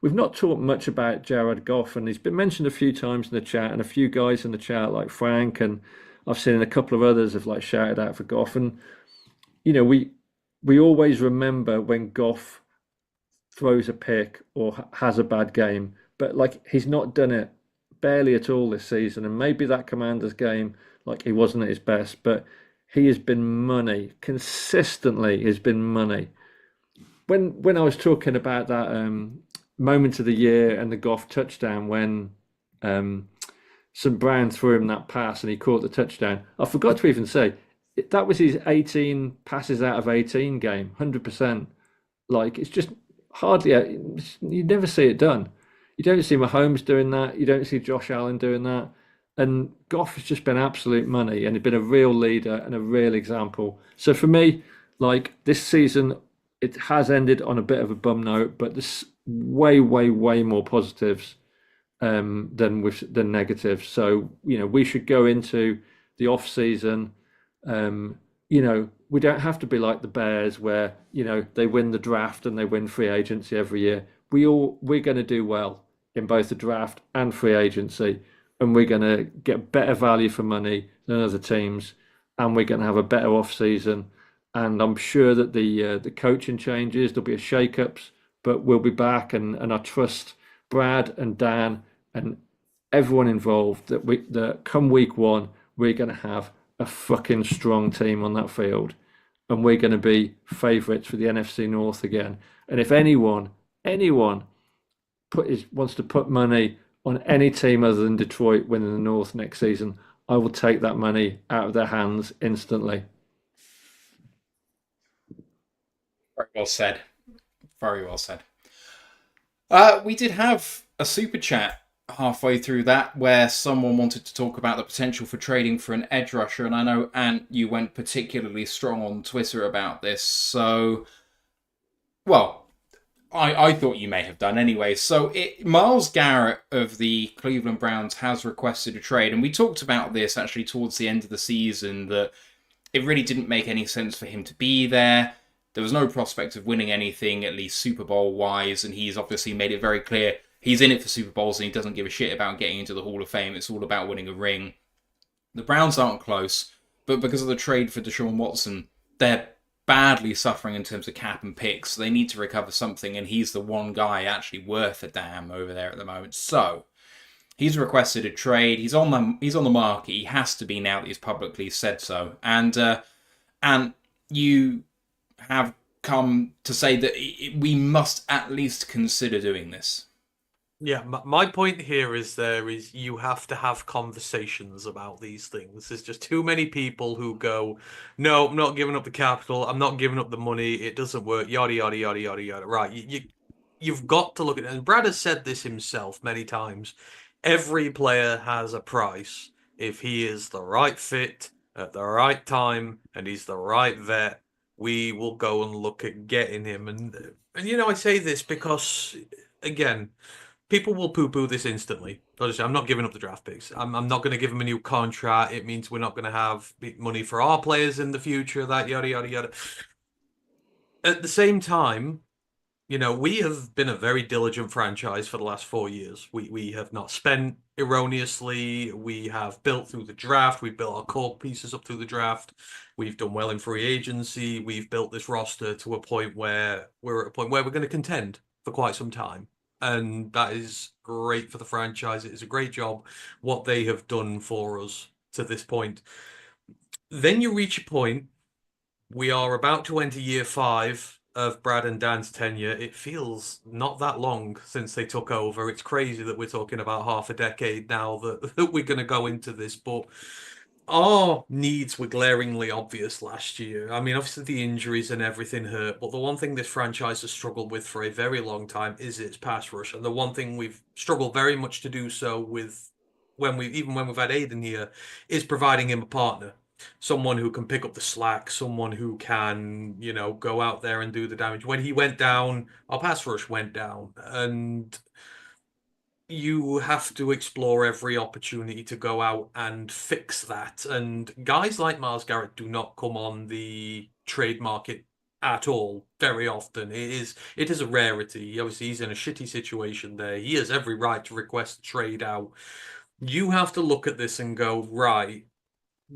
Speaker 3: we've not talked much about Jared Goff, and he's been mentioned a few times in the chat, and a few guys in the chat like Frank, and I've seen a couple of others have shouted out for Goff. And we always remember when Goff throws a pick or has a bad game, but he's not done it barely at all this season. And maybe that Commanders game, he wasn't at his best, but he has been money consistently. Has been money. when I was talking about that moment of the year and the Goff touchdown when St. Brown threw him that pass and he caught the touchdown, I forgot to even say that was his 18 passes out of 18 game, 100%. Like, it's just hardly, you never see it done. You don't see Mahomes doing that. You don't see Josh Allen doing that. And Goff has just been absolute money and he's been a real leader and a real example. So for me, like, this season, it has ended on a bit of a bum note, but there's way, way, way more positives than negatives. So, we should go into the off season. We don't have to be like the Bears where, they win the draft and they win free agency every year. We're going to do well in both the draft and free agency, and we're going to get better value for money than other teams, and we're going to have a better off season. And I'm sure that the coaching changes, there'll be a shake-ups, but we'll be back, and I trust Brad and Dan and everyone involved that come week one, we're going to have a fucking strong team on that field, and we're going to be favourites for the NFC North again. And if anyone wants to put money on any team other than Detroit winning the North next season, I will take that money out of their hands instantly.
Speaker 1: Very well said. Very well said. We did have a super chat halfway through that where someone wanted to talk about the potential for trading for an edge rusher, and I know, Ant, you went particularly strong on Twitter about this. So, well, I thought you may have done anyway. So Myles Garrett of the Cleveland Browns has requested a trade, and we talked about this actually towards the end of the season, that it really didn't make any sense for him to be there. There was no prospect of winning anything, at least Super Bowl-wise, and he's obviously made it very clear he's in it for Super Bowls and he doesn't give a shit about getting into the Hall of Fame. It's all about winning a ring. The Browns aren't close, but because of the trade for Deshaun Watson, they're badly suffering in terms of cap and picks. So they need to recover something, and he's the one guy actually worth a damn over there at the moment. So he's requested a trade. He's on the market. He has to be now that he's publicly said so. And you have come to say that we must at least consider doing this.
Speaker 5: Yeah, my point here is you have to have conversations about these things. There's just too many people who go, no, I'm not giving up the capital, I'm not giving up the money, it doesn't work, yada, yada, yada, yada, yada. Right, you've got to look at it. And Brad has said this himself many times. Every player has a price. If he is the right fit at the right time and he's the right vet, we will go and look at getting him. And I say this because, again, people will poo-poo this instantly. I'm not giving up the draft picks. I'm not going to give him a new contract. It means we're not going to have money for our players in the future, that yada, yada, yada. At the same time, we have been a very diligent franchise for the last 4 years. We have not spent erroneously. We have built through the draft. We've built our core pieces up through the draft. We've done well in free agency. We've built this roster to a point where we're going to contend for quite some time. And that is great for the franchise. It is a great job what they have done for us to this point. Then you reach a point, we are about to enter year 5 of Brad and Dan's tenure. It feels not that long since they took over. It's crazy that we're talking about half a decade now that we're going to go into this, but our needs were glaringly obvious last year. I mean, obviously the injuries and everything hurt, but the one thing this franchise has struggled with for a very long time is its pass rush. And the one thing we've struggled very much to do so with when we've had Aiden here is providing him a partner. Someone who can pick up the slack, someone who can, go out there and do the damage. When he went down, our pass rush went down. And you have to explore every opportunity to go out and fix that. And guys like Myles Garrett do not come on the trade market at all very often. It is a rarity. Obviously, he's in a shitty situation there. He has every right to request a trade out. You have to look at this and go, right,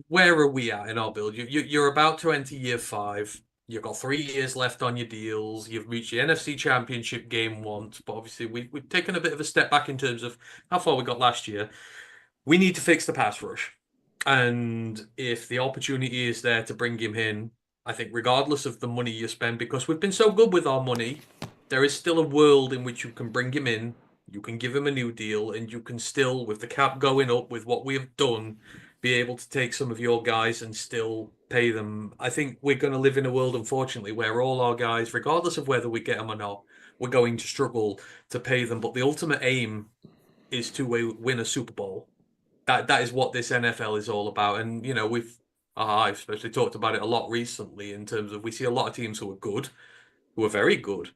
Speaker 5: where are we at in our build? You're about to enter year 5. You've got 3 years left on your deals. You've reached the NFC Championship game once, but obviously we've taken a bit of a step back in terms of how far we got last year. We need to fix the pass rush. And if the opportunity is there to bring him in, I think regardless of the money you spend, because we've been so good with our money, there is still a world in which you can bring him in, you can give him a new deal, and you can still, with the cap going up, with what we have done, be able to take some of your guys and still pay them. I think we're going to live in a world, unfortunately, where all our guys, regardless of whether we get them or not, we're going to struggle to pay them. But the ultimate aim is to win a Super Bowl. That is what this NFL is all about. And you know, I've especially talked about it a lot recently in terms of we see a lot of teams who are good, who are very good,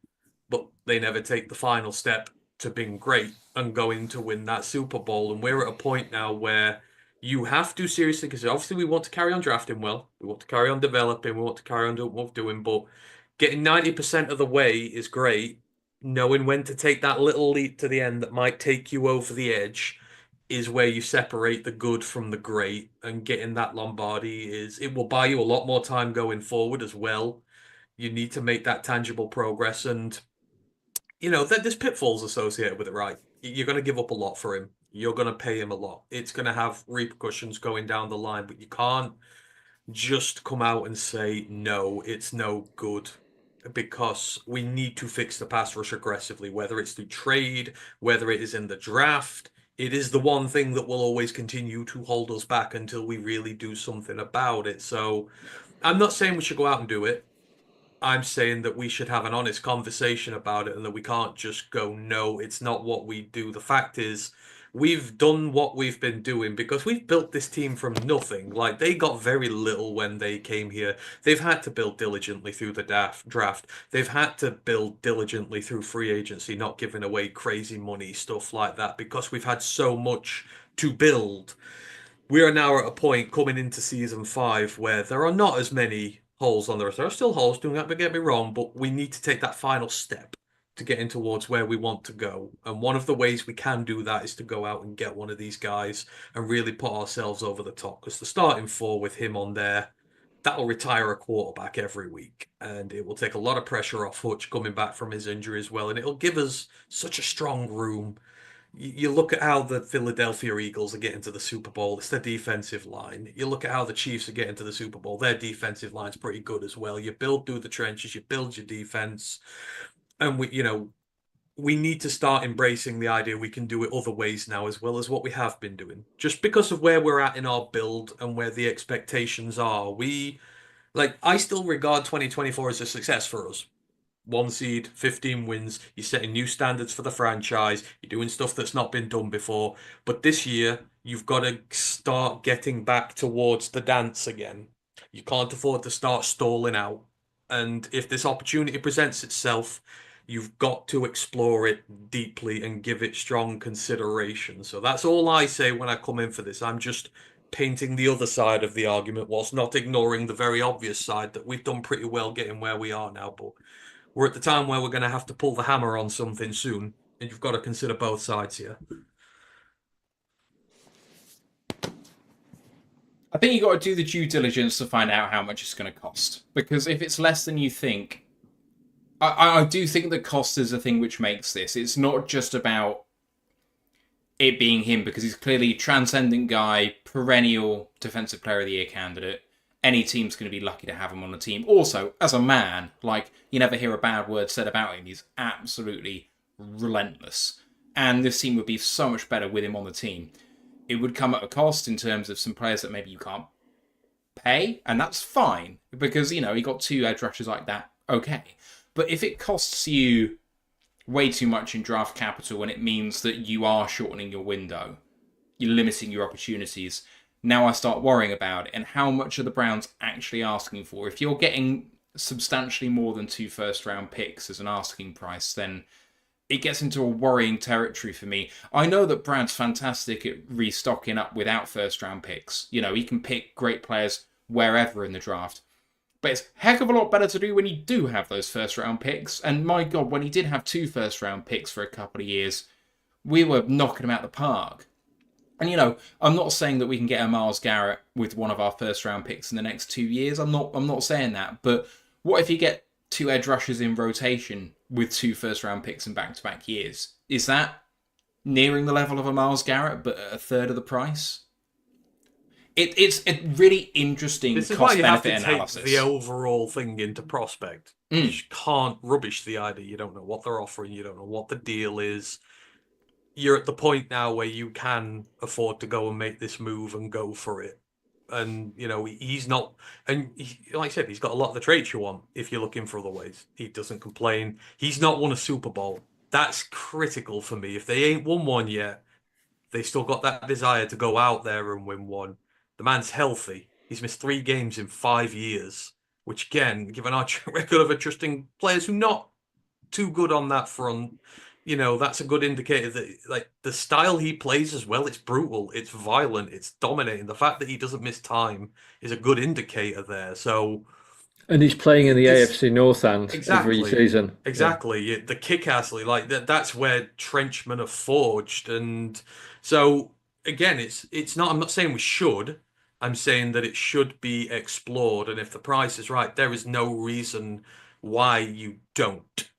Speaker 5: but they never take the final step to being great and going to win that Super Bowl. And we're at a point now where you have to seriously consider. Obviously, we want to carry on drafting well, we want to carry on developing, we want to carry on doing what we're doing, but getting 90% of the way is great. Knowing when to take that little leap to the end that might take you over the edge is where you separate the good from the great. And getting that Lombardi it will buy you a lot more time going forward as well. You need to make that tangible progress, and you know there's pitfalls associated with it, right? You're going to give up a lot for him. You're going to pay him a lot. It's going to have repercussions going down the line, but you can't just come out and say no, it's no good, because we need to fix the pass rush aggressively, whether it's through trade, whether it is in the draft. It is the one thing that will always continue to hold us back until we really do something about it. So I'm not saying we should go out and do it. I'm saying that we should have an honest conversation about it and that we can't just go, no, it's not what we do. The fact is, we've done what we've been doing because we've built this team from nothing. Like, they got very little when they came here. They've had to build diligently through the draft. They've had to build diligently through free agency, not giving away crazy money, stuff like that, because we've had so much to build. We are now at a point coming into season 5 where there are not as many holes on the rest. There are still holes, don't get me wrong, but we need to take that final step to get in towards where we want to go. And one of the ways we can do that is to go out and get one of these guys and really put ourselves over the top. Because the starting 4 with him on there, that'll retire a quarterback every week. And it will take a lot of pressure off Hutch coming back from his injury as well. And it'll give us such a strong room. You look at how the Philadelphia Eagles are getting to the Super Bowl. It's their defensive line. You look at how the Chiefs are getting to the Super Bowl. Their defensive line's pretty good as well. You build through the trenches. You build your defense. And we need to start embracing the idea we can do it other ways now as well as what we have been doing. Just because of where we're at in our build and where the expectations are. I still regard 2024 as a success for us. 1 seed, 15 wins. You're setting new standards for the franchise. You're doing stuff that's not been done before. But this year, you've got to start getting back towards the dance again. You can't afford to start stalling out. And if this opportunity presents itself, you've got to explore it deeply and give it strong consideration. So that's all I say when I come in for this. I'm just painting the other side of the argument whilst not ignoring the very obvious side that we've done pretty well getting where we are now. But we're at the time where we're going to have to pull the hammer on something soon, and you've got to consider both sides here.
Speaker 1: I think you've got to do the due diligence to find out how much it's going to cost. Because if it's less than you think, I do think the cost is the thing which makes this. It's not just about it being him, because he's clearly a transcendent guy, perennial Defensive Player of the Year candidate. Any team's going to be lucky to have him on the team. Also, as a man, you never hear a bad word said about him. He's absolutely relentless. And this team would be so much better with him on the team. It would come at a cost in terms of some players that maybe you can't pay, and that's fine, because, you got 2 edge rushers like that, okay. But if it costs you way too much in draft capital and it means that you are shortening your window, you're limiting your opportunities, now I start worrying about it and how much are the Browns actually asking for. If you're getting substantially more than 2 first-round picks as an asking price, then it gets into a worrying territory for me. I know that Brad's fantastic at restocking up without first-round picks. He can pick great players wherever in the draft. But it's a heck of a lot better to do when you do have those first-round picks. And my God, when he did have 2 first-round picks for a couple of years, we were knocking him out the park. And, I'm not saying that we can get a Myles Garrett with one of our first-round picks in the next 2 years. I'm not saying that. But what if you get 2 edge rushers in rotation with 2 first-round picks in back-to-back years? Is that nearing the level of a Myles Garrett, but at a third of the price? It's a really interesting
Speaker 5: This is why you have to
Speaker 1: cost-benefit
Speaker 5: take
Speaker 1: analysis.
Speaker 5: the overall thing into prospect. You
Speaker 1: Mm.
Speaker 5: just can't rubbish the idea. You don't know what they're offering. You don't know what the deal is. You're at the point now where you can afford to go and make this move and go for it. And, you know, he's not, and like I said, he's got a lot of the traits you want if you're looking for other ways. He doesn't complain. He's not won a Super Bowl. That's critical for me. If they ain't won one yet, they still got that desire to go out there and win one. The man's healthy. He's missed 3 games in 5 years, which again, given our record of trusting players who not too good on that front, you know, that's a good indicator that, like, the style he plays as well, it's brutal, it's violent, it's dominating. The fact that he doesn't miss time is a good indicator there. So,
Speaker 3: and he's playing in the AFC North end
Speaker 5: exactly,
Speaker 3: every season.
Speaker 5: Exactly. Yeah. The kick-assly, like that's where Trenchmen are forged. And so again, it's not, I'm not saying we should. I'm saying that it should be explored. And if the price is right, there is no reason why you don't.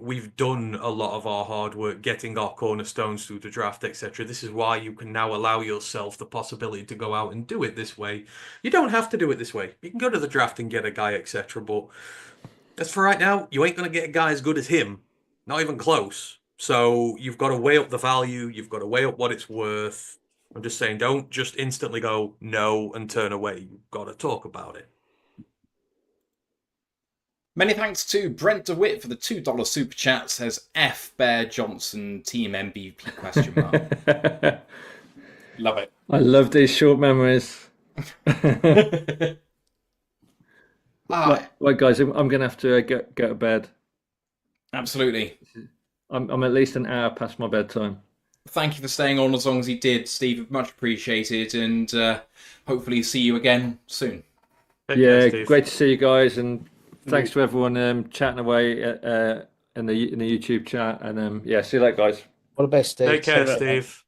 Speaker 5: We've done a lot of our hard work getting our cornerstones through the draft, etc. This is why you can now allow yourself the possibility to go out and do it this way. You don't have to do it this way. You can go to the draft and get a guy, etc. But as for right now, you ain't going to get a guy as good as him. Not even close. So you've got to weigh up the value. You've got to weigh up what it's worth. I'm just saying, don't just instantly go no and turn away. You've got to talk about it.
Speaker 1: Many thanks to Brent DeWitt for the $2 super chat. Says F Bear Johnson team MVP question mark. Love it.
Speaker 3: I love these short memories. Right, guys, I'm going to have to go to bed.
Speaker 1: Absolutely.
Speaker 3: I'm at least an hour past my bedtime.
Speaker 1: Thank you for staying on as long as you did, Steve. Much appreciated, and hopefully see you again soon.
Speaker 3: Yeah, great to see you guys, and thanks to everyone chatting away in the YouTube chat. And yeah, see you later, guys.
Speaker 4: All the best, Steve.
Speaker 5: Take care, Steve.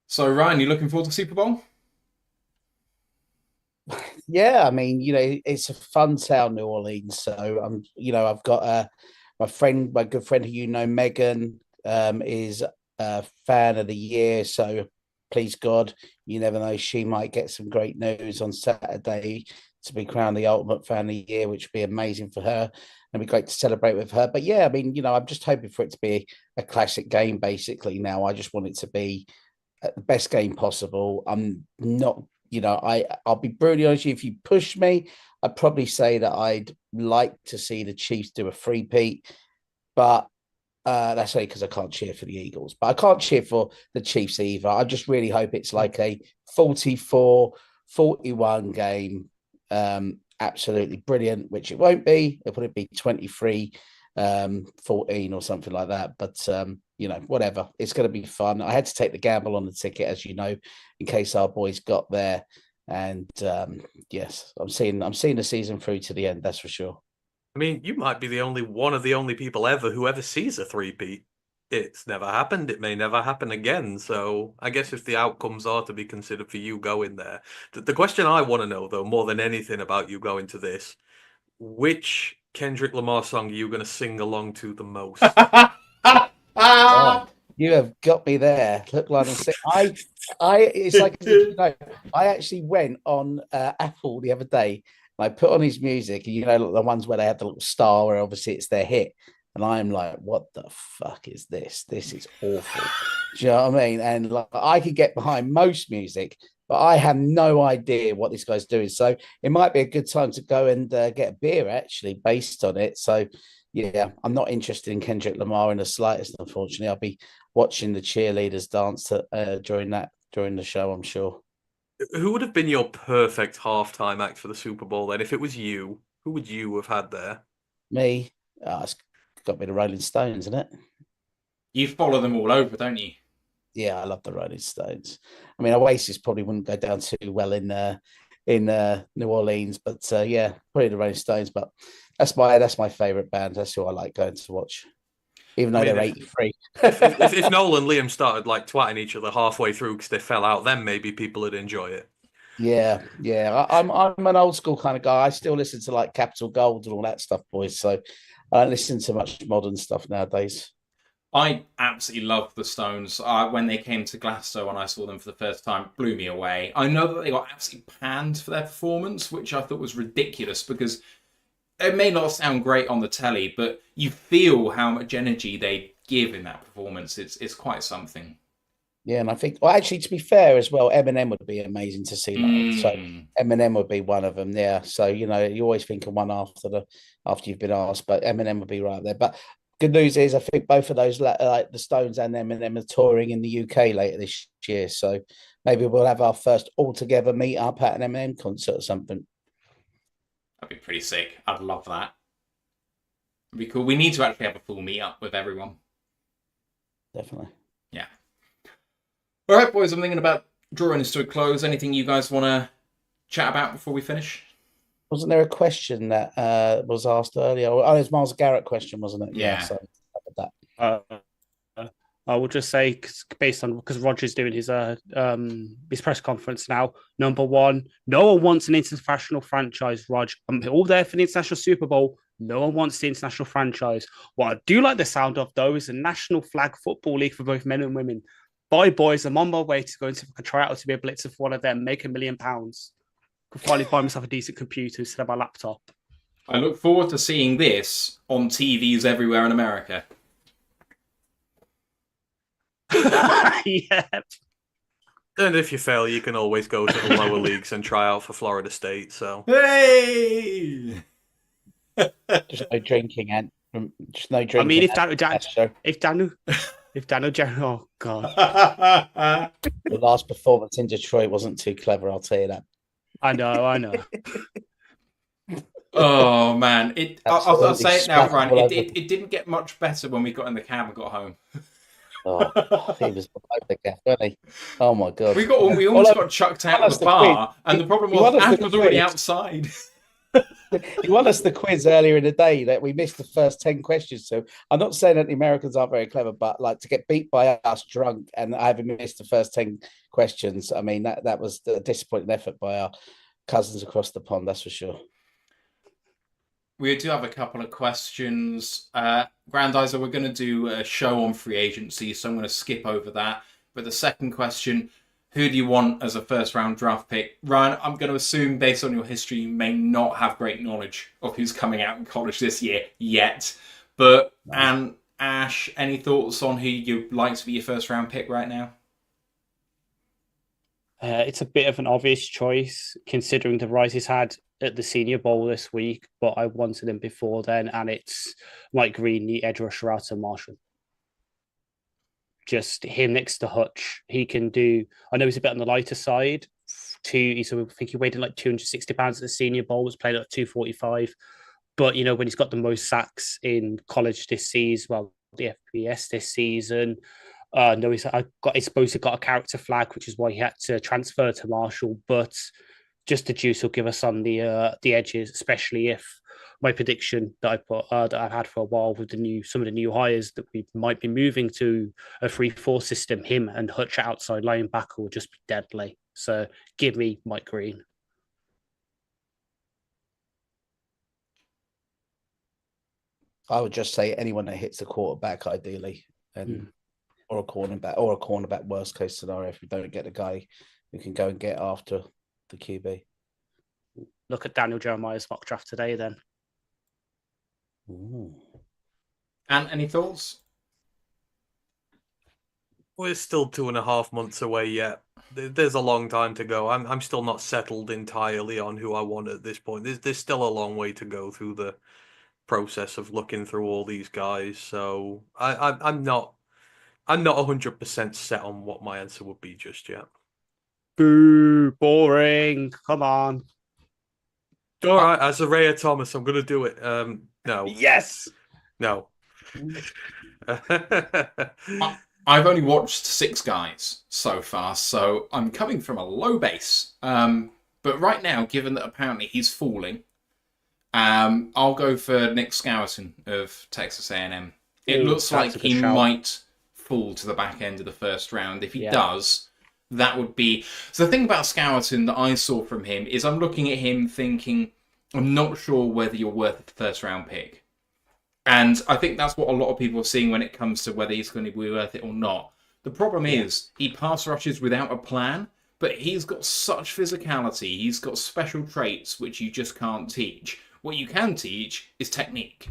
Speaker 1: So, Ryan, you looking forward to Super Bowl?
Speaker 4: Yeah, I mean, you know, it's a fun town, New Orleans. So I've got my good friend who you know, Megan, is a fan of the year. So please God, you never know, she might get some great news on Saturday to be crowned the ultimate fan of the year, which would be amazing for her. And be great to celebrate with her. But yeah, I mean, you know, I'm just hoping for it to be a classic game. Basically, now I just want it to be the best game possible. I'm not. You know, I'll be brutally honest with you. If you push me, I'd probably say that I'd like to see the Chiefs do a three-peat, but that's only because I can't cheer for the Eagles. But I can't cheer for the Chiefs either. I just really hope it's like a 44-41 game. Absolutely brilliant, which it won't be. It'll probably be 23-14 or something like that. But you know, whatever. It's going to be fun. I had to take the gamble on the ticket, as you know, in case our boys got there. And yes, I'm seeing the season through to the end. That's for sure.
Speaker 5: I mean, you might be one of the only people ever who ever sees a three-peat. It's never happened. It may never happen again. So I guess if the outcomes are to be considered for you going there, the question I want to know, though, more than anything about you going to this, which Kendrick Lamar song are you going to sing along to the most?
Speaker 4: Oh, you have got me there. Look like I'm sick. It's like, you know, I actually went on Apple the other day. And I put on his music, and you know, the ones where they have the little star, where obviously it's their hit. And I'm like, what the fuck is this? This is awful. Do you know what I mean? And like, I could get behind most music, but I have no idea what this guy's doing. So it might be a good time to go and get a beer, actually, based on it. So yeah, I'm not interested in Kendrick Lamar in the slightest, unfortunately. I'll be watching the cheerleaders dance during the show, I'm sure.
Speaker 5: Who would have been your perfect halftime act for the Super Bowl then? If it was you, who would you have had there?
Speaker 4: Me? It's got to be the Rolling Stones, isn't it?
Speaker 1: You follow them all over, don't you?
Speaker 4: Yeah, I love the Rolling Stones. I mean, Oasis probably wouldn't go down too well in New Orleans, but yeah, probably the Rolling Stones. But that's my favorite band. That's who I like going to watch, even though they're 83.
Speaker 5: if Noel and Liam started like twatting each other halfway through because they fell out, then maybe people would enjoy it.
Speaker 4: Yeah. I'm an old school kind of guy. I still listen to like Capital Gold and all that stuff, boys. So I don't listen to much modern stuff nowadays.
Speaker 1: I absolutely love the Stones. When they came to Glasgow and I saw them for the first time, it blew me away. I know that they got absolutely panned for their performance, which I thought was ridiculous because it may not sound great on the telly, but you feel how much energy they give in that performance. It's quite something.
Speaker 4: Yeah, and I think, well, actually, to be fair as well, Eminem would be amazing to see live. So Eminem would be one of them. Yeah. So you always think of one after you've been asked, but Eminem would be right there. But good news is, I think both of those, like the Stones and Eminem, are touring in the UK later this year. So maybe we'll have our first all-together meet up at an Eminem concert or something.
Speaker 1: That'd be pretty sick. I'd love that. It'd be cool. We need to actually have a full meet up with everyone.
Speaker 4: Definitely.
Speaker 1: Yeah. All right, boys, I'm thinking about drawing this to a close. Anything you guys want to chat about before we finish?
Speaker 4: Wasn't there a question that was asked earlier? Oh, it was Miles Garrett question, wasn't it?
Speaker 1: Yeah.
Speaker 4: So that.
Speaker 2: I will just say, because Roger's doing his press conference now. Number one, no one wants an international franchise, Rog. I'm all there for the international Super Bowl. No one wants the international franchise. What I do like the sound of, though, is a national flag football league for both men and women. Bye, boys. I'm on my way to go into a tryout to be a blitzer for one of them, make £1 million. Could finally buy myself a decent computer instead of my laptop.
Speaker 1: I look forward to seeing this on TVs everywhere in America.
Speaker 2: Yeah.
Speaker 5: And if you fail, you can always go to the lower leagues and try out for Florida State. So
Speaker 1: Hey!
Speaker 4: Just no drinking, and just no drinking.
Speaker 2: I mean, if Daniel, oh god,
Speaker 4: the last performance in Detroit wasn't too clever. I'll tell you that.
Speaker 2: I know.
Speaker 1: Oh man, I'll say it now, Brian.
Speaker 4: Absolutely
Speaker 1: It didn't get much better when we got in the cab and got home.
Speaker 4: Oh, he was the gaff, wasn't he? Oh my god.
Speaker 1: We almost got chucked out of the bar, and the problem was Ash was already outside.
Speaker 4: He won us the quiz earlier in the day that we missed the first 10 questions. So I'm not saying that the Americans aren't very clever, but like to get beat by us drunk and having missed the first 10 questions, I mean, that was a disappointing effort by our cousins across the pond, that's for sure.
Speaker 1: We do have a couple of questions. Grandizer, we're going to do a show on free agency, so I'm going to skip over that. But the second question, who do you want as a first-round draft pick? Ryan, I'm going to assume, based on your history, you may not have great knowledge of who's coming out in college this year yet. But, and Ash, any thoughts on who you'd like to be your first-round pick right now?
Speaker 2: It's a bit of an obvious choice, considering the rise he's had at the Senior Bowl this week, but I wanted him before then, and it's Mike Green, the edge rusher out of Marshall. Just him next to Hutch. He can do, I know he's a bit on the lighter side. I think he weighed in like 260 pounds at the Senior Bowl, was playing at 245. But, when he's got the most sacks in college this season, well, the FBS this season, no, he's supposed to got a character flag, which is why he had to transfer to Marshall. But just the juice will give us on the edges, especially if my prediction that I put that I've had for a while with some of the new hires that we might be moving to a 3-4 system, him and Hutch outside linebacker will just be deadly. So give me Mike Green.
Speaker 4: I would just say anyone that hits the quarterback, ideally, and or a cornerback, worst case scenario, if we don't get a guy who can go and get after the QB.
Speaker 2: Look at Daniel Jeremiah's mock draft today, then.
Speaker 4: Ooh.
Speaker 1: And any thoughts?
Speaker 5: We're still 2.5 months away yet. There's a long time to go. I'm still not settled entirely on who I want at this point. There's still a long way to go through the process of looking through all these guys. So I'm not 100% set on what my answer would be just yet.
Speaker 2: Boo, boring. Come on.
Speaker 5: All right, as a Ray Thomas, I'm going to do it. No.
Speaker 2: Yes.
Speaker 5: No.
Speaker 1: I've only watched 6 guys so far, so I'm coming from a low base. But right now, given that apparently he's falling, I'll go for Nick Skousen of Texas A&M. It looks like he might fall to the back end of the first round. If he does, that would be... So the thing about Skousen that I saw from him is I'm looking at him thinking, I'm not sure whether you're worth a first round pick. And I think that's what a lot of people are seeing when it comes to whether he's going to be worth it or not. The problem is he pass rushes without a plan, but he's got such physicality. He's got special traits which you just can't teach. What you can teach is technique.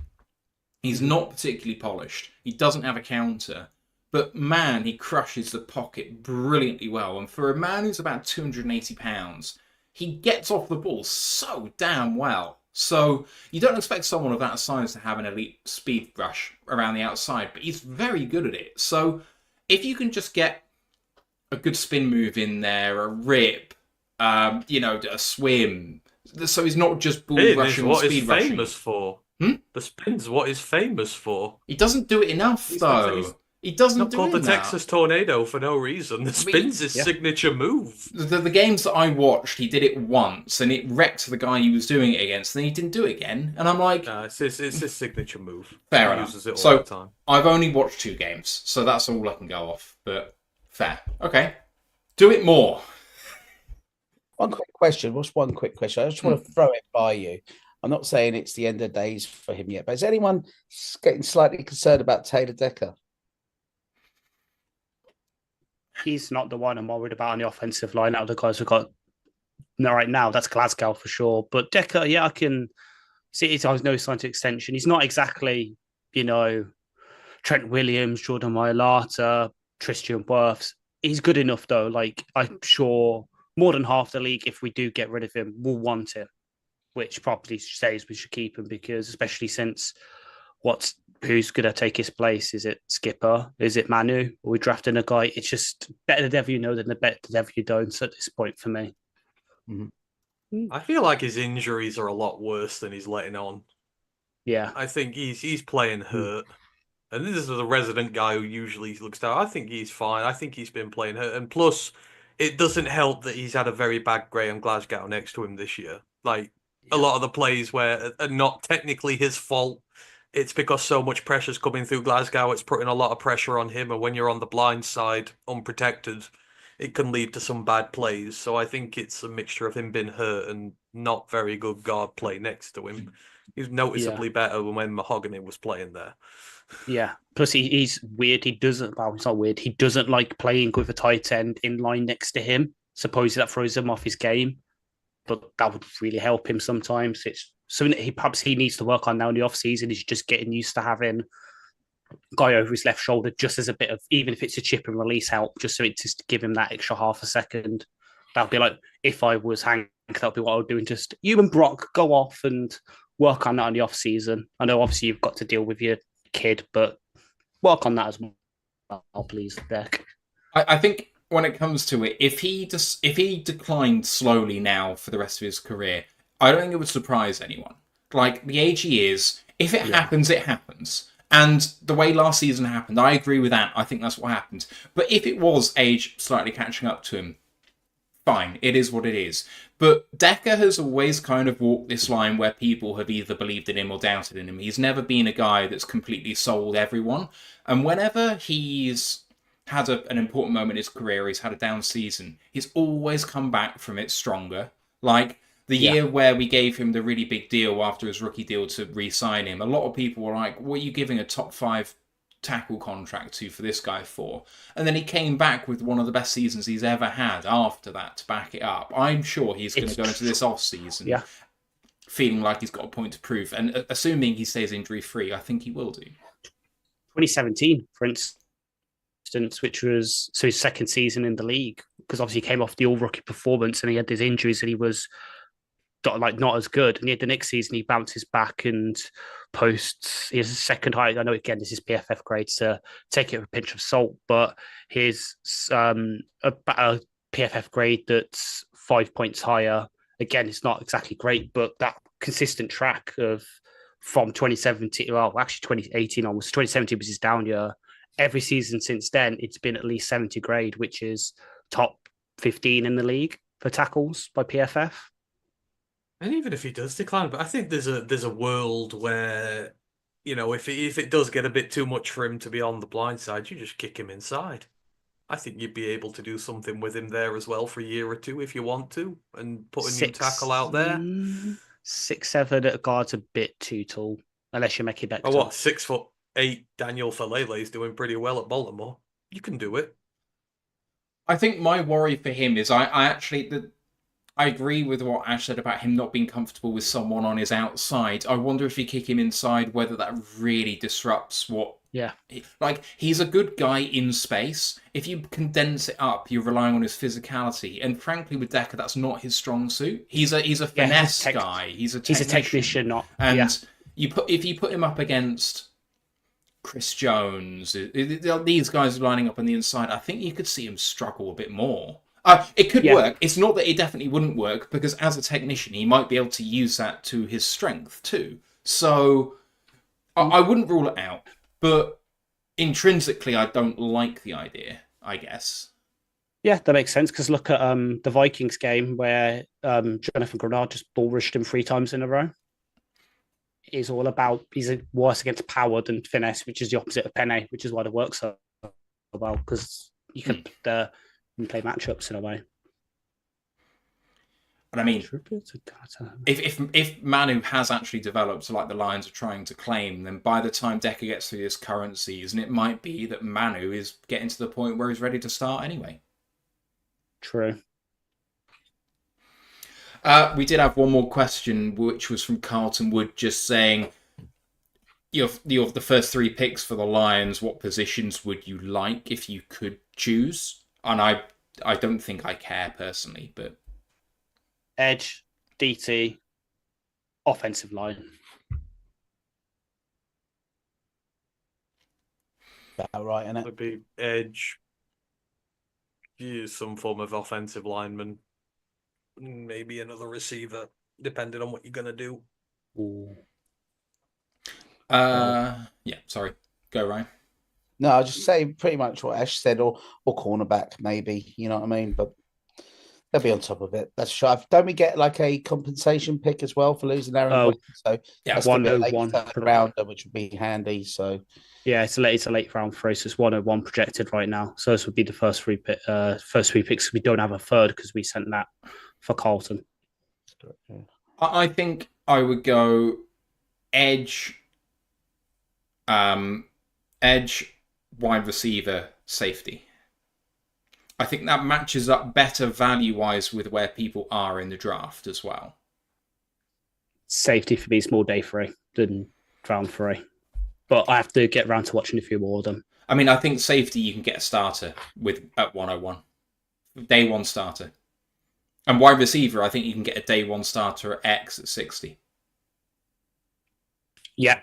Speaker 1: He's not particularly polished. He doesn't have a counter. But man, he crushes the pocket brilliantly well. And for a man who's about 280 pounds, he gets off the ball so damn well. So you don't expect someone of that size to have an elite speed rush around the outside, but he's very good at it. So if you can just get a good spin move in there, a rip, a swim, so he's not just bull rushing or speed rushing.
Speaker 8: Famous for.
Speaker 1: Hmm?
Speaker 8: The spin's what he's famous for.
Speaker 1: He doesn't do it enough, though. He doesn't
Speaker 8: Not
Speaker 1: do
Speaker 8: called the
Speaker 1: that.
Speaker 8: Texas Tornado for no reason. The spin's his signature move.
Speaker 1: The games that I watched, he did it once, and it wrecked the guy he was doing it against, and then he didn't do it again. And I'm like...
Speaker 8: No, it's his signature move.
Speaker 1: Fair
Speaker 8: He
Speaker 1: enough.
Speaker 8: uses it all
Speaker 1: So,
Speaker 8: the time.
Speaker 1: I've only watched 2 games, so that's all I can go off. But, fair. Okay. Do it more.
Speaker 4: One quick question. What's one quick question? I just want to throw it by you. I'm not saying it's the end of days for him yet, but is anyone getting slightly concerned about Taylor Decker?
Speaker 2: He's not the one I'm worried about on the offensive line out of the guys we've got right now. That's Glasgow for sure. But Decker, I can see he's no sign to extension. He's not exactly, Trent Williams, Jordan Mailata, Tristan Wirfs. He's good enough, though. Like, I'm sure more than half the league, if we do get rid of him, will want him, which probably says we should keep him because, especially since who's going to take his place? Is it Skipper? Is it Manu? Are we drafting a guy? It's just better the devil you know than the better the devil you don't at this point for me.
Speaker 8: I feel like his injuries are a lot worse than he's letting on.
Speaker 2: Yeah.
Speaker 8: I think he's playing hurt. And this is a resident guy who usually looks down. I think he's fine. I think he's been playing hurt. And plus, it doesn't help that he's had a very bad Graham Glasgow next to him this year. Like, a lot of the plays where are not technically his fault. It's because so much pressure's coming through Glasgow. It's putting a lot of pressure on him. And when you're on the blind side, unprotected, it can lead to some bad plays. So I think it's a mixture of him being hurt and not very good guard play next to him. He's noticeably better than when Mahogany was playing there.
Speaker 2: Yeah. Plus, he's weird. He's not weird. He doesn't like playing with a tight end in line next to him. Supposedly that throws him off his game. But that would really help him sometimes. It's something that he needs to work on now in the off-season. He's just getting used to having a guy over his left shoulder just as a bit of, even if it's a chip and release help, just so it just to give him that extra half a second. That would be like, if I was Hank, that would be what I would do. And just, you and Brock, go off and work on that in the off-season. I know obviously you've got to deal with your kid, but work on that as well, please, Beck.
Speaker 1: I think when it comes to it, if he declined slowly now for the rest of his career, I don't think it would surprise anyone. Like, the age he is, if it happens, it happens. And the way last season happened, I agree with that. I think that's what happened. But if it was age slightly catching up to him, fine, it is what it is. But Decker has always kind of walked this line where people have either believed in him or doubted in him. He's never been a guy that's completely sold everyone. And whenever he's had an important moment in his career, he's had a down season, he's always come back from it stronger. Like, the year where we gave him the really big deal after his rookie deal to re-sign him, a lot of people were like, what are you giving a top 5 tackle contract for this guy for? And then he came back with one of the best seasons he's ever had after that to back it up. I'm sure he's going to go into this off-season feeling like he's got a point to prove. And assuming he stays injury-free, I think he will do.
Speaker 2: 2017, for instance, which was his second season in the league, because obviously he came off the all-rookie performance and he had his injuries and he was not as good. And yet the next season he bounces back and posts his second high. I know again this is PFF grade, so take it with a pinch of salt, but his a PFF grade that's 5 points higher. Again, it's not exactly great, but that consistent track of from 2017, well, actually 2018 onwards, 2017 was his down year. Every season since then, it's been at least 70 grade, which is top 15 in the league for tackles by PFF.
Speaker 8: And even if he does decline, but I think there's a world where, if it does get a bit too much for him to be on the blind side, you just kick him inside. I think you'd be able to do something with him there as well for a year or two if you want to, and put a new tackle out there.
Speaker 2: 6'7" at guard's a bit too tall. unless you make it back.
Speaker 8: Oh, what, 6'8" Daniel Falele is doing pretty well at Baltimore. You can do it.
Speaker 1: I think my worry for him is I agree with what Ash said about him not being comfortable with someone on his outside. I wonder if you kick him inside, whether that really disrupts what.
Speaker 2: Yeah.
Speaker 1: Like, he's a good guy in space. If you condense it up, you're relying on his physicality. And frankly, with Decker, that's not his strong suit. He's a finesse guy. He's a technician.
Speaker 2: Not.
Speaker 1: And if you put him up against Chris Jones, these guys lining up on the inside, I think you could see him struggle a bit more. It could work. It's not that it definitely wouldn't work, because as a technician, he might be able to use that to his strength too. So I wouldn't rule it out, but intrinsically, I don't like the idea, I guess.
Speaker 2: Yeah, that makes sense, because look at the Vikings game where Jonathan Grenard just ball rushed him 3 times in a row. He's worse against power than finesse, which is the opposite of Penne, which is why it works so well, because you can play matchups in a way.
Speaker 1: And I mean, if Manu has actually developed like the Lions are trying to claim, then by the time Decker gets through this current season, it might be that Manu is getting to the point where he's ready to start anyway.
Speaker 2: True.
Speaker 1: We did have one more question, which was from Carlton Wood, just saying, the first 3 picks for the Lions, what positions would you like if you could choose? And I don't think I care personally, but
Speaker 2: edge, DT, offensive line.
Speaker 4: About right, innit?
Speaker 8: Would be edge. Use some form of offensive lineman. Maybe another receiver, depending on what you're gonna do.
Speaker 2: Ooh.
Speaker 1: Yeah, sorry. Go, Ryan.
Speaker 4: No, I'll just say pretty much what Ash said, or cornerback, maybe. You know what I mean? But they'll be on top of it. That's sure. Don't we get like a compensation pick as well for losing Aaron? So
Speaker 1: yeah,
Speaker 4: that's
Speaker 2: 101
Speaker 4: rounder, which would be handy. So
Speaker 2: yeah, it's a late round for us. So it's 101 projected right now. So this would be the first 3 picks. We don't have a third because we sent that for Carlton.
Speaker 1: I think I would go edge, wide receiver, safety. I think that matches up better value-wise with where people are in the draft as well.
Speaker 2: Safety for me is more day 3 than round 3. But I have to get around to watching a few more of them.
Speaker 1: I mean, I think safety you can get a starter at 101. Day 1 starter. And wide receiver, I think you can get a day 1 starter at X at 60.
Speaker 2: Yeah,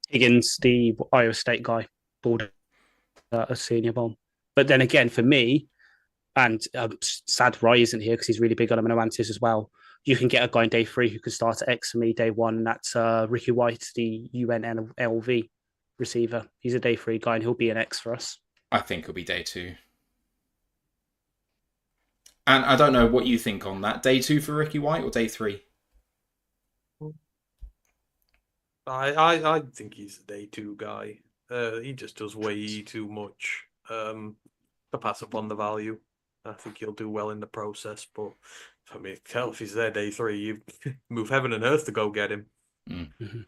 Speaker 2: Higgins, the Iowa State guy, balled a senior bomb. But then again, for me, and sad Rye isn't here because he's really big on Aminoantis as well. You can get a guy in day 3 who can start at X for me day 1, and that's Ricky White, the UNLV receiver. He's a day 3 guy, and he'll be an X for us.
Speaker 1: I think it'll be day 2. And I don't know what you think on that. Day 2 for Ricky White or day 3?
Speaker 8: I think he's a day 2 guy. He just does way too much to pass up on the value. I think he'll do well in the process, but for me, if he's there day 3, you move heaven and earth to go get him.
Speaker 1: Mm-hmm.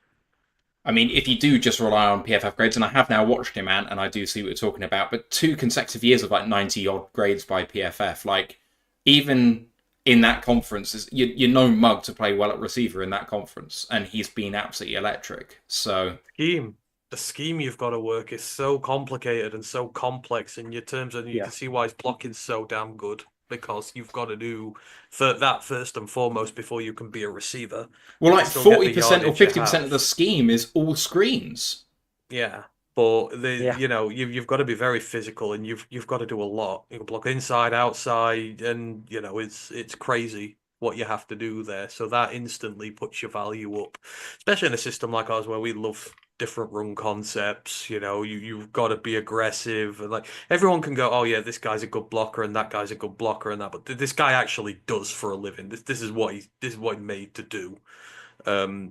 Speaker 1: I mean, if you do just rely on PFF grades, and I have now watched him, Ant, and I do see what you're talking about, but 2 consecutive years of like 90-odd grades by PFF, like, even in that conference, you're no mug to play well at receiver in that conference, and he's been absolutely electric. So
Speaker 8: the scheme you've got to work is so complicated and so complex in your terms, and you can see why his blocking's so damn good, because you've got to do that first and foremost before you can be a receiver.
Speaker 1: Well, like 40% or 50% of the scheme is all screens.
Speaker 8: Yeah. But you've got to be very physical, and you've got to do a lot. You can block inside, outside, and it's crazy what you have to do there. So that instantly puts your value up, especially in a system like ours where we love different run concepts. You've got to be aggressive, and like everyone can go, oh yeah, this guy's a good blocker and that guy's a good blocker and that, but this guy actually does for a living. This is what he's made to do.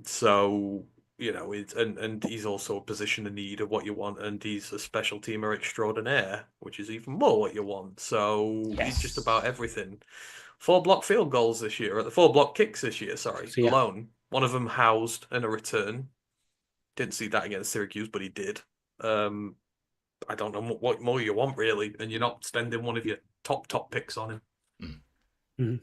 Speaker 8: So. And he's also a position in need of what you want, and he's a special teamer extraordinaire, which is even more what you want. So he's just about everything. 4 block field goals this year, 4 block kicks this year, alone. One of them housed and a return. Didn't see that against Syracuse, but he did. I don't know what more you want, really, and you're not spending one of your top picks on him.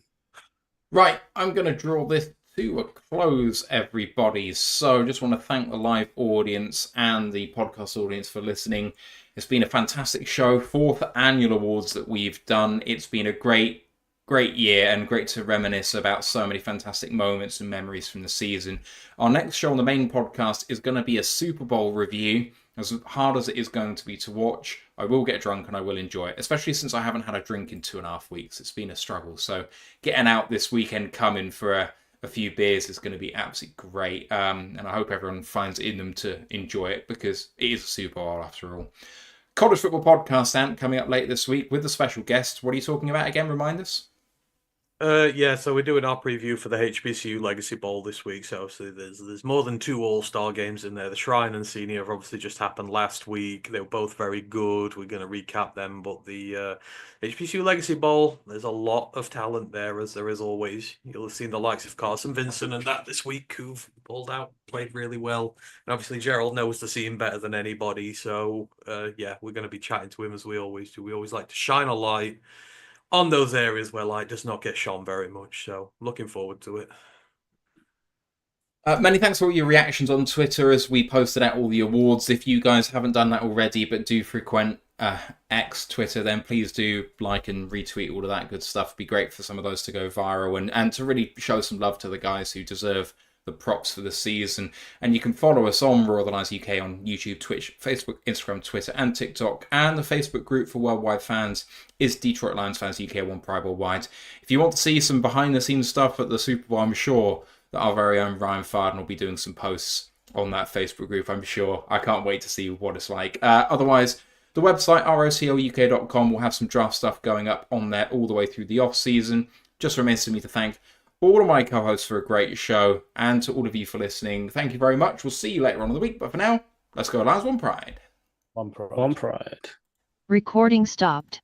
Speaker 1: Right, I'm going to draw this to a close, everybody. So just want to thank the live audience and the podcast audience for listening. It's been a fantastic show, 4th annual awards that we've done. It's been a great year and great to reminisce about so many fantastic moments and memories from the season. Our next show on the main podcast is going to be a Super Bowl review. As hard as it is going to be to watch, I will get drunk and I will enjoy it, especially since I haven't had a drink in 2.5 weeks. It's been a struggle. So getting out this weekend, coming for a few beers is going to be absolutely great. And I hope everyone finds it in them to enjoy it, because it is a Super Bowl after all. College Football Podcast, Ant, coming up later this week with a special guest. What are you talking about again? Remind us.
Speaker 8: Yeah, so we're doing our preview for the HBCU Legacy Bowl this week. So obviously there's more than 2 All-Star games in there. The Shrine and Senior have obviously just happened last week. They were both very good. We're going to recap them. But the HBCU Legacy Bowl, there's a lot of talent there, as there is always. You'll have seen the likes of Carson Vincent and that this week, who've pulled out, played really well. And obviously Gerald knows the scene better than anybody. So yeah, we're going to be chatting to him as we always do. We always like to shine a light on those areas where light does not get shone very much. So looking forward to it.
Speaker 1: Many thanks for all your reactions on Twitter as we posted out all the awards. If you guys haven't done that already but do frequent X Twitter, then please do like and retweet all of that good stuff. It'd be great for some of those to go viral and to really show some love to the guys who deserve the props for the season. And you can follow us on Royal the Lions UK on YouTube, Twitch, Facebook, Instagram, Twitter and TikTok. And the Facebook group for worldwide fans is Detroit Lions Fans UK 1 Pride Worldwide. If you want to see some behind the scenes stuff at the Super Bowl, I'm sure that our very own Ryan Farden will be doing some posts on that Facebook group, I'm sure. I can't wait to see what it's like. Otherwise, the website rotluk.com will have some draft stuff going up on there all the way through the off season. Just remains to me to thank all of my co-hosts for a great show, and to all of you for listening. Thank you very much. We'll see you later on in the week, but for now, let's go Lions, 1 Pride.
Speaker 4: 1 Pride.
Speaker 2: 1 Pride.
Speaker 7: Recording stopped.